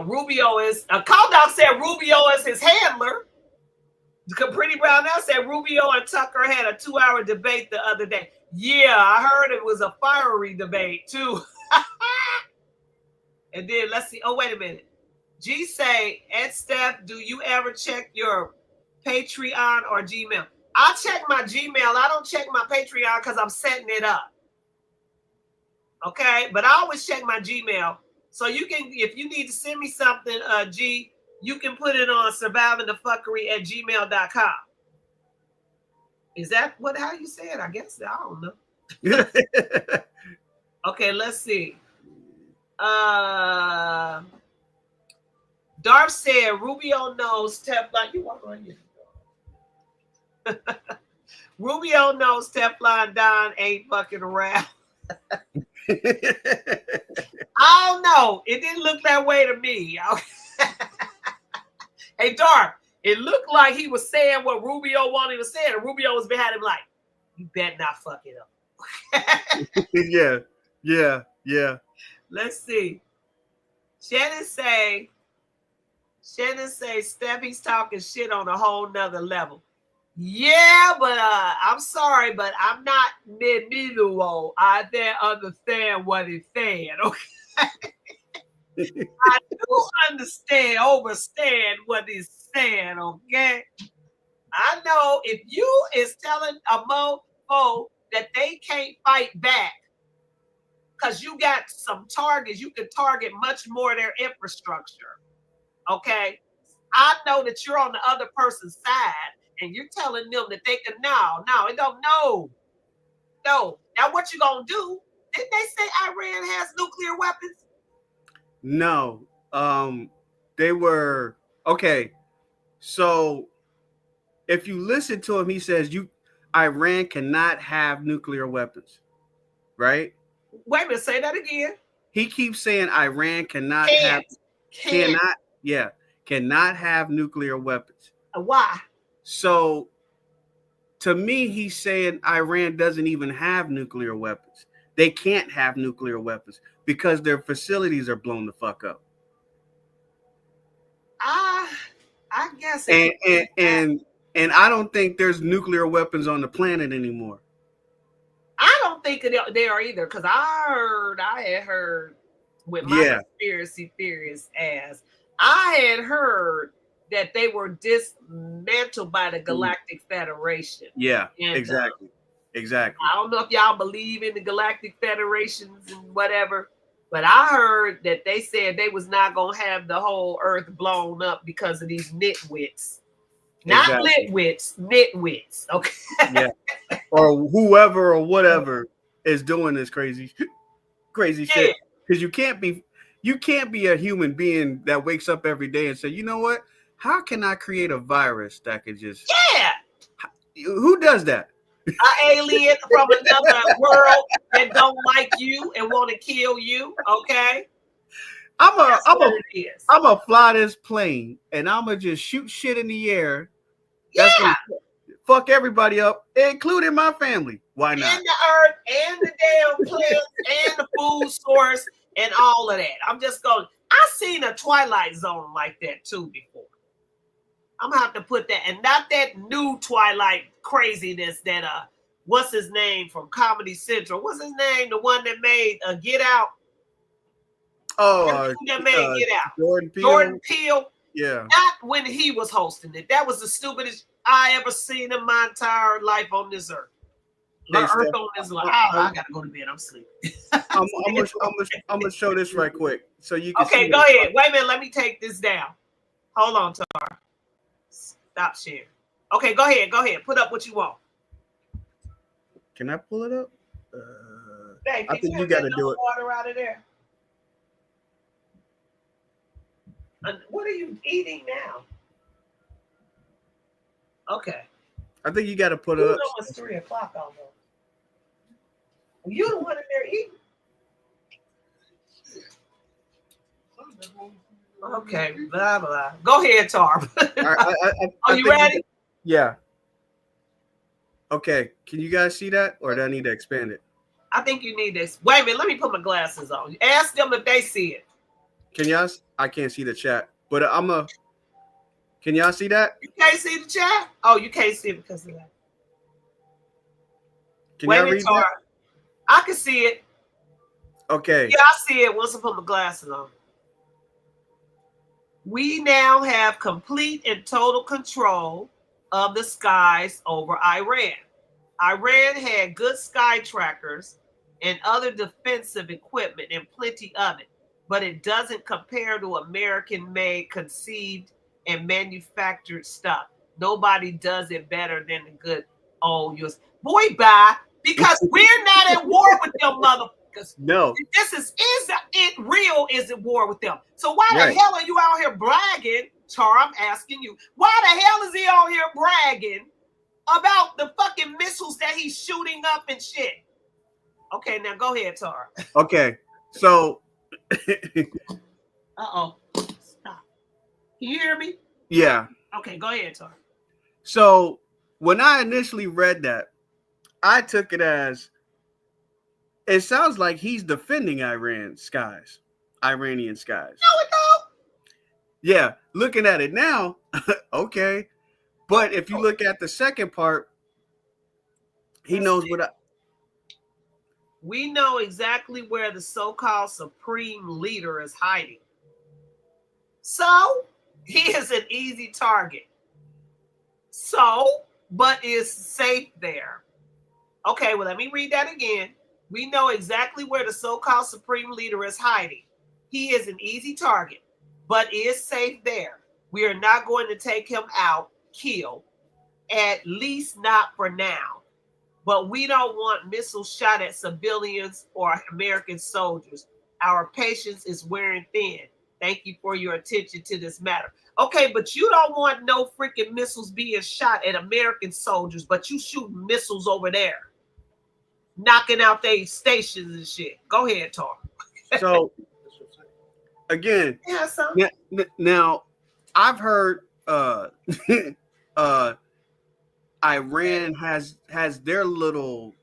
Rubio is Dog said Rubio is his handler. Pretty Brown Eyes said Rubio and Tucker had a 2-hour debate the other day. Yeah, I heard it was a fiery debate too. And then let's see. Oh, wait a minute. G say, Ed Steph, do you ever check your Patreon or Gmail? I check my Gmail. I don't check my Patreon because I'm setting it up. Okay, but I always check my Gmail. So you can, if you need to send me something, G, you can put it on survivingthephuckery@gmail.com. Is that how you say it? I guess. I don't know. Okay, let's see. Darth said Rubio knows Teflon. You walk on you. Rubio knows Teflon Don ain't fucking around. I don't know. It didn't look that way to me. Hey, Darth, It looked like he was saying what Rubio wanted to say, and Rubio was behind him like, you better not fuck it up. Yeah. Let's see. Shannon say Steffi's talking shit on a whole nother level. Yeah, but I'm sorry, but I'm not mid-middle. I don't understand what he's saying. Okay. I do understand what he's saying, okay? I know if you is telling a mofo that they can't fight back because you got some targets, you can target much more of their infrastructure, okay? I know that you're on the other person's side and you're telling them that they can, no, it don't, no. Now what you gonna do? Didn't they say Iran has nuclear weapons? No. They were okay. So if you listen to him, he says Iran cannot have nuclear weapons, right? Wait a minute, say that again. He keeps saying Iran cannot have nuclear weapons. Why? So to me, he's saying Iran doesn't even have nuclear weapons. They can't have nuclear weapons because their facilities are blown the fuck up. I guess and I don't think there's nuclear weapons on the planet anymore. I don't think they are either, because I had heard with my conspiracy theorist ass, I had heard that they were dismantled by the Galactic Federation. Yeah, and, exactly. I don't know if y'all believe in the Galactic Federations and whatever, but I heard that they said they was not going to have the whole Earth blown up because of these nitwits. Not nitwits. Okay. Yeah. Or whoever or whatever is doing this crazy shit. Because you can't be a human being that wakes up every day and say, you know what? How can I create a virus that could just Who does that? An alien from another world that don't like you and want to kill you, okay? I'm gonna fly this plane and I'm gonna just shoot shit in the air. That's gonna fuck everybody up, including my family. Why not? And the earth and the damn plants and the food source and all of that. I'm just going. I seen a Twilight Zone like that too before. I'm gonna have to put that, and not that new Twilight craziness that what's his name from Comedy Central? What's his name? The one that made Get Out. Oh, that made Get Out. Jordan Peele. Yeah. Not when he was hosting it. That was the stupidest I ever seen in my entire life on this earth. I gotta go to bed. I'm sleeping. I'm gonna show this right quick so you can. Okay, go ahead. Wait a minute. Let me take this down. Hold on, Tar. Stop sharing. Okay, go ahead. Put up what you want. Can I pull it up? Hey, I think you got to do it. Water out of there. What are you eating now? Okay. I think you got to put it up. It's 3 o'clock almost. You the one in there eating. Okay, blah blah. Go ahead, Tar. Are you ready? Yeah. Okay. Can you guys see that, or do I need to expand it? I think you need this. Wait a minute. Let me put my glasses on. Ask them if they see it. Can y'all? I can't see the chat, but Can y'all see that? You can't see the chat? Oh, you can't see it because of that. Can y'all read that? I can see it. Okay. Yeah, I see it once I put my glasses on. We now have complete and total control of the skies over Iran. Iran had good sky trackers and other defensive equipment and plenty of it, but it doesn't compare to American-made, conceived, and manufactured stuff. Nobody does it better than the good old US. Boy, bye, because we're not at war with them motherfuckers. No. This is it real? Is it war with them? So why the hell are you out here bragging, Tar? I'm asking you. Why the hell is he out here bragging about the fucking missiles that he's shooting up and shit? Okay, now go ahead, Tar. Okay, so. Uh-oh. Stop. Can you hear me? Yeah. Okay, go ahead, Tar. So when I initially read that, I took it as it sounds like he's defending Iranian skies. No, it don't. Yeah, looking at it now, okay. But if you look at the second part, he knows what We know exactly where the so-called supreme leader is hiding. So he is an easy target. So, but is safe there. Okay, well, let me read that again. We know exactly where the so-called supreme leader is hiding. He is an easy target, but is safe there. We are not going to take him out, kill, at least not for now. But we don't want missiles shot at civilians or American soldiers. Our patience is wearing thin. Thank you for your attention to this matter. Okay, but you don't want no freaking missiles being shot at American soldiers, but you shooting missiles over there, knocking out their stations and shit. Go ahead, Tar. So again, Yeah, son. now I've heard Iran has their little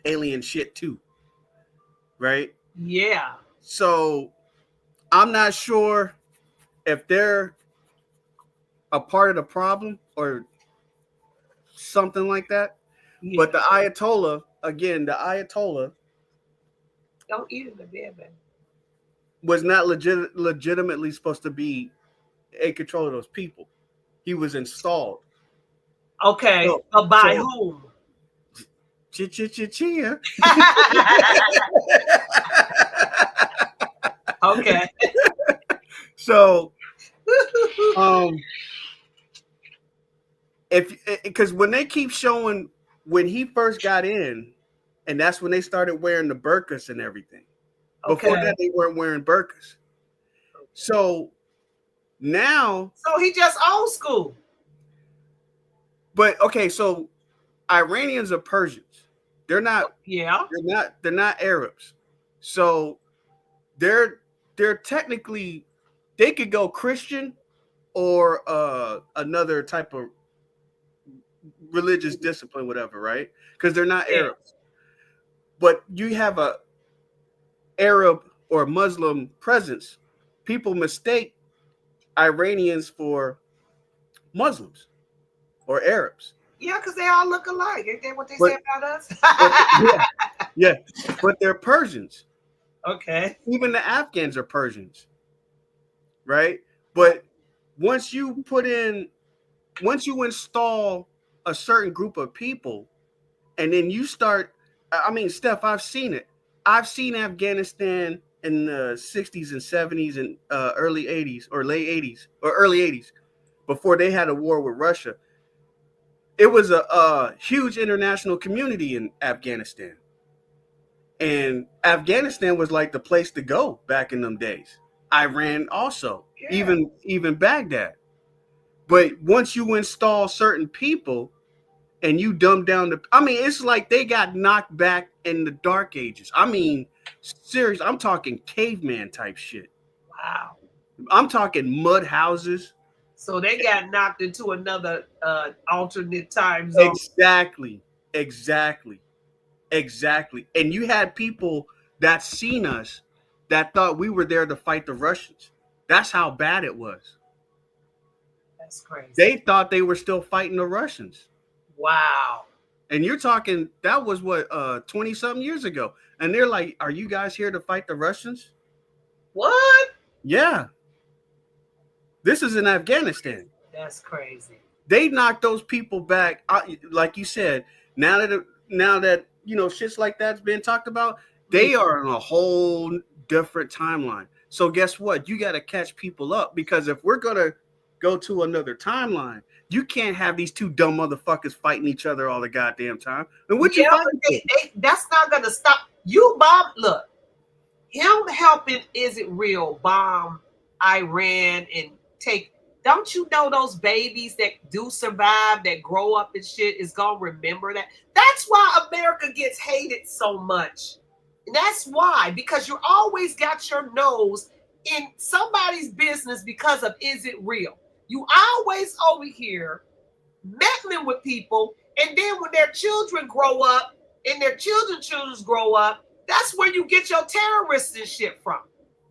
alien shit too, right? Yeah. So I'm not sure if they're a part of the problem or something like that. Yeah. But the Ayatollah, again, the Ayatollah Don't eat in the bed, man. was not legitimately supposed to be in control of those people. He was installed. Okay, but by whom? Chia. Okay. So, because when they keep showing when he first got in, and that's when they started wearing the burqas and everything. Before that, they weren't wearing burqas. So now, so he just old school. But okay, so Iranians are Persians. They're not. Yeah. They're not Arabs. So they're technically they could go Christian or another type of religious discipline, whatever, right? Because they're not Arabs. But you have a Arab or Muslim presence. People mistake Iranians for Muslims or Arabs. Yeah, because they all look alike. Ain't that what they say about us? Yeah, but they're Persians. Okay. Even the Afghans are Persians, right? But once you install a certain group of people, and then you start, I mean, Steph, I've seen it. I've seen Afghanistan in the 60s and 70s and early 80s or late 80s or early 80s before they had a war with Russia. It was a huge international community in Afghanistan. And Afghanistan was like the place to go back in them days. Iran also, even Baghdad. But once you install certain people and you dumb down it's like they got knocked back in the dark ages. I mean, serious, I'm talking caveman type shit. Wow. I'm talking mud houses. So they got knocked into another alternate time zone. Exactly. And you had people that seen us that thought we were there to fight the Russians. That's how bad it was. That's crazy. They thought they were still fighting the Russians. Wow. And you're talking, that was what, 20-something years ago. And they're like, are you guys here to fight the Russians? What? Yeah. This is in Afghanistan. That's crazy. They knocked those people back. Like you said, now that shit's like that's been talked about, they are on a whole different timeline. So guess what? You got to catch people up, because if we're going to go to another timeline, you can't have these two dumb motherfuckers fighting each other all the goddamn time. And what you fighting? That's not going to stop you, Bob. Look, him helping Is It Real bomb Iran and take. Don't you know those babies that do survive, that grow up and shit, is gonna remember that? That's why America gets hated so much. And that's why, because you always got your nose in somebody's business because of Is It Real? You always over here meddling with people, and then when their children grow up and their children's children grow up, that's where you get your terrorists and shit from.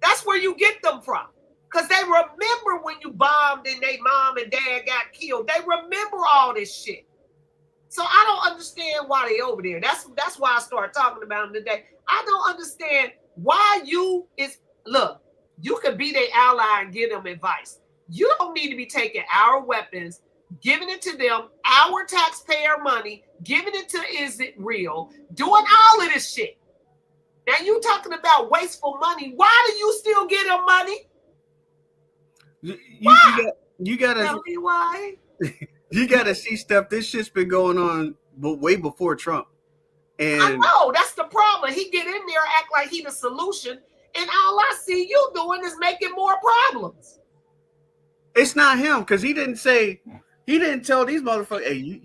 That's where you get them from. Because they remember when you bombed and they mom and dad got killed. They remember all this shit. So I don't understand why they over there. That's why I started talking about them today. I don't understand why look, you could be their ally and give them advice. You don't need to be taking our weapons, giving it to them, our taxpayer money, giving it to Is It Real, doing all of this shit. Now you talking about wasteful money. Why do you still get them money? You gotta tell me why. You gotta see stuff. This shit's been going on way before Trump. And I know that's the problem. He get in there, act like he the solution, and all I see you doing is making more problems. it's not him, because he didn't tell these motherfuckers, hey,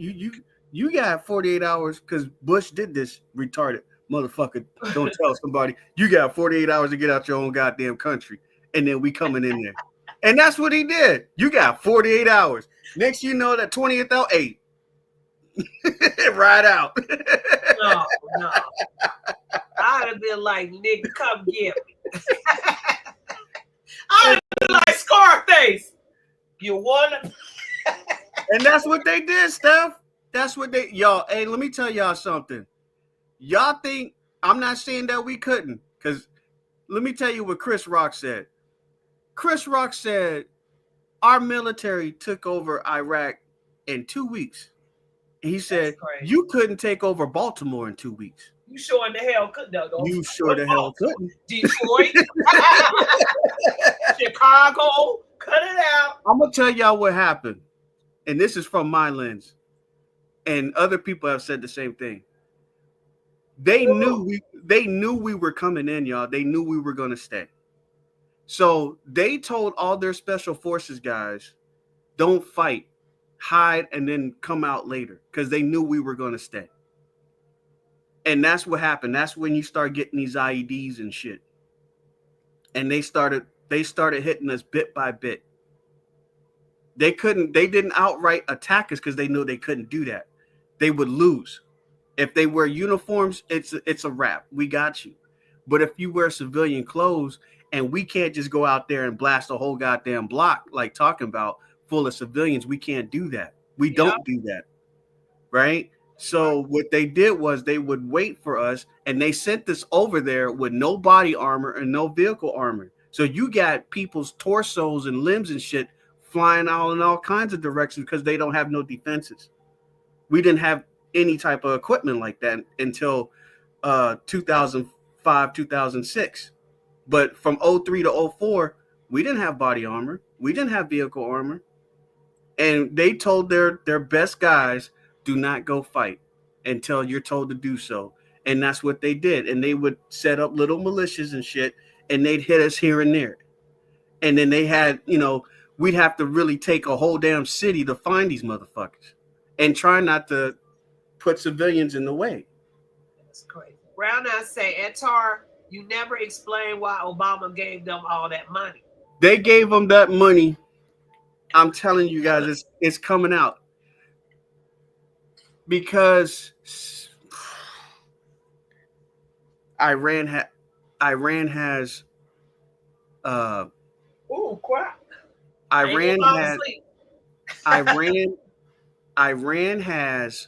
you got 48 hours because Bush did this retarded motherfucker. Don't tell somebody you got 48 hours to get out your own goddamn country, and then we coming in there. And that's what he did. You got 48 hours. Next you know, that 20th out, 8. Ride out. No. I'd have been like, nigga, come get me. I'd have been like Scarface. You wanna? And that's what they did, Steph. That's what y'all, hey, let me tell y'all something. Y'all think, I'm not saying that we couldn't, because let me tell you what Chris Rock said. Chris Rock said, our military took over Iraq in 2 weeks. And he said, you couldn't take over Baltimore in 2 weeks. You sure in the hell couldn't. No, you sure the hell couldn't. Detroit, Chicago, cut it out. I'm going to tell y'all what happened. And this is from my lens. And other people have said the same thing. They knew we were coming in, y'all. They knew we were going to stay. So they told all their special forces guys, don't fight, hide, and then come out later, because they knew we were going to stay. And that's what happened. That's when you start getting these IEDs and shit. And they started hitting us bit by bit. They didn't outright attack us because they knew they couldn't do that. They would lose. If they wear uniforms, it's a wrap. We got you. But if you wear civilian clothes, and we can't just go out there and blast a whole goddamn block, like talking about, full of civilians, we can't do that. We don't do that. Right? So what they did was they would wait for us, and they sent us over there with no body armor and no vehicle armor. So you got people's torsos and limbs and shit flying out in all kinds of directions because they don't have no defenses. We didn't have any type of equipment like that until 2005, 2006. But from 03 to 04, we didn't have body armor. We didn't have vehicle armor. And they told their best guys, do not go fight until you're told to do so. And that's what they did. And they would set up little militias and shit, and they'd hit us here and there. And then they had, we'd have to really take a whole damn city to find these motherfuckers and try not to put civilians in the way. That's crazy. Brown eyes say, Etar, you never explained why Obama gave them all that money. They gave them that money. I'm telling you guys, it's coming out. Because Iran has ooh, crap. Iran has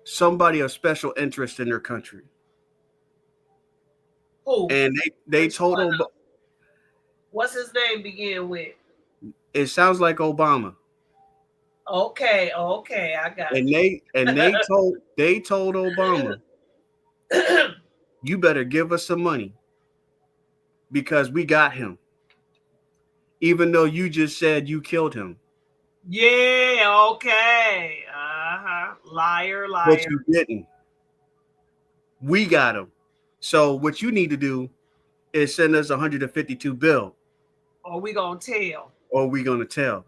somebody of special interest in their country. Who? And they told him, what's his name begin with? It sounds like Obama. Okay, I got and you. they told Obama, you better give us some money because we got him. Even though you just said you killed him. Yeah, okay. Liar. But you didn't. We got him. So what you need to do is send us 152 bill. Or we gonna tell. Or we gonna tell.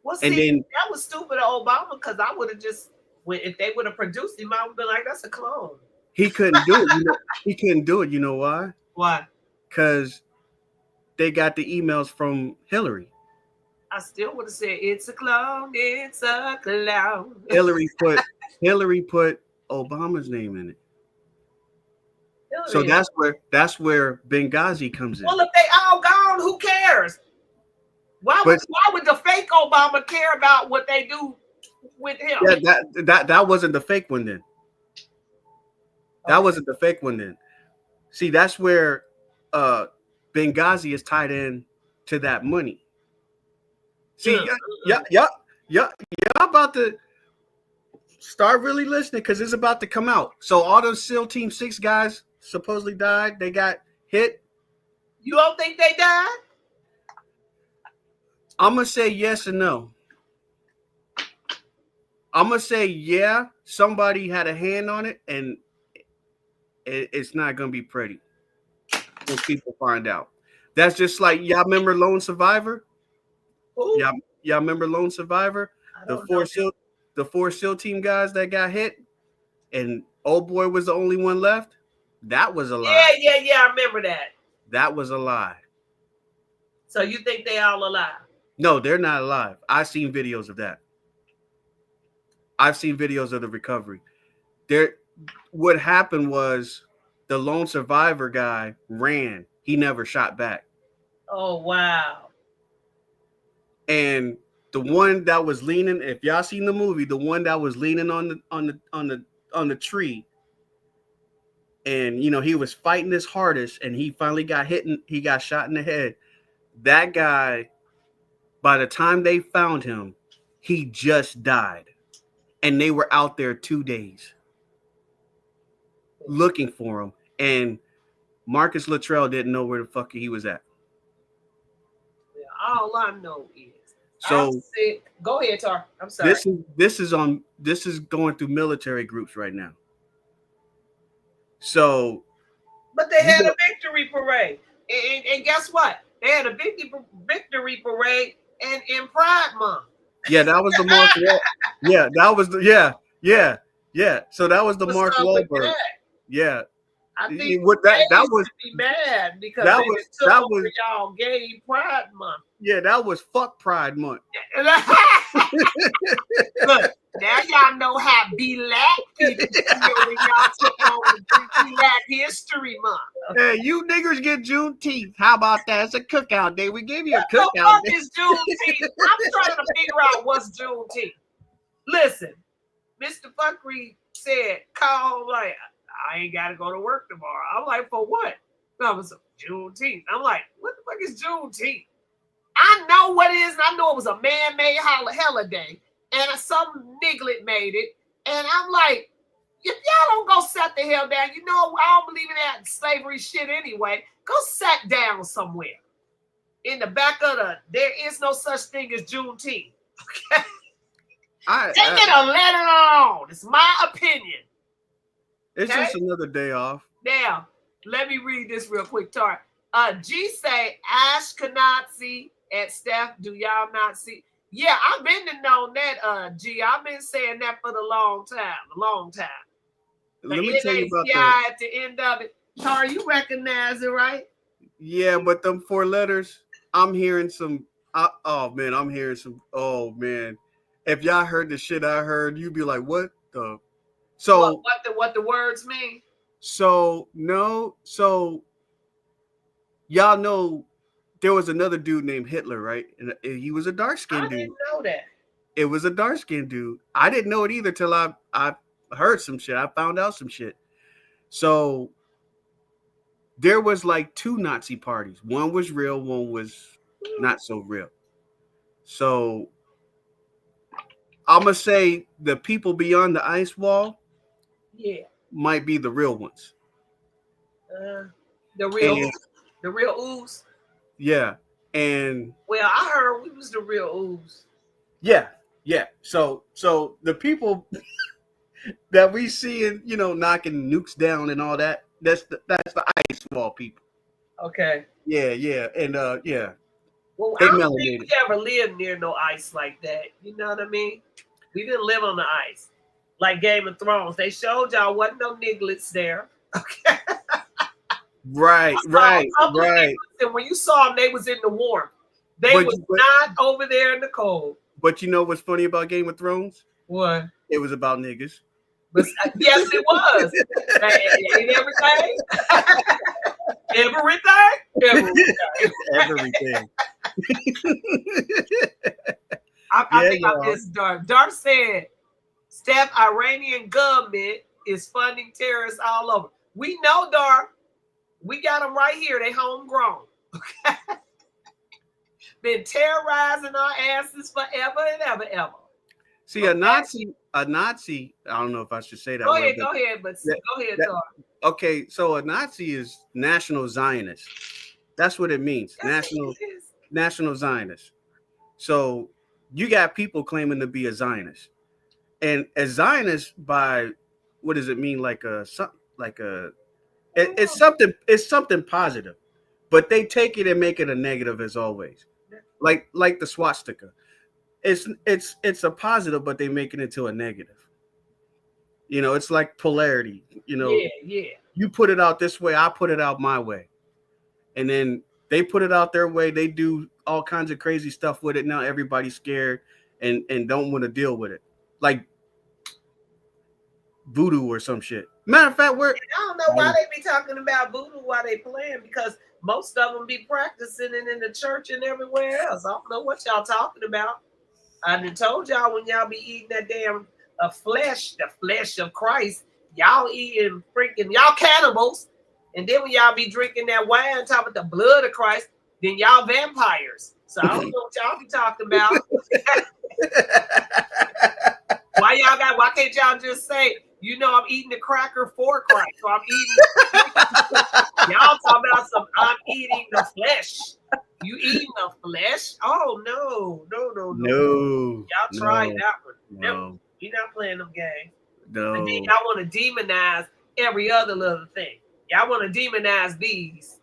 Well, see, that was stupid of Obama, because I would have just, if they would have produced him, I would have been like, that's a clone. He couldn't do it. He couldn't do it. You know why? Why? Because they got the emails from Hillary. I still would have said it's a clown, it's a clown. Hillary put Obama's name in it. So Hillary. that's where Benghazi comes in. Well, if they all gone, who cares? Why would the fake Obama care about what they do with him? Yeah, that wasn't the fake one then. That wasn't the fake one then. See, that's where Benghazi is tied in to that money. See, y'all about to start really listening because it's about to come out. So all those SEAL Team 6 guys supposedly died. They got hit. You don't think they died? I'm going to say yes and no. I'm going to say, yeah, somebody had a hand on it, and it's not going to be pretty when people find out. That's just like, y'all remember Lone Survivor? Y'all remember Lone Survivor? The four SEAL team guys that got hit, and old boy was the only one left? That was a lie. Yeah, I remember that. That was a lie. So you think they all alive? No, they're not alive. I've seen videos of that. I've seen videos of the recovery. What happened was the lone survivor guy ran. He never shot back. Oh, wow. And the one that was leaning, if y'all seen the movie, the one that was leaning on the tree, and he was fighting his hardest, and he finally got hit and he got shot in the head. That guy, by the time they found him, he just died. And they were out there 2 days looking for him. And Marcus Luttrell didn't know where the fuck he was at. All I know is. So go ahead, Tar. I'm sorry. This is going through military groups right now. So, but they had a victory parade, and guess what? They had a victory parade and in Pride Month. Yeah, that was the Mark. Yeah, that was the yeah. So that was the Mark Wahlberg. Yeah, I think that was be mad because that took was over y'all gay Pride Month. Yeah, that was fuck Pride Month. Look, now y'all know how black people feel when y'all took over Black History Month. Hey, you niggers get Juneteenth. How about that? It's a cookout day. We gave you a What the cookout fuck day. is Juneteenth? I'm trying to figure out what's Juneteenth. Listen, Mr. Phuckery said, call like, I ain't got to go to work tomorrow. I'm like, for what? No, it was Juneteenth. I'm like, what the fuck is Juneteenth? I know what it is, and I know it was a man-made holiday, and some niglet made it, and I'm like, if y'all don't go sit the hell down, I don't believe in that slavery shit anyway, go sit down somewhere. In the back of there is no such thing as Juneteenth. Okay? Take it or let it alone. It's my opinion. It's just another day off. Now, let me read this real quick, Tar. G say Ashkenazi at Steph. Do y'all not see? Yeah, I've been to know that, G. I've been saying that for a long time. Let me tell you about NACI that. at the end of it. Tar, you recognize it, right? Yeah, but them 4 letters, I'm hearing some. I'm hearing some. Oh man, if y'all heard the shit I heard, you'd be like, "What the?" So what the words mean? So no, so y'all know there was another dude named Hitler, right? And he was a dark-skinned dude. I didn't know that. It was a dark-skinned dude. I didn't know it either till I heard some shit. I found out some shit. So there was like 2 Nazi parties. One was real, one was not so real. So I'm gonna say the people beyond the ice wall, might be the real ones. The real ooze. Yeah, and well, I heard we was the real ooze. Yeah. So the people that we see in, knocking nukes down and all that, that's the ice wall people. Okay. Yeah, and yeah. Well, They I don't melanated. think we ever lived near no ice like that. You know what I mean? We didn't live on the ice. Like Game of Thrones. They showed y'all wasn't no nigglets there. Right. Couple nigglets And when you saw them, they was in the warmth. They was not over there in the cold. But you know what's funny about Game of Thrones? What? It was about niggas. But yes, it was. Ain't everything? Everything. I think I missed Darth. Darth said, Steph, Iranian government is funding terrorists all over. We know, Darth. We got them right here. They homegrown. Okay? Been terrorizing our asses forever and ever. See, a Nazi, I don't know if I should say that. Go ahead, Darth. Okay, so a Nazi is National Zionist. That's what it means. National Zionist. So you got people claiming to be a Zionist. And a Zionist, by what does it mean? It's something positive, but they take it and make it a negative as always. Like the swastika. It's a positive, but they make it into a negative. You know, it's like polarity. You know, you put it out this way, I put it out my way. And then they put it out their way, they do all kinds of crazy stuff with it. Now everybody's scared and don't want to deal with it. Like voodoo or some shit. Matter of fact, I don't know why they be talking about voodoo while they playing, because most of them be practicing it in the church and everywhere else. I don't know what y'all talking about. I done told y'all when y'all be eating that damn the flesh of Christ, y'all eating freaking, y'all cannibals. And then when y'all be drinking that wine, talking about the blood of Christ, then y'all vampires. So I don't know what y'all be talking about. Why can't y'all just say, you know, I'm eating the cracker for Christ. So I'm eating. Y'all talking about I'm eating the flesh. You eating the flesh? Oh, no. Y'all tried that one. No. You're not playing them games. No. And then y'all want to demonize every other little thing. Y'all want to demonize these.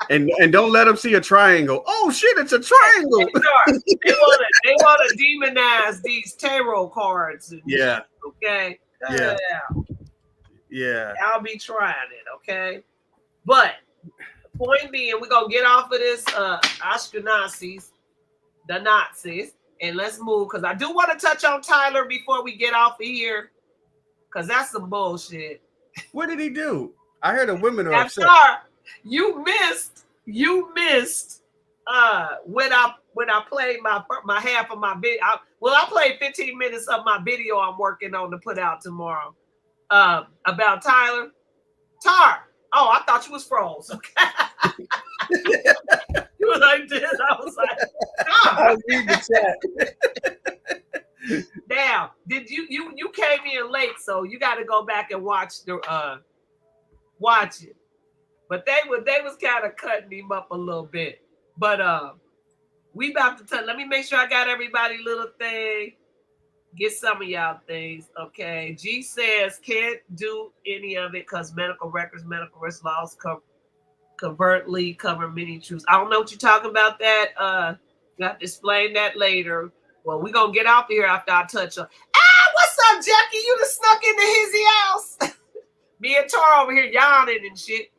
And don't let them see a triangle. Oh shit, it's a triangle. They want to demonize these tarot cards. Yeah. Okay. Yeah. I'll be trying it. Okay. But the point being, we're gonna get off of this Ashkenazis, the Nazis, and let's move, because I do want to touch on Tyler before we get off of here, because that's some bullshit. What did he do? I heard the women are upset. Sorry, you missed when I played my half of my video. I played 15 minutes of my video I'm working on to put out tomorrow about Tyler. Oh, I thought you was froze. Okay. You were like this. I was like, I was reading the chat. Now, did you came in late, so you got to go back and watch it. But they was kind of cutting him up a little bit. But we about to tell. Let me make sure I got everybody little thing. Get some of y'all things, okay? G says can't do any of it because medical records laws covertly cover many truths. I don't know what you're talking about. That you have to explain that later. Well, we're gonna get off here after I touch on. What's up, Jackie? You done snuck into his house. Me and Tara over here yawning and shit.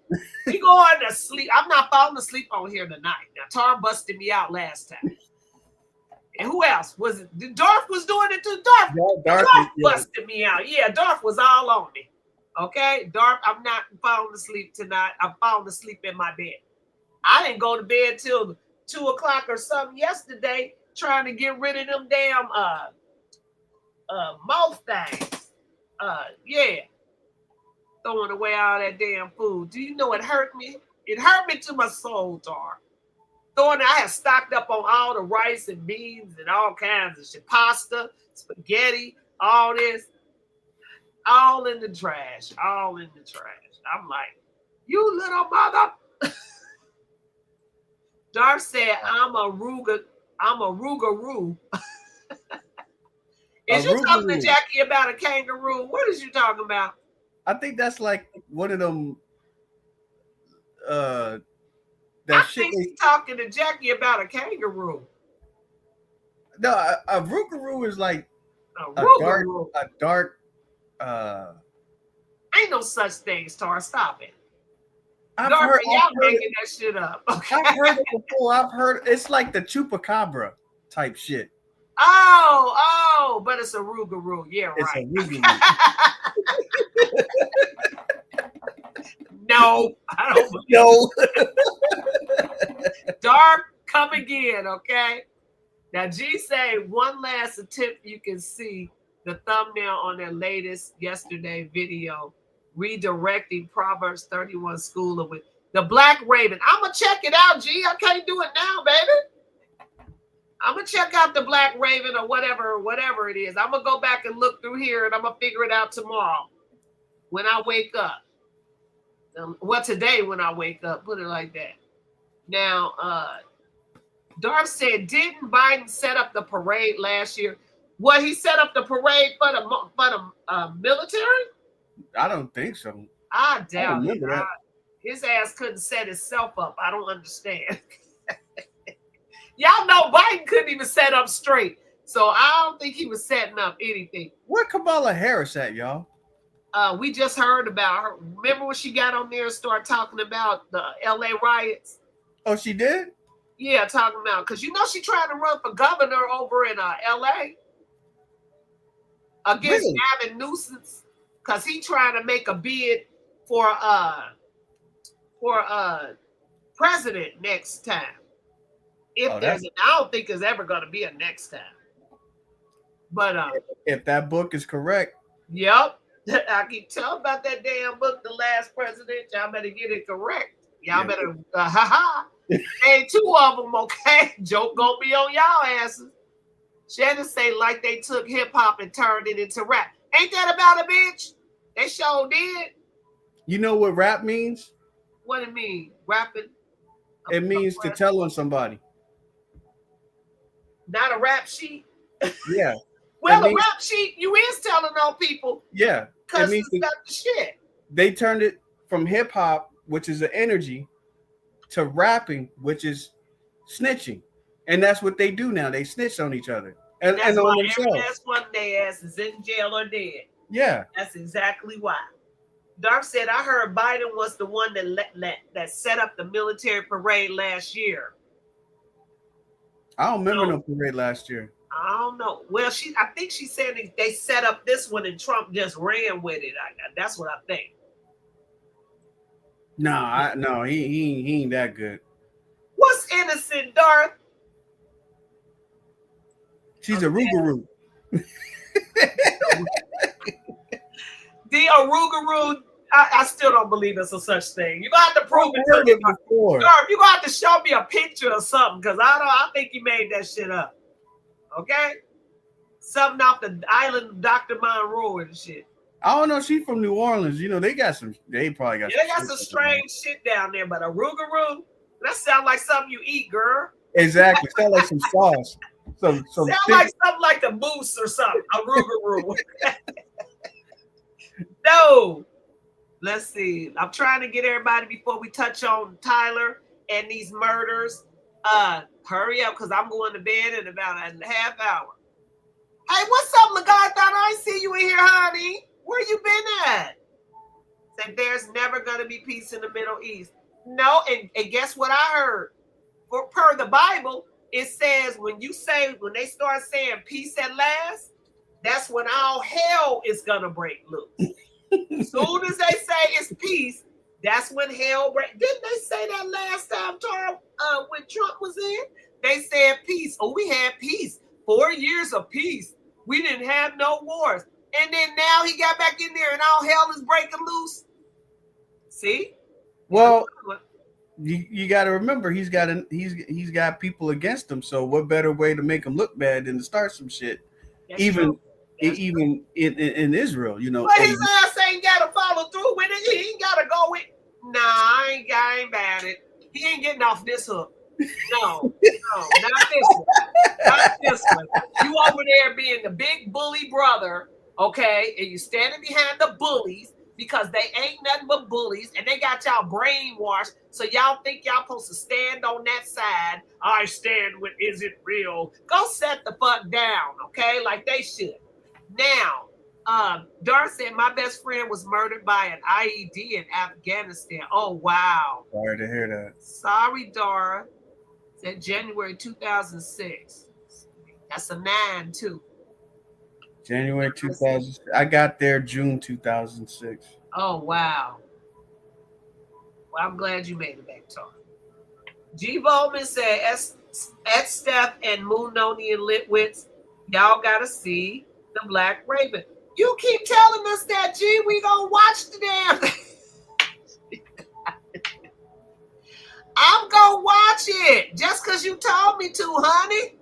We going to sleep. I'm not falling asleep on here tonight. Now, Tara busted me out last time. And who else? Was it? Darth was doing it too. Darth busted me out. Yeah, Darth was all on me. Okay? Darth, I'm not falling asleep tonight. I'm falling asleep in my bed. I didn't go to bed till 2 o'clock or something yesterday trying to get rid of them damn mouth things. Yeah. Throwing away all that damn food. Do you know it hurt me? It hurt me to my soul, Tar. I had stocked up on all the rice and beans and all kinds of shit. Pasta, spaghetti, all this. All in the trash. I'm like, you little mother. Darth said, I'm a rougaroo. Is you talking to Jackie about a kangaroo? What is you talking about? I think that's like one of them. I think he's talking to Jackie about a kangaroo. No, a rougaroo is like a dark. Ain't no such thing, Star. Stop it. y'all making that shit up. Okay. I've heard it before. I've heard it's like the chupacabra type shit. Oh, but it's a rougarou. Yeah, It's right. a rougarou. No, I don't believe No. Dark, come again, okay? Now, G say one last attempt. You can see the thumbnail on their latest yesterday video, redirecting Proverbs 31 school of with the Black Raven. I'm gonna check it out, G. I can't do it now, baby. I'm gonna check out the Black Raven or whatever it is. I'm gonna go back and look through here, and I'm gonna figure it out tomorrow when I wake up. Well, today when I wake up, put it like that. Now, Darth said, didn't Biden set up the parade last year? Well, he set up the parade for the military? I don't think so. I doubt it. That. His ass couldn't set himself up. I don't understand. Y'all know Biden couldn't even set up straight. So I don't think he was setting up anything. Where Kamala Harris at, y'all? We just heard about her. Remember when she got on there and started talking about the LA riots? Oh, she did? Yeah, talking about, because you know she trying to run for governor over in LA against Gavin Newsom, because he trying to make a bid for president next time. I don't think there's ever going to be a next time. But if that book is correct. Yep. I keep telling about that damn book, The Last President. Y'all better get it correct. Y'all better, Ain't two of them, okay? Joke gonna be on y'all asses. Shannon say like they took hip hop and turned it into rap. Ain't that about a bitch? They sure did. You know what rap means? What it mean? Rapping? It means to tell on somebody. Not a rap sheet? Yeah. Well, a rap sheet, you is telling on people. Yeah. Because it's got the shit. They turned it from hip hop, which is an energy, to rapping, which is snitching. And that's what they do now. They snitch on each other. And that's on why themselves. every last one of their ass is in jail or dead. Yeah. That's exactly why. Dark said, I heard Biden was the one that set up the military parade last year. I don't remember no parade last year. I don't know. Well, I think she said they set up this one and Trump just ran with it. That's what I think. No, he ain't that good. What's innocent, Darth? She's a rougarou. The Arugaroo, I still don't believe it's a such thing. You're gonna have to prove it to me. Before. Darth, you're gonna have to show me a picture or something, because I think you made that shit up. Okay? Something off the island of Dr. Monroe and shit. I don't know. She's from New Orleans. You know, they probably got they got some strange shit down there, but a rougarou, that sounds like something you eat, girl. Exactly. Sound like some sauce. Sound like something like the moose or something. A rougarou. No. Let's see. I'm trying to get everybody before we touch on Tyler and these murders. Hurry up, because I'm going to bed in about a half hour. Hey, what's up, Lagarde? I ain't see you in here, honey. Where you been at? Said there's never going to be peace in the Middle East. No, and guess what I heard? Per the Bible, it says when they start saying peace at last, that's when all hell is going to break loose. As soon as they say it's peace, that's when hell breaks. Didn't they say that last time, Tara, when Trump was in? They said peace. Oh, we had peace. 4 years of peace. We didn't have no wars. And then now he got back in there and all hell is breaking loose. See? Well, you got to remember he's got people against him. So what better way to make him look bad than to start some shit? That's even true. in Israel, you know. But his ass ain't got to follow through with it. He ain't got to go with. Nah, I ain't bad it. He ain't getting off this hook. No, not this one. Not this one. You over there being the big bully brother, okay, and you standing behind the bullies because they ain't nothing but bullies, and they got y'all brainwashed, so y'all think y'all supposed to stand on that side. I stand with, is it real? Go set the fuck down, okay, like they should. Now, Dar said my best friend was murdered by an IED in Afghanistan. Oh wow. Sorry to hear that. Sorry, Dara. Said January 2006. That's a 9 too. January 2000. I got there June 2006. Oh wow. Well, I'm glad you made it back, Tar. G. Bowman said, at Steph and Moononi and Litwitz, y'all gotta see the Black Raven. You keep telling us that, G. We gonna watch the damn thing. I'm gonna watch it just because you told me to, honey.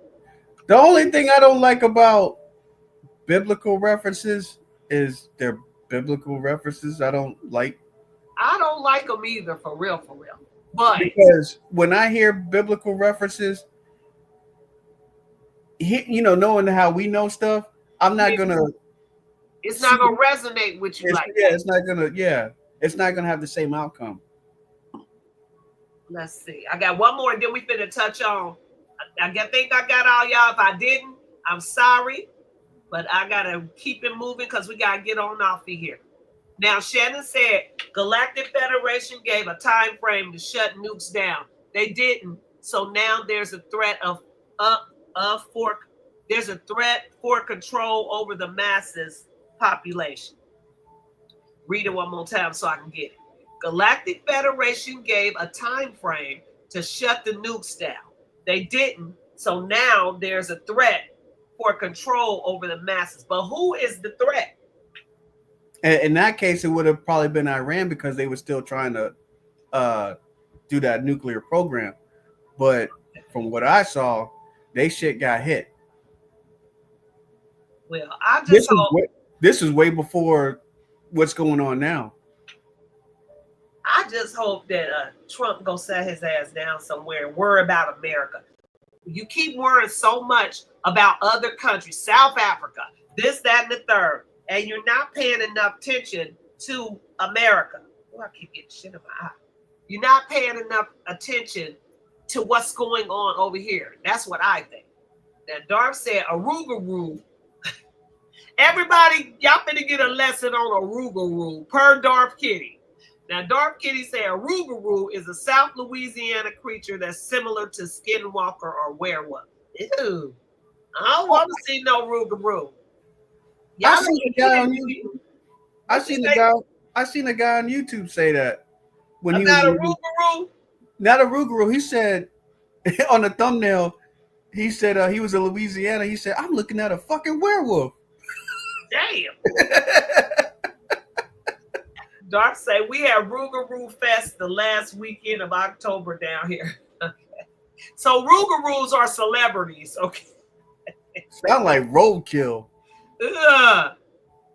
The only thing I don't like about biblical references is they're biblical references. I don't like them either, for real. But because when I hear biblical references, knowing how we know stuff, I'm not gonna. It's not gonna resonate with you like that. It's not gonna. Yeah, it's not gonna have the same outcome. Let's see. I got one more, and then we finna touch on. I think I got all y'all. If I didn't, I'm sorry, but I gotta keep it moving because we gotta get on off of here. Now, Shannon said Galactic Federation gave a time frame to shut nukes down. They didn't, so now there's a threat for control over the masses population. Read it one more time so I can get it. Galactic Federation gave a time frame to shut the nukes down. They didn't, so now there's a threat for control over the masses. But who is the threat? In that case, it would have probably been Iran because they were still trying to do that nuclear program. But from what I saw, they shit got hit. Well, I just hope this is way before what's going on now. I just hope that Trump go set his ass down somewhere and worry about America. You keep worrying so much about other countries, South Africa, this, that, and the third, and you're not paying enough attention to America. Oh, I keep getting shit in my eye. You're not paying enough attention to what's going on over here. That's what I think. Now, Darth said Arugaroo. Everybody, y'all finna get a lesson on Arugaroo per Darth Kitty. Now, Darth Kitty said Arugaroo is a South Louisiana creature that's similar to Skinwalker or werewolf. Ew. I don't want to see no Arugaroo. I seen a guy on YouTube. I seen a guy on YouTube say that when he was Arugaroo. Not Arugaroo. He said on the thumbnail, he said he was in Louisiana. He said, "I'm looking at a fucking werewolf." Damn. Dark say we had Rougarou Fest the last weekend of October down here. Okay. So Rougaroos are celebrities. Okay. Sound like roadkill.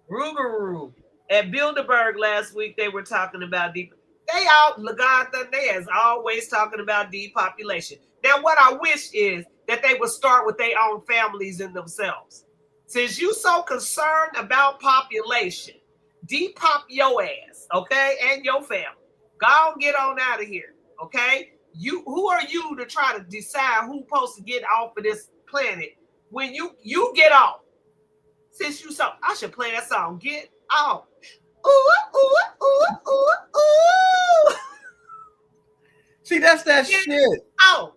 Rougarou. At Bilderberg last week, they were talking about Lagartha, they is always talking about depopulation. Now, what I wish is that they would start with their own families and themselves. Since you so concerned about population, depop your ass, okay, and your family. Go on, get on out of here, okay? Who are you to try to decide who's supposed to get off of this planet when you get off? Since you I should play that song. Get off. Ooh, ooh, ooh, ooh, ooh. See, that's that shit. Oh,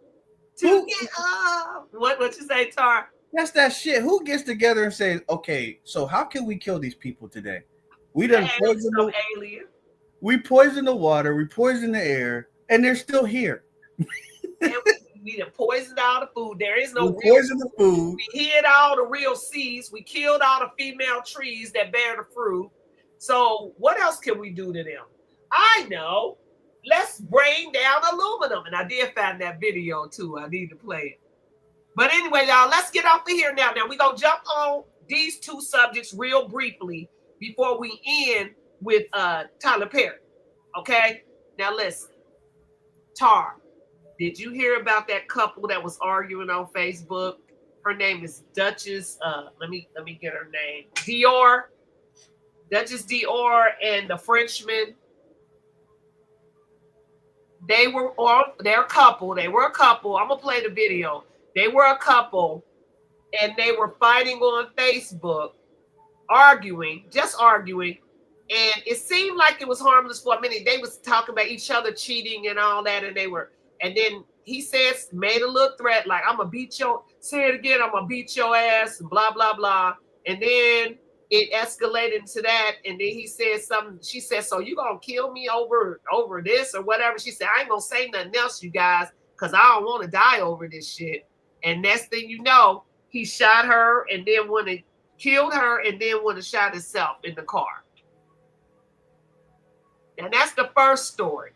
to get off. What you say, Tar? That's that shit. Who gets together and says, "Okay, so how can we kill these people today? We done poison the alien. We poison the water, we poison the air, and they're still here." And we done poisoned all the food. There is no real poison the food. We hid all the real seeds. We killed all the female trees that bear the fruit. So what else can we do to them? I know. Let's bring down aluminum. And I did find that video too. I need to play it. But anyway, y'all, let's get off of here now. Now we're going to jump on these two subjects real briefly before we end with Tyler Perry. Okay? Now listen. Tar, did you hear about that couple that was arguing on Facebook? Her name is Duchess. Let me get her name. Dior. Duchess Dior and the Frenchman. They're a couple. They were a couple. I'm gonna play the video. They were a couple, and they were fighting on Facebook just arguing. And it seemed like it was harmless for a minute. They was talking about each other cheating and all that, and then he says, made a little threat like, I'm gonna beat your, say it again, I'm gonna beat your ass, and blah, blah, blah. And then it escalated into that, and then he said something, she said, so you gonna kill me over this or whatever? She said, I ain't gonna say nothing else, you guys, because I don't want to die over this shit. And next thing you know, he shot her, and then when it killed her, and then when it shot himself in the car. And that's the first story.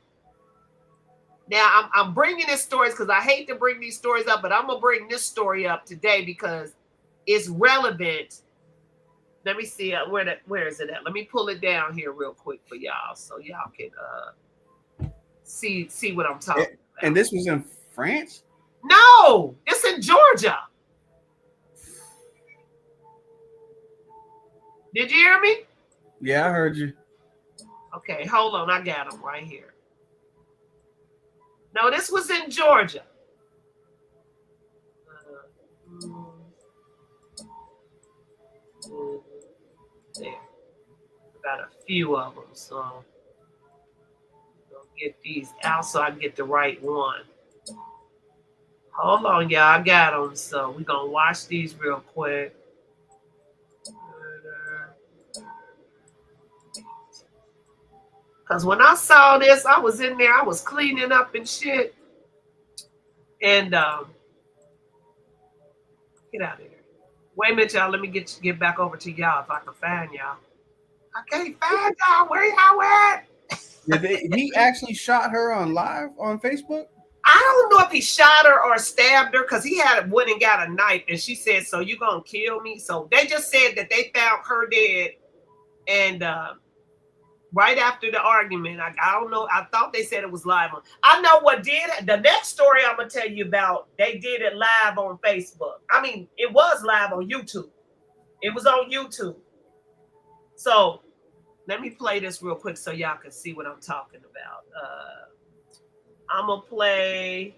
Now, I'm bringing this stories because I hate to bring these stories up, but I'm going to bring this story up today because it's relevant. Let me see, where is it at? Let me pull it down here real quick for y'all so y'all can see what I'm talking about. And this was in France? No, it's in Georgia. Did you hear me? Yeah, I heard you. Okay, hold on. I got them right here. No, this was in Georgia. There. Got a few of them, so I'll get these out so I get the right one. Hold on, y'all. I got them, so we're going to watch these real quick. Because when I saw this, I was in there, I was cleaning up and shit. And get out of here. Wait a minute, y'all. Let me get back over to y'all if I can find y'all. I can't find y'all. Where y'all at? Did he actually shot her on live on Facebook? I don't know if he shot her or stabbed her because he went and got a knife and she said, so you gonna kill me? So they just said that they found her dead. And right after the argument, I don't know. I thought they said it was live on. I know what did it. The next story I'm gonna tell you about, they did it live on Facebook. I mean, it was live on YouTube. It was on YouTube. So let me play this real quick so y'all can see what I'm talking about. I'm gonna play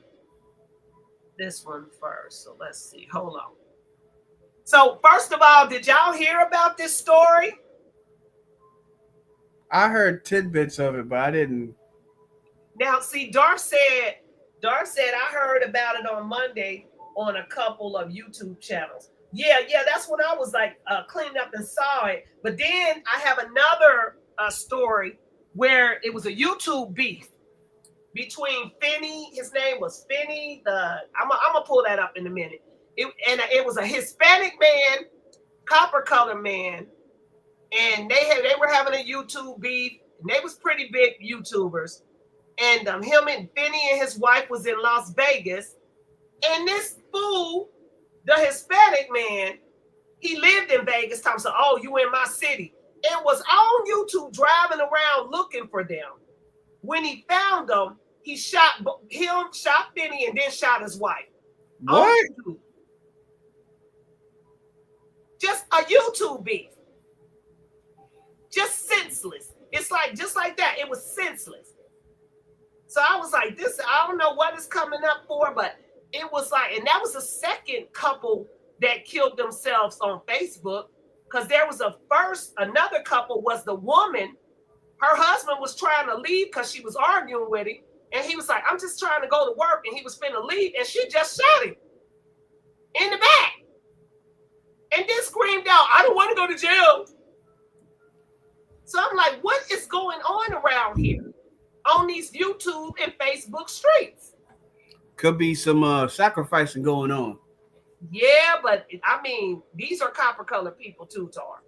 this one first. So let's see. Hold on. So first of all, did y'all hear about this story? I heard tidbits of it, but I didn't. Now, see, Dark said, I heard about it on Monday on a couple of YouTube channels. Yeah, that's when I was like cleaning up and saw it. But then I have another story where it was a YouTube beef between Finney. His name was Finney. I'm gonna pull that up in a minute. It was a Hispanic man, copper color man. And they were having a YouTube beef. And they was pretty big YouTubers. And him and Finney and his wife was in Las Vegas. And this fool, the Hispanic man, he lived in Vegas. Tom said, oh, you in my city. And was on YouTube driving around looking for them. When he found them, he shot Finney, and then shot his wife. What? Just a YouTube beef. Just senseless. It's like, just like that. It was senseless. So I was like, I don't know what it's coming up for, but it was like, and that was the second couple that killed themselves on Facebook. Because there was another couple was the woman. Her husband was trying to leave because she was arguing with him. And he was like, I'm just trying to go to work. And he was finna leave. And she just shot him in the back. And then screamed out, I don't want to go to jail. So I'm like, what is going on around here on these YouTube and Facebook streets? Could be some sacrificing going on. Yeah, but I mean, these are copper colored people too, Tar.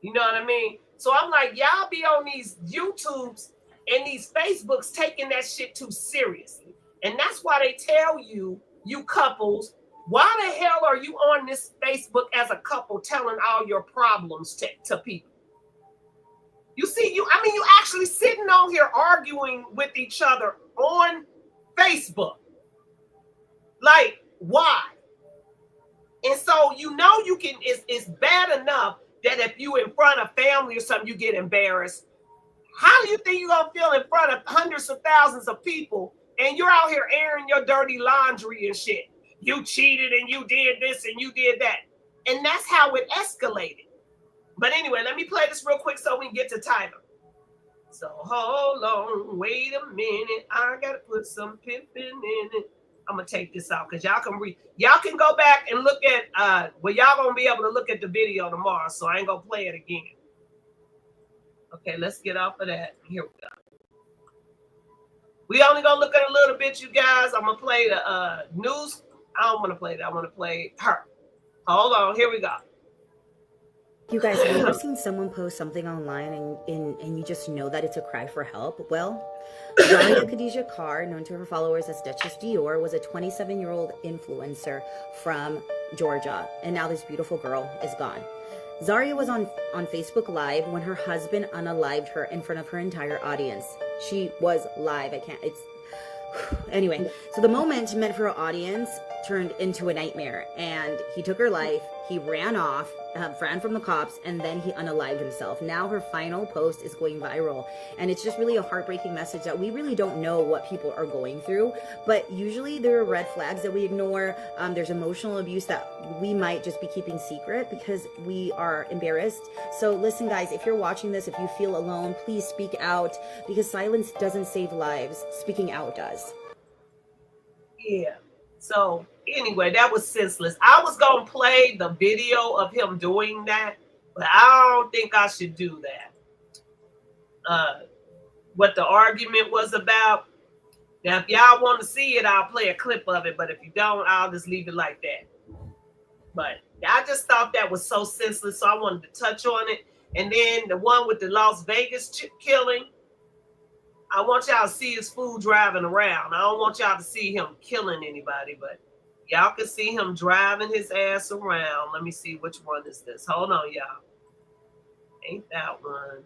You know what I mean? So I'm like, y'all be on these YouTubes and these Facebooks taking that shit too seriously. And that's why they tell you couples, why the hell are you on this Facebook as a couple telling all your problems to people? You see, you actually sitting on here arguing with each other on Facebook. Like, why? And so, you can, it's bad enough that if you in front of family or something, you get embarrassed. How do you think you're going to feel in front of hundreds of thousands of people and you're out here airing your dirty laundry and shit? You cheated and you did this and you did that. And that's how it escalated. But anyway, let me play this real quick so we can get to Tyler. So hold on, wait a minute. I gotta put some pimping in it. I'm gonna take this out because y'all can read. Y'all can go back and look at well, y'all gonna be able to look at the video tomorrow, so I ain't gonna play it again. Okay, let's get off of that. Here we go. We only gonna look at a little bit, you guys. I'm gonna play the news. I don't want to play that. I want to play her. Hold on, here we go. You guys, have you ever seen someone post something online and you just know that it's a cry for help? Well, Zaria Khadija Carr, known to her followers as Duchess Dior, was a 27-year-old influencer from Georgia, and now this beautiful girl is gone. Zaria was on Facebook Live when her husband unalived her in front of her entire audience. She was live. Anyway, so the moment meant for her audience turned into a nightmare, and he took her life. He ran off, ran from the cops, and then he unalived himself. Now her final post is going viral, and it's just really a heartbreaking message that we really don't know what people are going through, but usually there are red flags that we ignore. There's emotional abuse that we might just be keeping secret because we are embarrassed. So listen, guys, if you're watching this, if you feel alone, please speak out, because silence doesn't save lives. Speaking out does. Yeah. So anyway, that was senseless. I was going to play the video of him doing that, but I don't think I should do that. What the argument was about. Now, if y'all want to see it, I'll play a clip of it, but if you don't, I'll just leave it like that. But I just thought that was so senseless, so I wanted to touch on it. And then the one with the Las Vegas killing, I want y'all to see his fool driving around. I don't want y'all to see him killing anybody, but y'all can see him driving his ass around. Let me see which one is this. Hold on, y'all. Ain't that one?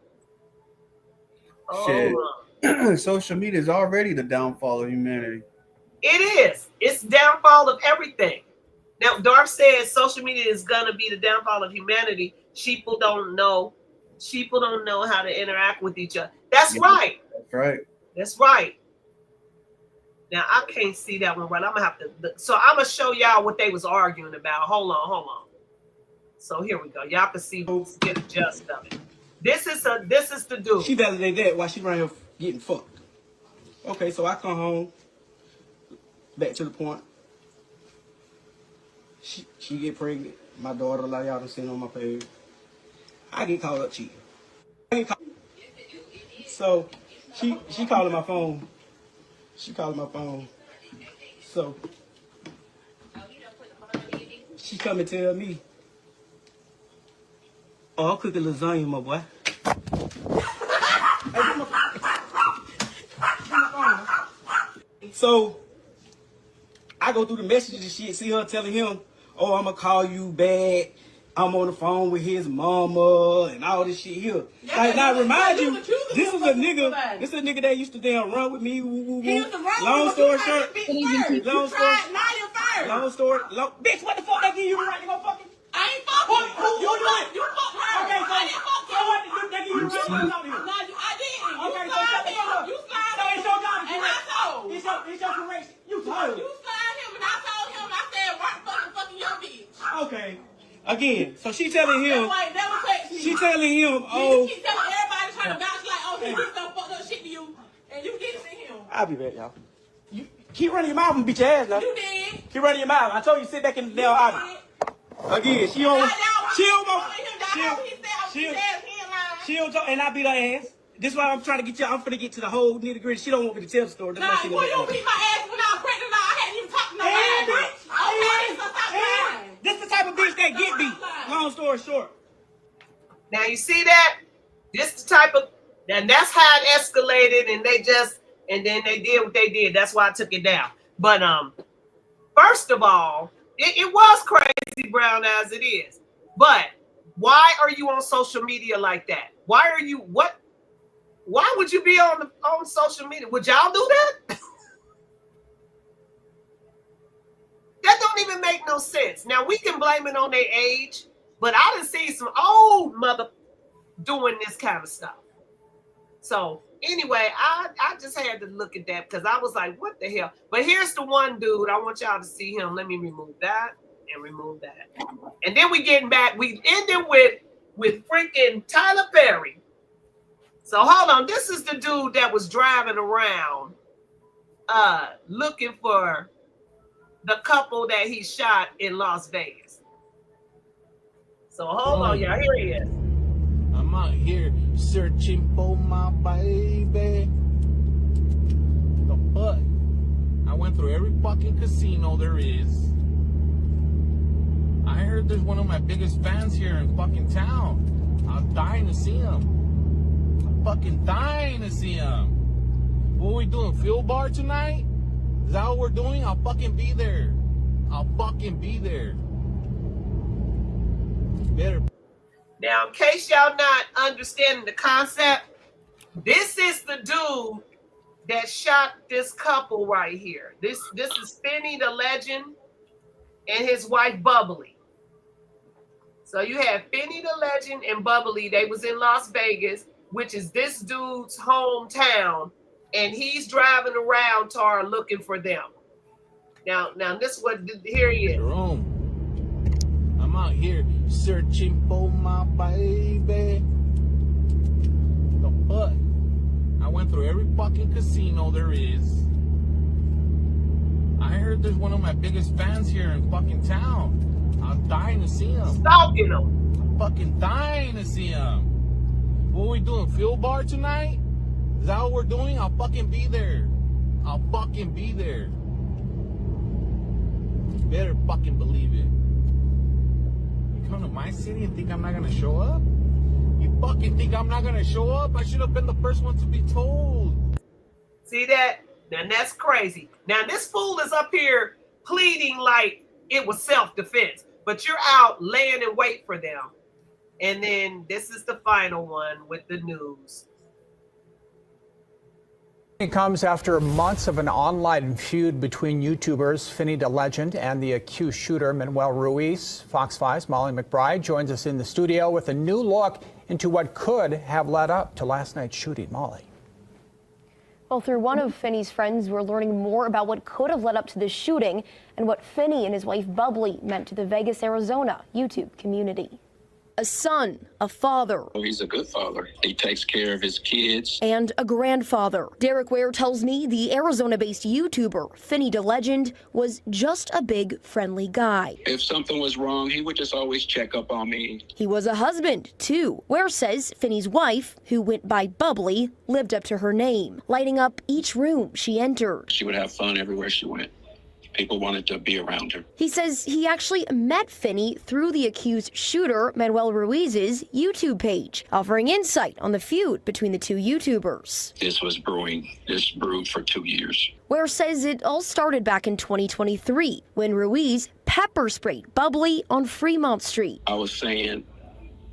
Shit. Social media is already the downfall of humanity. It is. It's downfall of everything. Now, Darth says social media is gonna be the downfall of humanity. Sheeple don't know. Sheeple don't know how to interact with each other. That's right. That's right. That's right. Now I can't see that one right. I'm gonna have to look. So I'm gonna show y'all what they was arguing about. Hold on. So here we go. Y'all can see who's get a gist of it. This is the dude. She validated that while she around here getting fucked. Okay, so I come home. Back to the point. She get pregnant. My daughter, like y'all done seen on my page. I get called up cheating. So she calling my phone. She calling my phone. So she come and tell me, "Oh, I'm cooking lasagna, my boy." So I go through the messages and shit, see her telling him, "Oh, I'm gonna call you back. I'm on the phone with his mama and all this shit here." Like, now remind you, this is a nigga. This is a nigga that used to damn run with me. He used to run. Long story short. Long story. Bitch, what the fuck that give you the right to go fucking? I ain't fucking. You fucked her. Okay, so what did they give you the right to go talk to him? No, I didn't. Okay, so shut the fuck up. You slide him. It's your job. And I told. It's your correction. You told. You slide him and I told him. I said, "What fucking your bitch." Okay. Again, so she telling him. She telling him, "Oh." She telling everybody trying to vouch like, "Oh, he did some fucked up shit to you," and you did it to him. I'll be back, y'all. You keep running your mouth and beat your ass now. You did. Keep running your mouth. I told you sit back in the damn audience. Again, she don't, and I beat her ass. This is why I'm trying to get you. I'm finna get to the whole nitty gritty. She don't want me to tell the story. Nah, boy, you don't beat my ass when I was pregnant. I hadn't even talked to nobody. Okay, so stop lying. This the type of bitch that get beat. Long story short. Now you see that? This the type of, and that's how it escalated, and then they did what they did. That's why I took it down. But first of all, it was crazy, brown as it is. But why are you on social media like that? Why would you be on social media? Would y'all do that? That don't even make no sense. Now we can blame it on their age, but I done seen some old mother doing this kind of stuff. So anyway, I just had to look at that because I was like, what the hell? But here's the one dude. I want y'all to see him. Let me remove that and remove that. And then we getting back. We ended with freaking Tyler Perry. So hold on. This is the dude that was driving around looking for the couple that he shot in Las Vegas. So hold on, y'all. Here he is. I'm out here searching for my baby. The fuck? I went through every fucking casino there is. I heard there's one of my biggest fans here in fucking town. I'm dying to see him. I'm fucking dying to see him. What are we doing? Fuel bar tonight? Is that what we're doing? I'll fucking be there. I'll fucking be there. Better. Now, in case y'all not understanding the concept, this is the dude that shot this couple right here. This is Finney the Legend and his wife Bubbly. So you have Finney the Legend and Bubbly. They was in Las Vegas, which is this dude's hometown, and he's driving around Tar looking for them. Now this what here he is. Jerome, I'm out here searching for my baby. The fuck? I went through every fucking casino there is. I heard there's one of my biggest fans here in fucking town. I'm dying to see him. Stalking him. I'm fucking dying to see him. What are we doing? Fuel bar tonight? Is that what we're doing? I'll fucking be there. I'll fucking be there. You better fucking believe it. You come to my city and think I'm not gonna show up? You fucking think I'm not gonna show up? I should have been the first one to be told. See that? Now that's crazy. Now this fool is up here pleading like it was self-defense, but you're out laying in wait for them. And then this is the final one with the news. It comes after months of an online feud between YouTubers Finney the Legend and the accused shooter Manuel Ruiz. Fox 5's Molly McBride joins us in the studio with a new look into what could have led up to last night's shooting. Molly. Well, through one of Finney's friends, we're learning more about what could have led up to this shooting and what Finney and his wife Bubbly meant to the Vegas, Arizona YouTube community. A son, a father. He's a good father. He takes care of his kids. And a grandfather. Derek Ware tells me the Arizona-based YouTuber, Finney the Legend, was just a big, friendly guy. If something was wrong, he would just always check up on me. He was a husband, too. Ware says Finney's wife, who went by Bubbly, lived up to her name, lighting up each room she entered. She would have fun everywhere she went. People wanted to be around her. He says he actually met Finney through the accused shooter Manuel Ruiz's YouTube page, offering insight on the feud between the two YouTubers. This was brewing. This brewed for 2 years. Ware says it all started back in 2023 when Ruiz pepper sprayed Bubbly on Fremont Street. I was saying,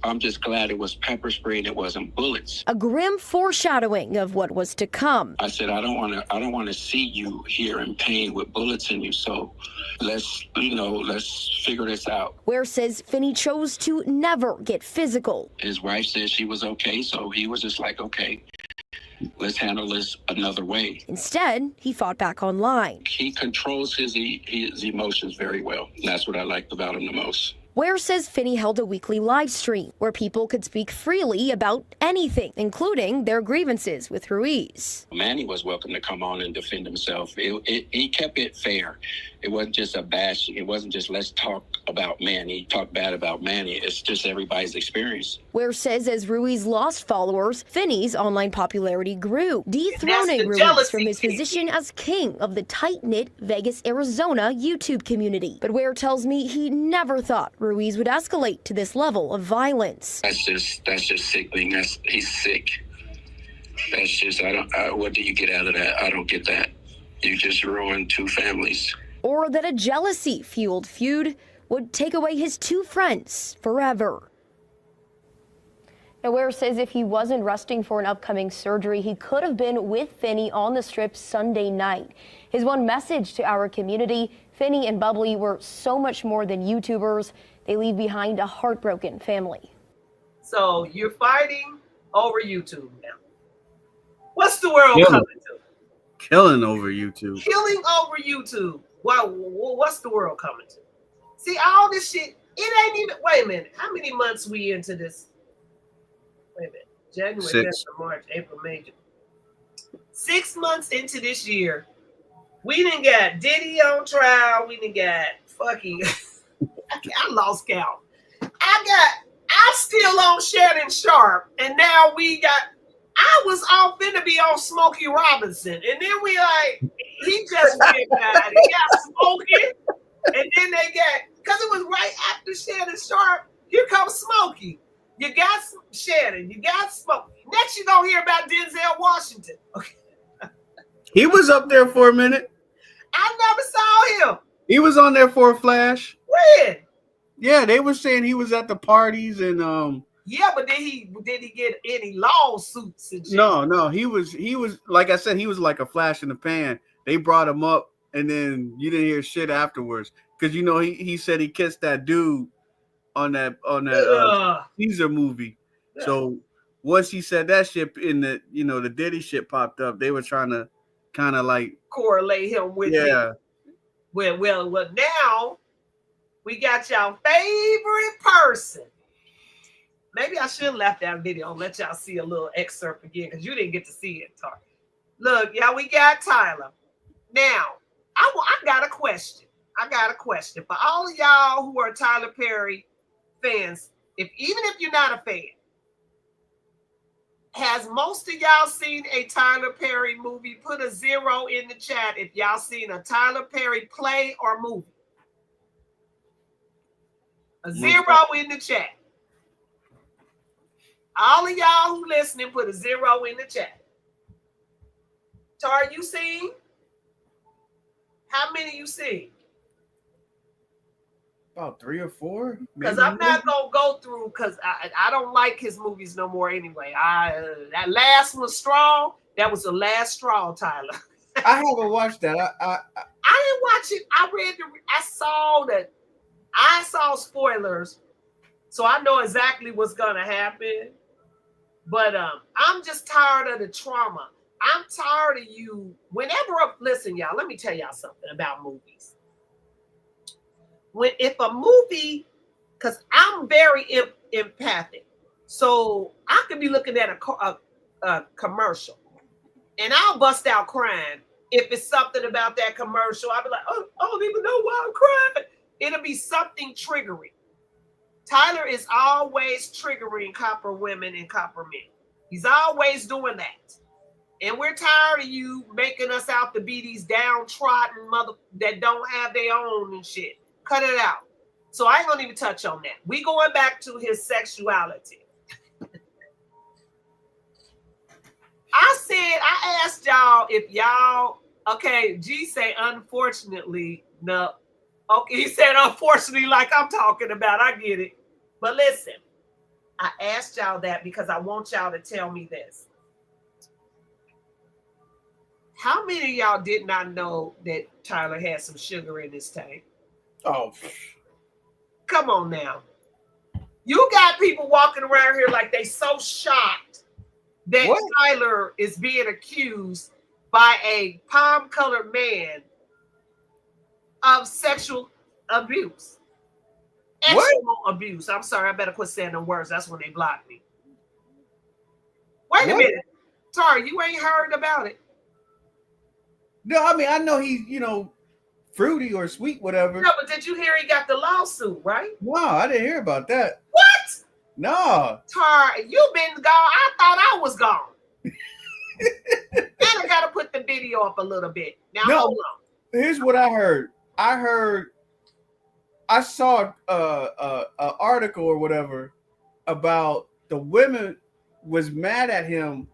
I'm just glad it was pepper spray and it wasn't bullets. A grim foreshadowing of what was to come. I said, I don't want to see you here in pain with bullets in you. So let's figure this out. Ware says Finney chose to never get physical. His wife said she was okay, so he was just like, okay, let's handle this another way. Instead, he fought back online. He controls his emotions very well. And that's what I liked about him the most. Ware says Finney held a weekly live stream where people could speak freely about anything, including their grievances with Ruiz. Manny was welcome to come on and defend himself. He kept it fair. It wasn't just a bash. It wasn't just let's talk about Manny, talk bad about Manny. It's just everybody's experience. Ware says as Ruiz lost followers, Finney's online popularity grew, dethroning Ruiz from his position as king of the tight-knit Vegas, Arizona YouTube community. But Ware tells me he never thought Ruiz would escalate to this level of violence. That's just sickening. He's sick. That's just, what do you get out of that? I don't get that. You just ruined 2 families. Or that a jealousy-fueled feud would take away his 2 friends forever. Now, Ware says if he wasn't resting for an upcoming surgery, he could have been with Finney on the Strip Sunday night. His one message to our community, Finney and Bubbly were so much more than YouTubers. They leave behind a heartbroken family. So you're fighting over YouTube now. What's the world coming to? Killing over YouTube. Killing over YouTube. Wow, what's the world coming to? See, all this shit, it ain't even, wait a minute. How many months we into this? Wait a minute. January, 6. February, March, April, May. 6 months into this year, we done got Diddy on trial. We done got fucking, I lost count. I'm still on Shannon Sharp. And now I was off finna be on Smokey Robinson. And then we like, he just went bad. He got Smokey. And then they got, because it was right after Shannon Sharp, here comes Smokey. You got Shannon, you got Smokey. Next you gonna hear about Denzel Washington. Okay. He was up there for a minute. I never saw him. He was on there for a flash. When? Yeah, they were saying he was at the parties and Yeah, but did he get any lawsuits and shit? No, he was like I said, he was like a flash in the pan. They brought him up and then you didn't hear shit afterwards. Because you know he said he kissed that dude on that Caesar movie. Yeah. So once he said that shit in the the Diddy shit popped up, they were trying to kind of like correlate him with it. Well, now we got y'all favorite person. Maybe I should have left that video and let y'all see a little excerpt again because you didn't get to see it. Look, y'all, we got Tyler. Now, I got a question. For all of y'all who are Tyler Perry fans, even if you're not a fan, has most of y'all seen a Tyler Perry movie? Put a 0 in the chat if y'all seen a Tyler Perry play or movie. A 0 in the chat. All of y'all who listening, put a 0 in the chat. Tar, you seen? How many you seen? About 3 or 4. Because I'm not gonna go through because I don't like his movies no more anyway. That last one strong. That was the last straw, Tyler. I haven't watched that. I didn't watch it. I saw spoilers, so I know exactly what's gonna happen. But I'm just tired of the trauma. I'm tired of you. Listen, y'all. Let me tell y'all something about movies. If a movie, because I'm very empathic, so I could be looking at a commercial, and I'll bust out crying if it's something about that commercial. I'll be like, oh, I don't even know why I'm crying. It'll be something triggering. Tyler is always triggering copper women and copper men. He's always doing that. And we're tired of you making us out to be these downtrodden mother that don't have their own and shit. Cut it out. So I ain't gonna even touch on that. We going back to his sexuality. I asked y'all if y'all, okay, G say unfortunately, no. Okay, he said unfortunately like I'm talking about, I get it. But listen, I asked y'all that because I want y'all to tell me this. How many of y'all did not know that Tyler had some sugar in his tank? Oh, come on now. You got people walking around here like they so shocked that Tyler is being accused by a palm-colored man of sexual abuse. Sexual abuse. I'm sorry, I better quit saying them words. That's when they block me. Wait a minute. Tar, you ain't heard about it. No, I mean, I know he's, fruity or sweet, whatever. No, but did you hear he got the lawsuit, right? No, I didn't hear about that. What? No. Tar, you been gone. I thought I was gone. And I got to put the video up a little bit. Now, hold on. Here's what I heard. I saw an article or whatever about the women was mad at him.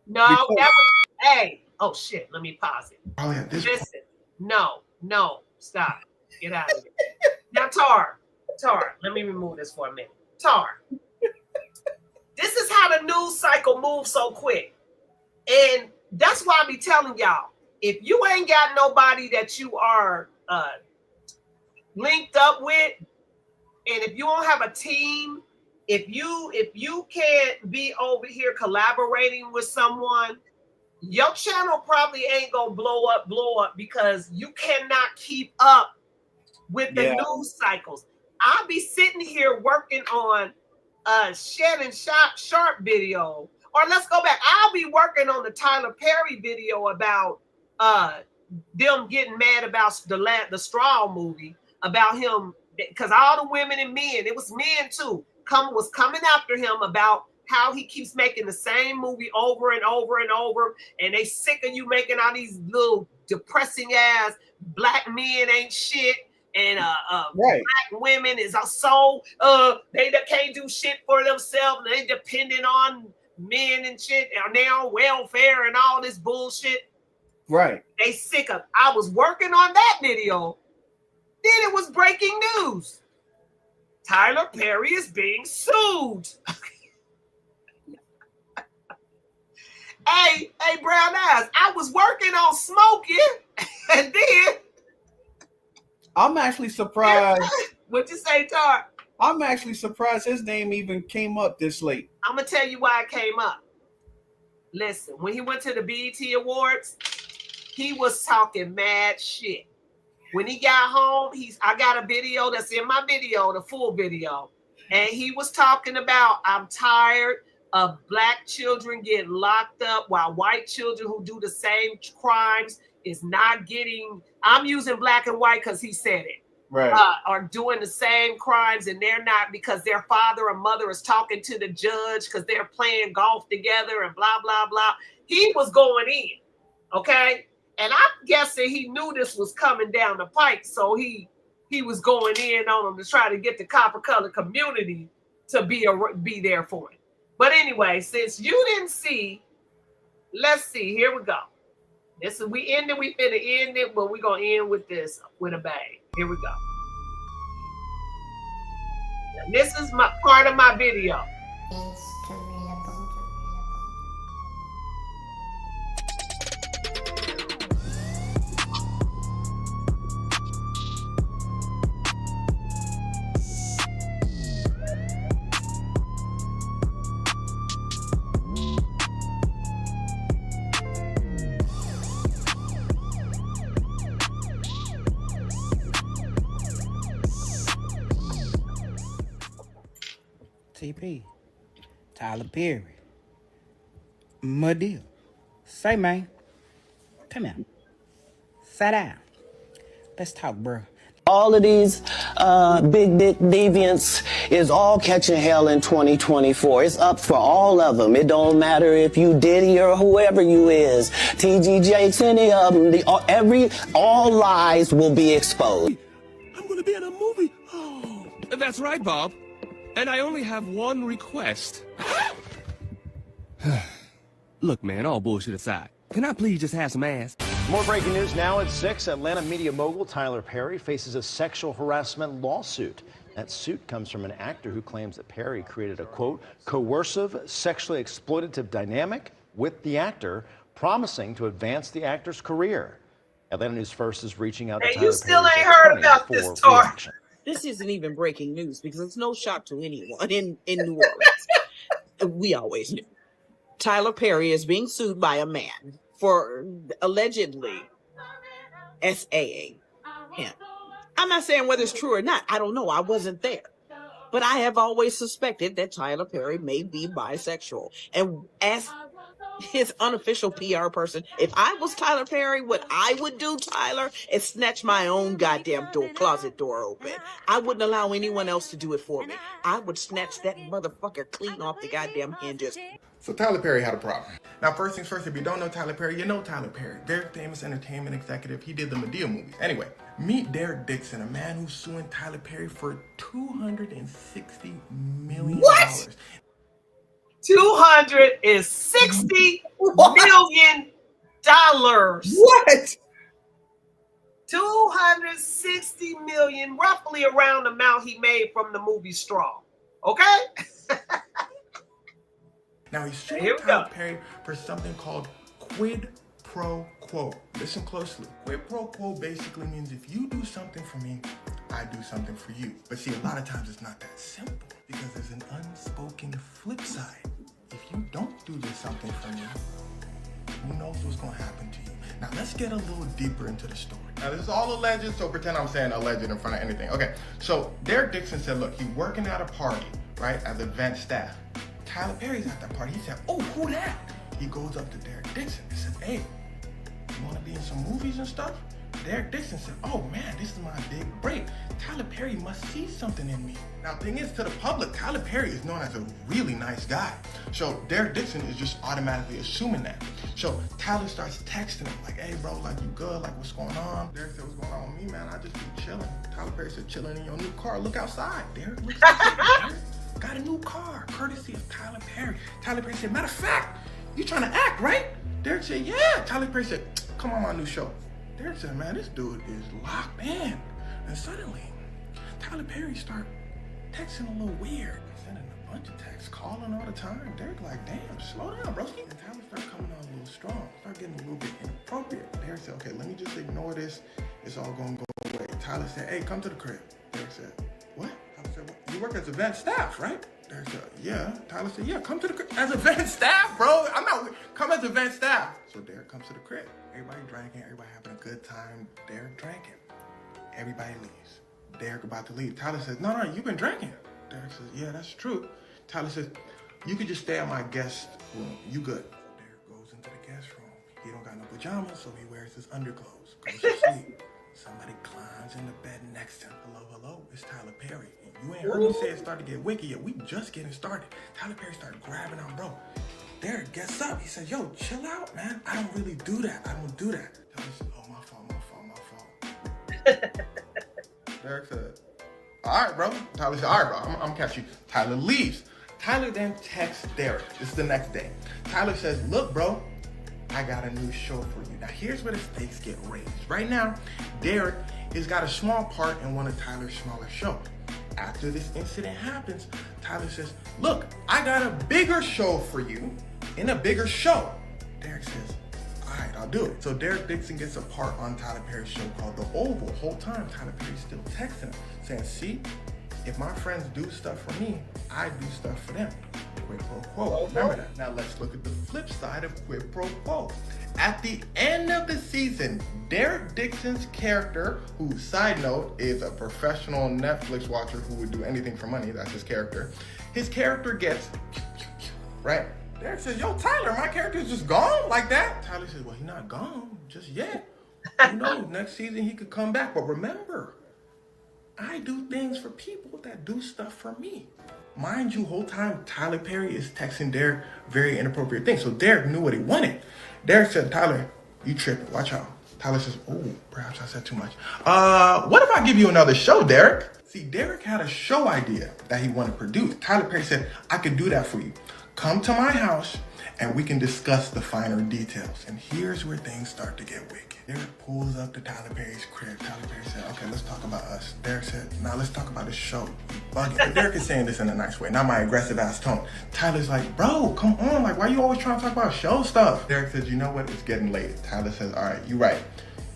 No, that was, hey, oh shit, let me pause it. Listen, no, stop. Get out of it. Now, Tar, let me remove this for a minute. Tar, this is how the news cycle moves so quick. And that's why I be telling y'all, if you ain't got nobody that you are linked up with, and if you don't have a team, if you can't be over here collaborating with someone, your channel probably ain't gonna blow up because you cannot keep up with the news cycles. I'll be sitting here working on a Shannon Sharp video, or let's go back. I'll be working on the Tyler Perry video about them getting mad about the Straw movie, about him, because all the women and men, it was men too, was coming after him about how he keeps making the same movie over and over and over, and they sick of you making all these little depressing ass black men ain't shit, and black women is so they can't do shit for themselves, they dependent on men and shit, and they're on welfare and all this bullshit. Right. They sick of. I was working on that video, then it was breaking news. Tyler Perry is being sued. Hey, brown eyes. I was working on Smokey, and then I'm actually surprised. What'd you say, Tar? I'm actually surprised his name even came up this late. I'm gonna tell you why it came up. Listen, when he went to the BET Awards, he was talking mad shit. When he got home, I got a video that's in my video, the full video, and he was talking about, I'm tired of black children getting locked up while white children who do the same crimes is not getting, I'm using black and white because he said it, right? Are doing the same crimes, and they're not, because their father or mother is talking to the judge because they're playing golf together and blah, blah, blah. He was going in, okay? And I'm guessing he knew this was coming down the pike, so he was going in on them to try to get the copper color community to be there for it. But anyway, since you didn't see, let's see. Here we go. This is we finna end it, but we're gonna end with this with a bang. Here we go. And this is my part of my video. TP, Tyler Perry, my deal. Say, man, come here. Sit down. Let's talk, bro. All of these big dick deviants is all catching hell in 2024. It's up for all of them. It don't matter if you Diddy or whoever you is. TG Jakes, any of them. All lies will be exposed. I'm gonna be in a movie. Oh, that's right, Bob. And I only have one request. Look, man, all bullshit aside, can I please just have some ass? More breaking news now at 6. Atlanta media mogul Tyler Perry faces a sexual harassment lawsuit. That suit comes from an actor who claims that Perry created a, quote, coercive, sexually exploitative dynamic with the actor, promising to advance the actor's career. Atlanta News First is reaching out to Tyler You still Perry's ain't heard attorney about for this, Tar. reaction. This isn't even breaking news because it's no shock to anyone in New Orleans. We always knew. Tyler Perry is being sued by a man for allegedly SAing him. I'm not saying whether it's true or not. I don't know. I wasn't there. But I have always suspected that Tyler Perry may be bisexual. And as his unofficial PR person, if I was Tyler Perry, what I would do, Tyler, is snatch my own goddamn closet door open. I wouldn't allow anyone else to do it for me. I would snatch that motherfucker clean off the goddamn hinges. So Tyler Perry had a problem. Now, first things first, if you don't know Tyler Perry, you know Tyler Perry. Very famous entertainment executive. He did the Medea movies. Anyway, meet Derek Dixon, a man who's suing Tyler Perry for $260 million. What? $260 million. What? 260 million, roughly around the amount he made from the movie Straw. Okay? Now he's suing Tyler Perry for something called quid pro quo. Listen closely. Quid pro quo basically means if you do something for me, I do something for you. But see, a lot of times it's not that simple because there's an unspoken flip side. If you don't do this something for me, who knows what's gonna happen to you. Now let's get a little deeper into the story. Now this is all alleged, so pretend I'm saying alleged in front of anything. Okay, so Derek Dixon said, look, he's working at a party, right, as event staff. Tyler Perry's at that party. He said, oh, who that? He goes up to Derek Dixon and said, hey, you wanna be in some movies and stuff? Derek Dixon said, oh man, this is my big break. Tyler Perry must see something in me. Now, thing is, to the public, Tyler Perry is known as a really nice guy. So Derek Dixon is just automatically assuming that. So Tyler starts texting him like, hey bro, like you good? Like what's going on? Derek said, what's going on with me, man? I just be chilling. Tyler Perry said, chilling in your new car. Look outside. Derek looks like got a new car, courtesy of Tyler Perry. Tyler Perry said, matter of fact, you trying to act, right? Derek said, yeah. Tyler Perry said, come on my new show. Derek said, man, this dude is locked in. And suddenly, Tyler Perry started texting a little weird. Sending a bunch of texts, calling all the time. Derek like, damn, slow down, broski. And Tyler started coming on a little strong. Started getting a little bit inappropriate. Derek said, okay, let me just ignore this. It's all gonna go away. Tyler said, hey, come to the crib. Derek said, what? Tyler said, what? You work as event staff, right? Derek said, yeah. Tyler said, yeah, come to the crib. As event staff, bro. Come as event staff. So Derek comes to the crib. Everybody drinking, everybody having a good time. Derek drinking. Everybody leaves. Derek about to leave. Tyler says, no, you've been drinking. Derek says, yeah, that's true. Tyler says, you could just stay in my guest room. You good. So Derek goes into the guest room. He don't got no pajamas, so he wears his underclothes. Goes to sleep. Somebody climbs in the bed next to him. Hello, it's Tyler Perry. And you ain't heard me say it started to get wicked yet. We just getting started. Tyler Perry started grabbing on bro. Derek gets up. He says, yo, chill out, man. I don't really do that. I don't do that. Tyler says, oh, my fault. Derek said, all right, bro. Tyler said, all right, bro, I'm gonna catch you. Tyler leaves. Tyler then texts Derek. This is the next day. Tyler says, look, bro, I got a new show for you. Now, here's where the stakes get raised. Right now, Derek has got a small part in one of Tyler's smaller shows. After this incident happens, Tyler says, look, I got a bigger show for you in a bigger show. Derek says, all right, I'll do it. So Derek Dixon gets a part on Tyler Perry's show called The Oval. The whole time, Tyler Perry's still texting him, saying, see, if my friends do stuff for me, I do stuff for them. Quid pro quo. Remember that. Now let's look at the flip side of quid pro quo. At the end of the season, Derek Dixon's character, who, side note, is a professional Netflix watcher who would do anything for money, that's his character gets, right? Derek says, yo, Tyler, my character is just gone like that. Tyler says, well, he's not gone just yet. Who knows, next season he could come back. But remember, I do things for people that do stuff for me. Mind you, whole time Tyler Perry is texting Derek very inappropriate things. So Derek knew what he wanted. Derek said, Tyler, you tripping, watch out. Tyler says, oh, perhaps I said too much. What if I give you another show, Derek? See, Derek had a show idea that he wanted to produce. Tyler Perry said, I could do that for you. Come to my house and we can discuss the finer details. And here's where things start to get wicked. Derek pulls up to Tyler Perry's crib. Tyler Perry said, okay, let's talk about us. Derek said, now let's talk about the show. Bugging. But Derek is saying this in a nice way, not my aggressive ass tone. Tyler's like, bro, come on. Like, why you always trying to talk about show stuff? Derek says, you know what? It's getting late. Tyler says, all right, you're right.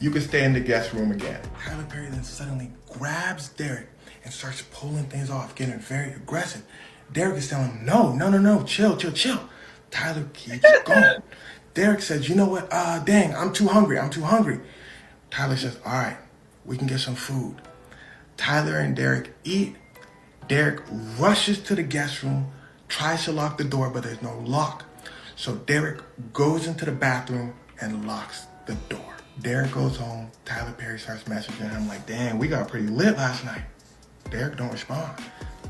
You can stay in the guest room again. Tyler Perry then suddenly grabs Derek and starts pulling things off, getting very aggressive. Derek is telling him, no, chill. Tyler keeps going. Derek says, you know what? Dang, I'm too hungry. Tyler says, all right, we can get some food. Tyler and Derek eat. Derek rushes to the guest room, tries to lock the door, but there's no lock. So Derek goes into the bathroom and locks the door. Derek goes home. Tyler Perry starts messaging him like, damn, we got pretty lit last night. Derek don't respond.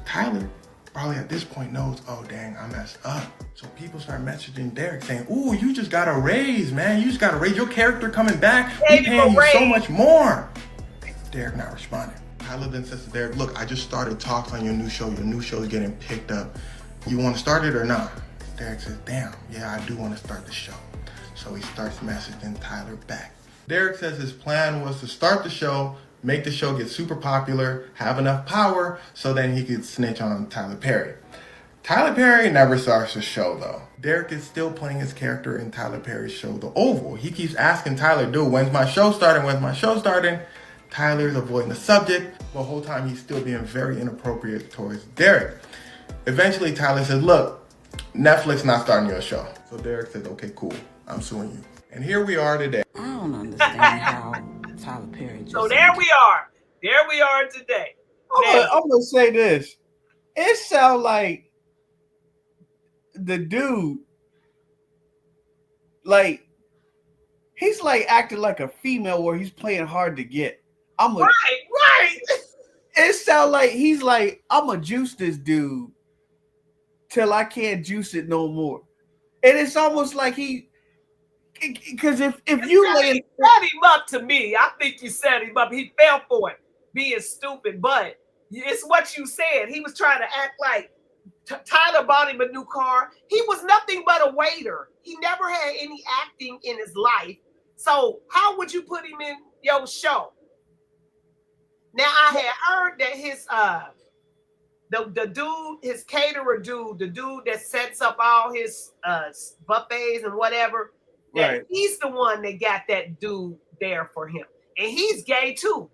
Tyler probably at this point knows, oh dang, I messed up. So people start messaging Derek saying, ooh, you just got a raise, man. You just got a raise. Your character coming back. We paying you so much more. Derek not responding. Tyler then says to Derek, look, I just started talks on your new show. Your new show is getting picked up. You want to start it or not? Derek says, damn, yeah, I do want to start the show. So he starts messaging Tyler back. Derek says his plan was to start the show, make the show get super popular, have enough power, so then he could snitch on Tyler Perry. Tyler Perry never starts the show, though. Derek is still playing his character in Tyler Perry's show, The Oval. He keeps asking Tyler, dude, when's my show starting? Tyler's avoiding the subject, but the whole time he's still being very inappropriate towards Derek. Eventually, Tyler says, look, Netflix not starting your show. So Derek said, okay, cool, I'm suing you. And here we are today. I don't understand how Tyler Perry just. So there we are. There we are today. I'm gonna say this. It sounds like the dude, like he's like acting like a female where he's playing hard to get. Right. It sounds like he's like, I'm gonna juice this dude till I can't juice it no more. And it's almost like because if you set him up to me, I think you set him up. He fell for it, being stupid. But it's what you said. He was trying to act like Tyler bought him a new car. He was nothing but a waiter. He never had any acting in his life. So how would you put him in your show? Now I had heard that his the dude, his caterer dude, the dude that sets up all his buffets and whatever, that he's the one that got that dude there for him. And he's gay too.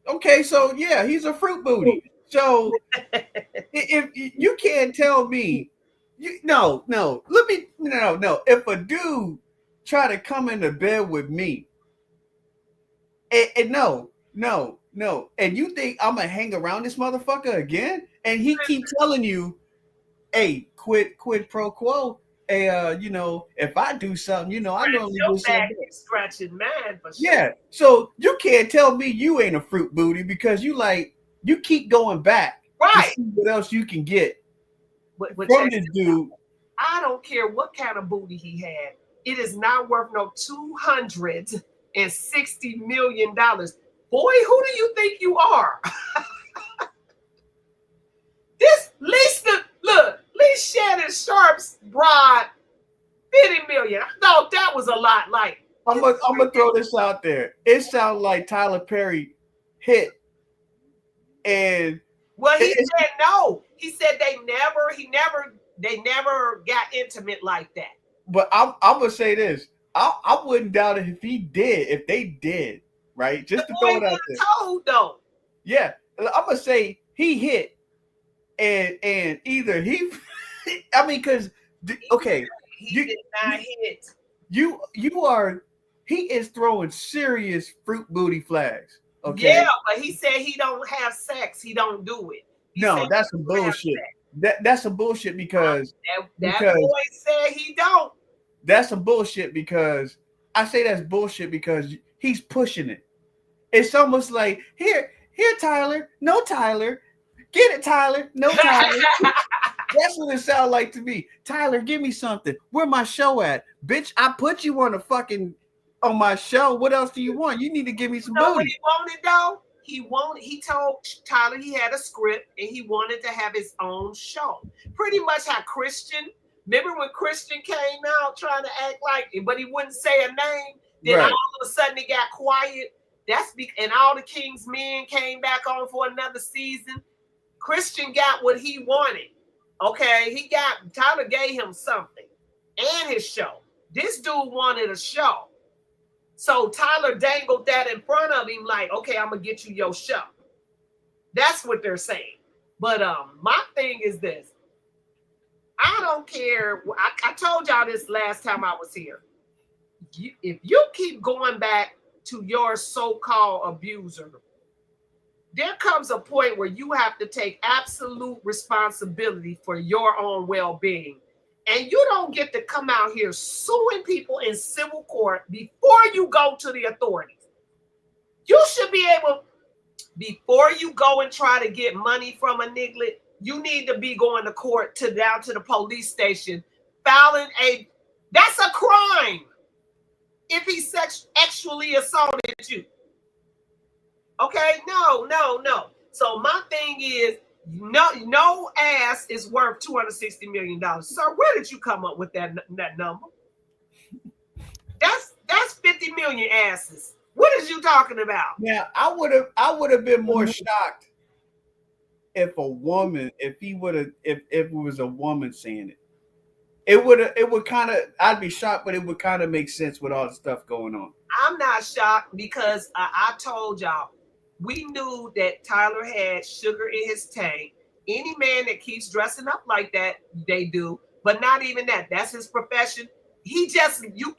Okay, so yeah, he's a fruit booty. So if you can't tell me, no. If a dude try to come into bed with me, and no, and you think I'm gonna hang around this motherfucker again, and he keep telling you, hey, quid pro quo. Hey, if I do something, I normally do something. Scratching man for sure. Yeah, so you can't tell me you ain't a fruit booty because you keep going back to see what else you can get from this dude. I don't care what kind of booty he had. It is not worth no $260 million. Boy, who do you think you are? Lee Shannon Sharp's broad, 50 million. I thought that was a lot. Like, I'm gonna throw this out there. It sounds like Tyler Perry hit, and he said no. He said they never got intimate like that. But I'm gonna say this. I wouldn't doubt it if they did, right? Just to throw it out there. Told though. Yeah, I'm gonna say he hit, and either he, I mean, because okay, he did not hit. He is throwing serious fruit booty flags. Okay. Yeah, but he said he don't have sex. He don't do it. No, that's some bullshit. That's some bullshit because that boy said he don't. That's some bullshit because I say that's bullshit because he's pushing it. It's almost like here, Tyler. No, Tyler. Get it, Tyler. No, Tyler. That's what it sounds like to me. Tyler, give me something. Where my show at? Bitch, I put you on my show. What else do you want? You need to give me some booty. What he wanted though? He told Tyler he had a script and he wanted to have his own show. Pretty much how Christian, remember when Christian came out trying to act like it, but he wouldn't say a name. Then all of a sudden it got quiet. And all the King's Men came back on for another season. Christian got what he wanted. Okay, Tyler gave him something and his show. This dude wanted a show. So Tyler dangled that in front of him like, okay, I'm going to get you your show. That's what they're saying. But my thing is this. I don't care. I told y'all this last time I was here. If you keep going back to your so-called abuser, there comes a point where you have to take absolute responsibility for your own well-being. And you don't get to come out here suing people in civil court before you go to the authorities. You should be able, before you go and try to get money from a niglet, you need to be going to court down to the police station, filing that's a crime if he sexually assaulted you. Okay, no. So my thing is, no ass is worth $260 million. Sir, where did you come up with that number? That's 50 million asses. What is you talking about? Yeah, I would have been more shocked if it was a woman saying it. It would kind of, I'd be shocked, but it would kind of make sense with all the stuff going on. I'm not shocked because I told y'all, we knew that Tyler had sugar in his tank. Any man that keeps dressing up like that, they do. but not even that. That's his profession. You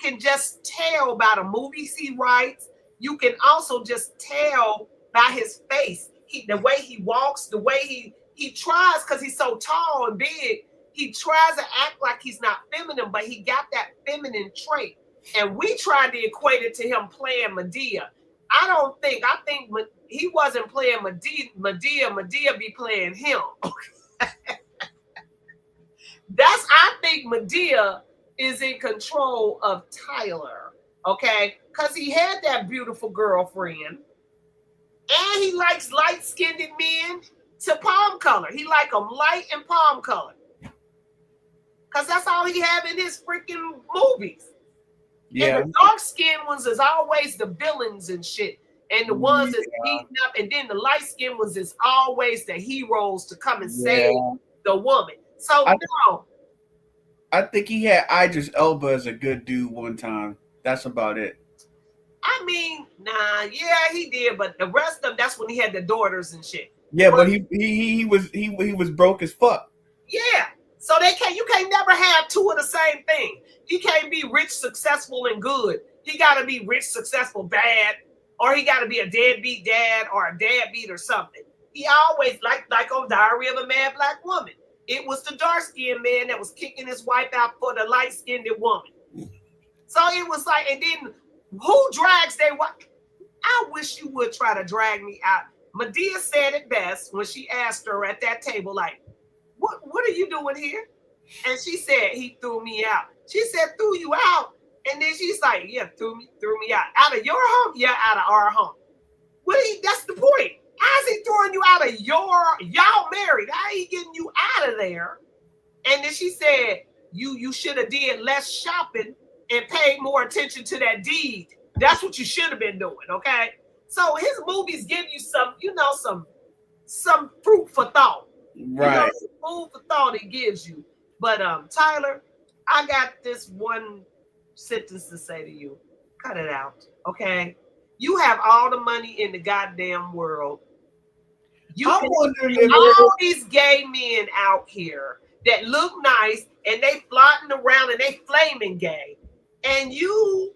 can just tell by the movies he writes. You can also just tell by his face, the way he walks, the way he tries, because he's so tall and big, he tries to act like he's not feminine, but he got that feminine trait. And we tried to equate it to him playing Madea. I think he wasn't playing Madea be playing him. I think Madea is in control of Tyler, okay? Because he had that beautiful girlfriend, and he likes light-skinned men to palm color. He like them light and palm color. Because that's all he have in his freaking movies. Yeah. And the dark-skinned ones is always the villains and shit. And the ones that's beaten up, and then the light-skinned ones is always the heroes to come and save the woman. So no. I think he had Idris Elba as a good dude one time. That's about it. I mean, yeah, he did, but the rest of them, that's when he had the daughters and shit. Yeah, but he was broke as fuck. Yeah. So you can't never have two of the same thing. He can't be rich, successful, and good. He gotta be rich, successful, bad, or he gotta be a deadbeat dad or a deadbeat or something. He always like on Diary of a Mad Black Woman. It was the dark-skinned man that was kicking his wife out for the light-skinned woman. So it was like, and then who drags their wife? I wish you would try to drag me out. Madea said it best when she asked her at that table, like, what are you doing here? And she said, he threw me out. She said, threw you out? And then she's like, yeah, threw me out. Out of your home? Yeah, out of our home. That's the point. How is he throwing you out of y'all married? How he getting you out of there? And then she said, you should have did less shopping and paid more attention to that deed. That's what you should have been doing, okay? So his movies give you some fruit for thought. Right. Some food for thought it gives you. But Tyler, I got this one sentence to say to you. Cut it out, okay? You have all the money in the goddamn world. All these gay men out here that look nice and they flaunting around and they flaming gay. And you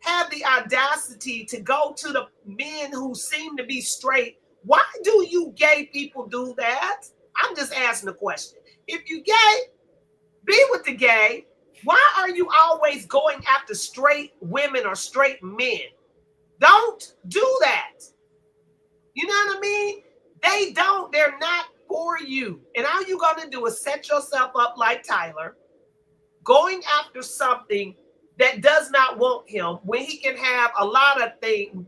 have the audacity to go to the men who seem to be straight. Why do you gay people do that? I'm just asking a question. If you gay, be with the gay. Why are you always going after straight women or straight men? Don't do that. You know what I mean? They're not for you. And all you're going to do is set yourself up like Tyler, going after something that does not want him when he can have a lot of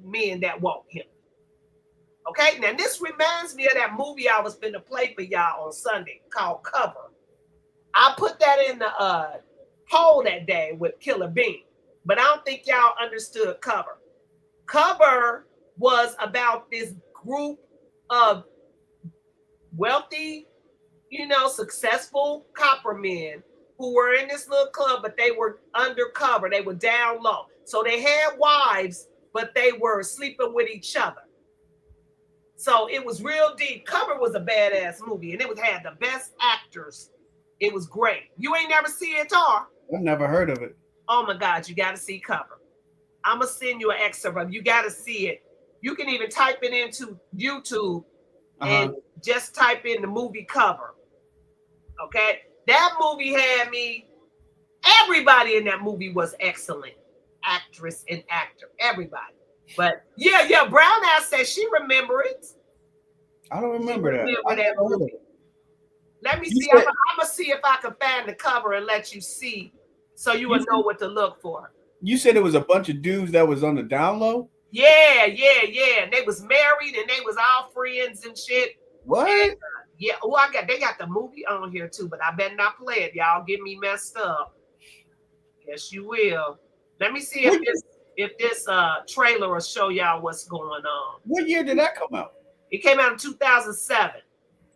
men that want him. Okay, now this reminds me of that movie I was going to play for y'all on Sunday called Cover. I put that in the poll that day with Killer Bean, but I don't think y'all understood Cover. Cover was about this group of wealthy, successful copper men who were in this little club, but they were undercover. They were down low. So they had wives, but they were sleeping with each other. So it was real deep. Cover was a badass movie, and it had the best actors. It was great. You ain't never seen it, Tar? I've never heard of it. Oh my God, you got to see Cover. I'm going to send you an excerpt of it. You got to see it. You can even type it into YouTube and just type in the movie Cover. Okay? That movie had me, everybody in that movie was excellent. Actress and actor, everybody. But yeah, Brown Ass says she remember it. I don't remember that. That movie. Let me see. I'm gonna see if I can find the cover and let you see, so you will know what to look for. You said it was a bunch of dudes that was on the down low? Yeah. And they was married and they was all friends and shit. What? And, yeah. Oh, they got the movie on here too, but I better not play it. Y'all get me messed up. Yes, you will. Let me see if this trailer will show y'all what's going on. What year did that come out? It came out in 2007.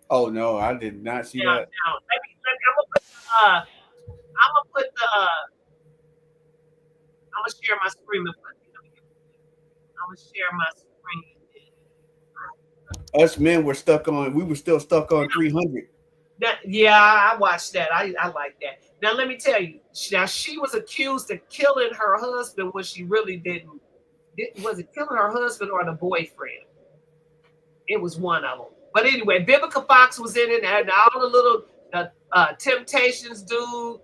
Oh no, I did not see that. I'm gonna share my screen. I'm gonna share my screen. Us men were we were still stuck on 300. Yeah, I watched that. I like that. Now let me tell you. Now she was accused of killing her husband when she really didn't. Was it killing her husband or the boyfriend? It was one of them. But anyway, Vivica Fox was in it, and all the little Temptations dude,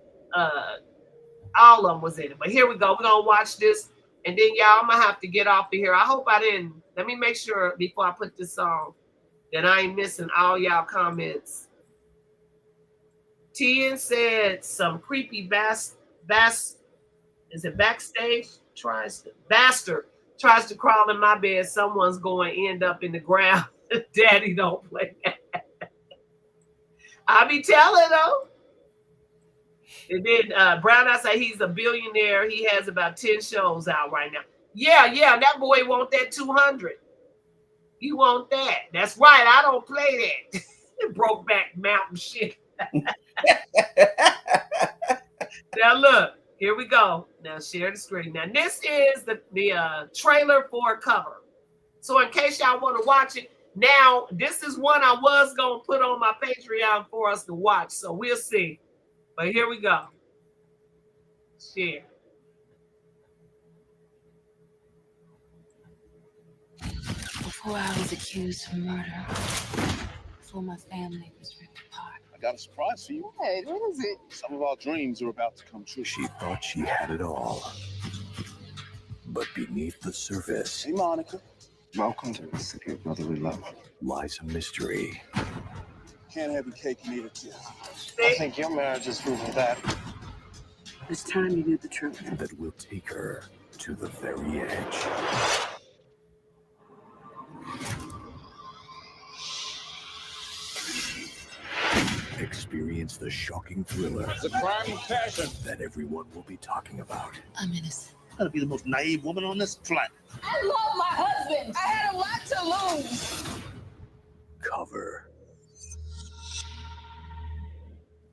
all of them was in it. But here we go. We're gonna watch this, and then y'all, I'm gonna have to get off of here. I hope I didn't. Let me make sure before I put this on that I ain't missing all y'all comments. Tien said some creepy is it backstage? Bastard tries to crawl in my bed. Someone's going to end up in the ground. Daddy, don't play that. I be telling them. And then Brown, I say he's a billionaire. He has about 10 shows out right now. Yeah, that boy want that 200. You want that. That's right. I don't play that. Brokeback Mountain shit. Now look, here we go. Now share the screen. Now this is the trailer for Cover. So in case y'all want to watch it, now this is one I was gonna put on my Patreon for us to watch. So we'll see. But here we go. Share. Before I was accused of murder, before my family was ripped apart. I got a surprise for you. Hey, what is it? Some of our dreams are about to come true. She thought she had it all. But beneath the surface... Hey, Monica. Welcome to the city of brotherly love. ...lies a mystery. Can't have your cake and eat it too. I think your marriage is proving that. It's time you knew the truth. That will take her to the very edge. Experience the shocking thriller. It's a crime of passion. That everyone will be talking about. I'm innocent. I'm gonna be the most naive woman on this planet. I love my husband. I had a lot to lose. Cover.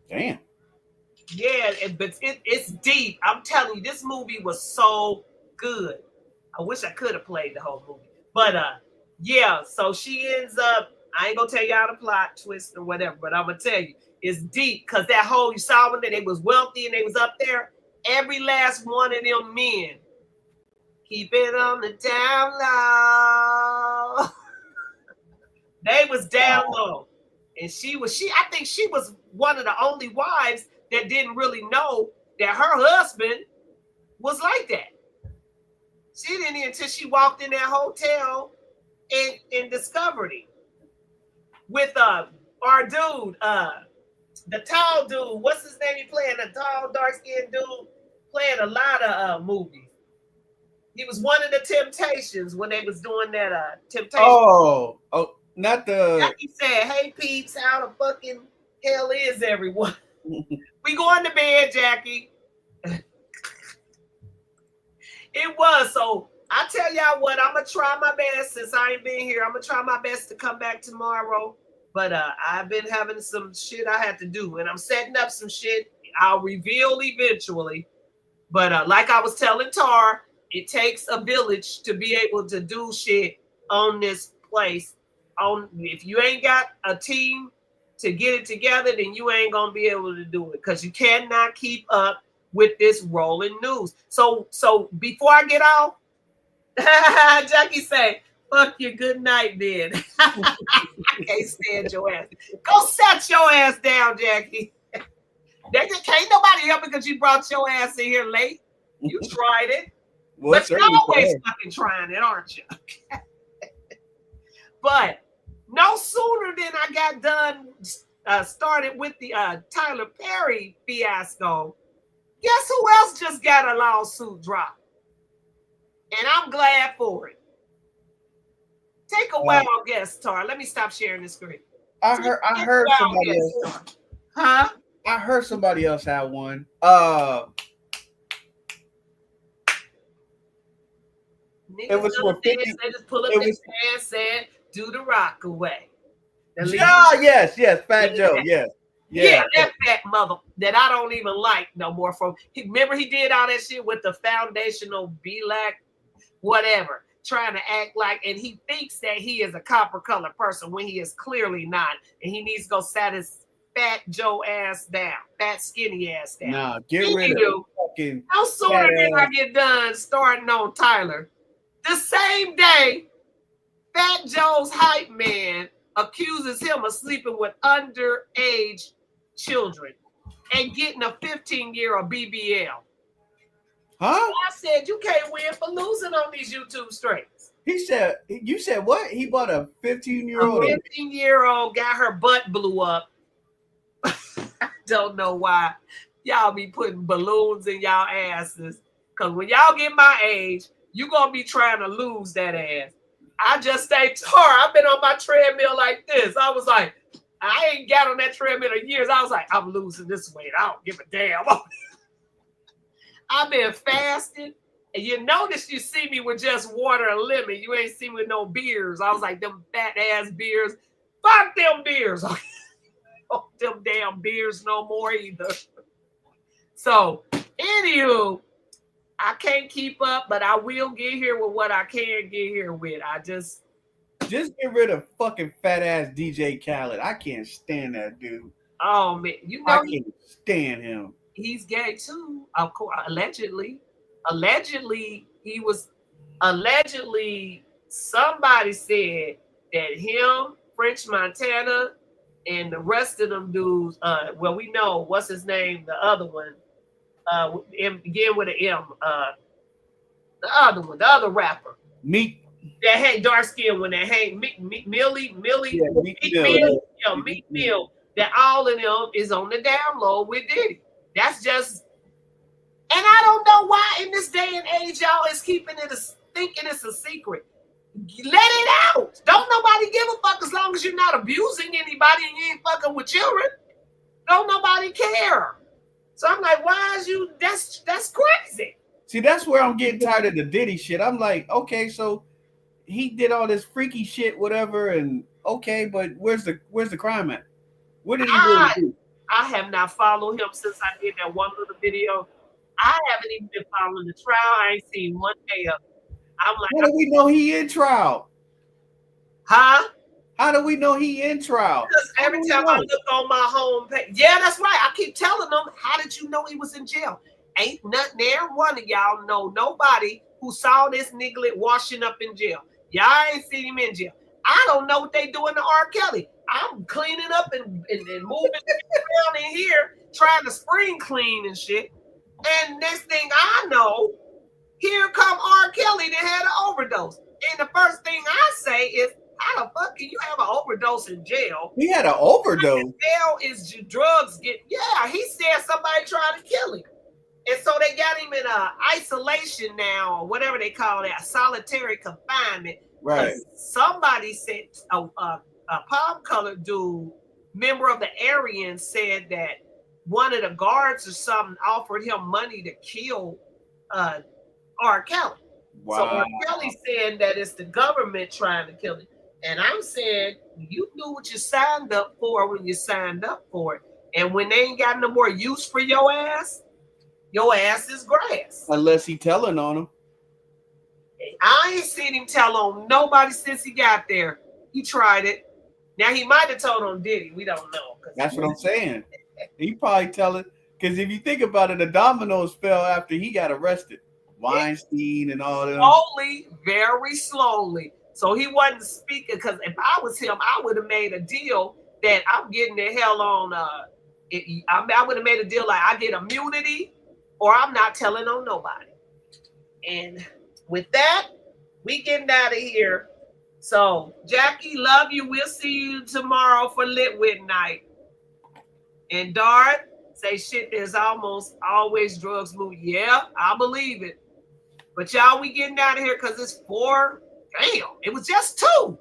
Damn. Yeah, but it's deep. I'm telling you, this movie was so good. I wish I could have played the whole movie. But yeah, so she ends up, I ain't gonna tell y'all the plot twist or whatever, but I'm gonna tell you, it's deep because that whole, you saw when they was wealthy and they was up there, every last one of them men, keep it on the down low. They was down low. And I think she was one of the only wives that didn't really know that her husband was like that. She didn't until she walked in that hotel and discovered it. With our dude, the tall dude, what's his name? He playing a tall, dark-skinned dude, playing a lot of movies. He was one of the Temptations when they was doing that Temptation. Oh, not the. Like he said, "Hey peeps, how the fucking hell is everyone?" We going to bed, Jackie. It was so. I tell y'all what, I'm gonna try my best since I ain't been here. I'm gonna try my best to come back tomorrow. But I've been having some shit I had to do, and I'm setting up some shit I'll reveal eventually. But like I was telling Tar, it takes a village to be able to do shit on this place. If you ain't got a team to get it together, then you ain't gonna be able to do it because you cannot keep up with this rolling news. So before I get off, Jackie say, "Fuck you, good night, then." I can't stand your ass. Go set your ass down, Jackie. Can't nobody help it because you brought your ass in here late. You tried it. Well, but you're always fucking trying it, aren't you? But no sooner than I got done started with the Tyler Perry fiasco, guess who else just got a lawsuit dropped? And I'm glad for it. Take a wild guess, Tar. Let me stop sharing the screen. I heard somebody else. Huh? I heard somebody else had one. It was for 50. They just pull up their pants and said, "Do the rock away." Yes, Fat Joe, yes. Yeah, that fat mother that I don't even like no more. Remember he did all that shit with the foundational black, whatever, trying to act like, and he thinks that he is a copper colored person when he is clearly not, and he needs to go Fat Joe ass down, fat skinny ass down. Nah, get rid of fucking. How sooner did I get done starting on Tyler? The same day, Fat Joe's hype man accuses him of sleeping with underage children and getting a 15-year of BBL. Huh? I said you can't win for losing on these YouTube streams. He said, you said what? He bought a 15-year-old. A 15-year-old got her butt blew up. I don't know why y'all be putting balloons in y'all asses. Because when y'all get my age, you going to be trying to lose that ass. I just stay Tara. I've been on my treadmill like this. I was like, I ain't got on that treadmill in years. I was like, I'm losing this weight. I don't give a damn. I've been fasting. And you notice you see me with just water and lemon. You ain't see me with no beers. I was like, them fat ass beers. Fuck them beers. Them damn beers no more either. So, anywho, I can't keep up, but I will get here with what I can get here with. I just get rid of fucking fat ass DJ Khaled. I can't stand that dude. Oh man, you know I can't stand him. He's gay too, of course. Allegedly, he was. Allegedly, somebody said that him, French Montana, and the rest of them dudes. Well, we know what's his name. The other one. Begin with an M. The other one, the other rapper. Meek. That had dark skin when that had Meek Mill. That all of them is on the down low with Diddy. That's just, and I don't know why in this day and age y'all is keeping it thinking it's a secret. Let it out. Don't nobody give a fuck as long as you're not abusing anybody and you ain't fucking with children. Don't nobody care. So I'm like, why is you? That's crazy. See, that's where I'm getting tired of the Diddy shit. I'm like, okay, so he did all this freaky shit, whatever, and okay, but where's the crime at? What did he really do? I have not followed him since I did that one little video. I haven't even been following the trial. I ain't seen one day of it. I'm like, how do we know he in trial? Huh? How do we know he in trial? Because every time I look on my home page, yeah, that's right. I keep telling them, how did you know he was in jail? Ain't nothing there. One of y'all know nobody who saw this nigga washing up in jail. Y'all ain't seen him in jail. I don't know what they doing to R. Kelly. I'm cleaning up and moving around in here, trying to spring clean and shit. And next thing I know, here come R. Kelly that had an overdose. And the first thing I say is, how the fuck can you have an overdose in jail? He had an overdose. Jail is drugs get. Yeah, he said somebody tried to kill him, and so they got him in isolation now, or whatever they call that, solitary confinement. Right. Somebody said a palm-colored dude, member of the Aryans, said that one of the guards or something offered him money to kill R. Kelly. Wow. So R. Kelly saying that it's the government trying to kill him. And I'm saying, you knew what you signed up for when you signed up for it. And when they ain't got no more use for your ass is grass. Unless he telling on him. I ain't seen him tell on nobody since he got there. He tried it. Now he might have told on Diddy. We don't know. That's what I'm saying. He probably telling, because if you think about it, the dominoes fell after he got arrested. Weinstein and all that. Slowly, very slowly. So he wasn't speaking, because if I was him, I would have made a deal that I'm getting the hell on. I would have made a deal like I get immunity or I'm not telling on nobody. And with that, we getting out of here. So, Jackie, love you. We'll see you tomorrow for Litwit night. And Dart, say shit, there's almost always drugs move. Yeah, I believe it. But y'all, we getting out of here because it's 4. Damn, it was just 2.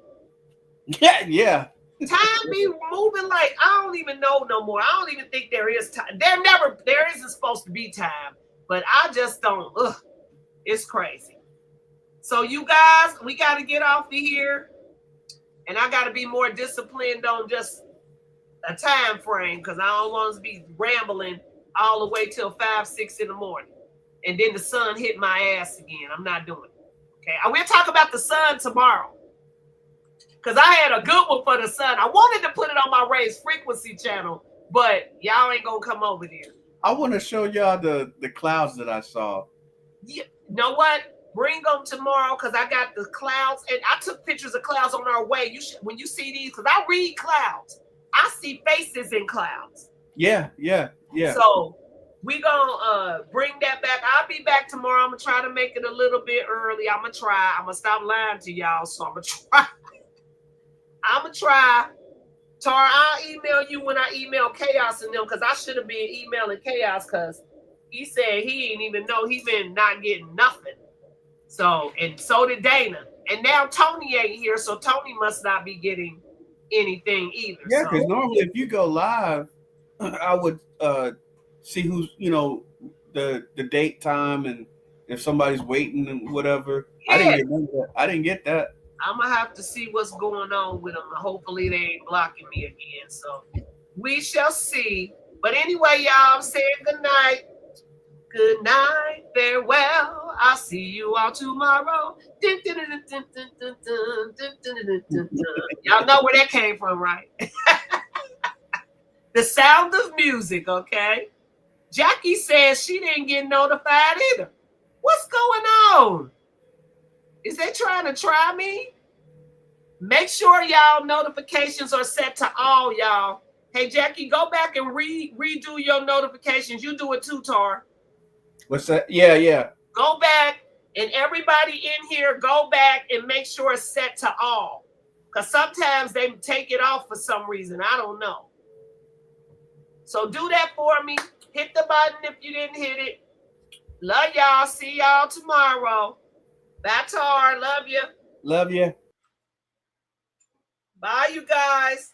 Yeah. Time be moving like I don't even know no more. I don't even think there is time. There isn't supposed to be time, but I just don't. It's crazy. So you guys, we got to get off of here, and I got to be more disciplined on just a time frame because I don't want to be rambling all the way till 5, 6 in the morning, and then the sun hit my ass again. I'm not doing it. Okay, we'll talk about the sun tomorrow. Because I had a good one for the sun. I wanted to put it on my raised frequency channel, but y'all ain't gonna come over there. I want to show y'all the clouds that I saw. You know what? Bring them tomorrow because I got the clouds, and I took pictures of clouds on our way. You should, when you see these, because I read clouds, I see faces in clouds. Yeah. So we gonna bring that back. I'll be back tomorrow. I'm gonna try to make it a little bit early. I'm gonna stop lying to y'all. So I'm gonna try. Tara, I'll email you when I email Chaos and them, because I should have been emailing Chaos because he said he didn't even know he been not getting nothing. So, and so did Dana. And now Tony ain't here, so Tony must not be getting anything either. Yeah, because normally if you go live, I would see who's, the date, time, and if somebody's waiting and whatever. Yeah. I didn't get that. I'm gonna have to see what's going on with them. Hopefully they ain't blocking me again. So we shall see. But anyway, y'all, I'm saying good night. Good night, farewell. I'll see you all tomorrow. Y'all know where that came from, right? The Sound of Music, okay? Jackie says she didn't get notified either. What's going on? Is they trying to try me? Make sure y'all notifications are set to all, y'all. Hey, Jackie, go back and redo your notifications. You do it too, Tar. What's that? Yeah. Go back, and everybody in here, go back and make sure it's set to all. Because sometimes they take it off for some reason. I don't know. So do that for me. Hit the button if you didn't hit it. Love y'all. See y'all tomorrow. Bye, Tar. Love you. Love you. Bye, you guys.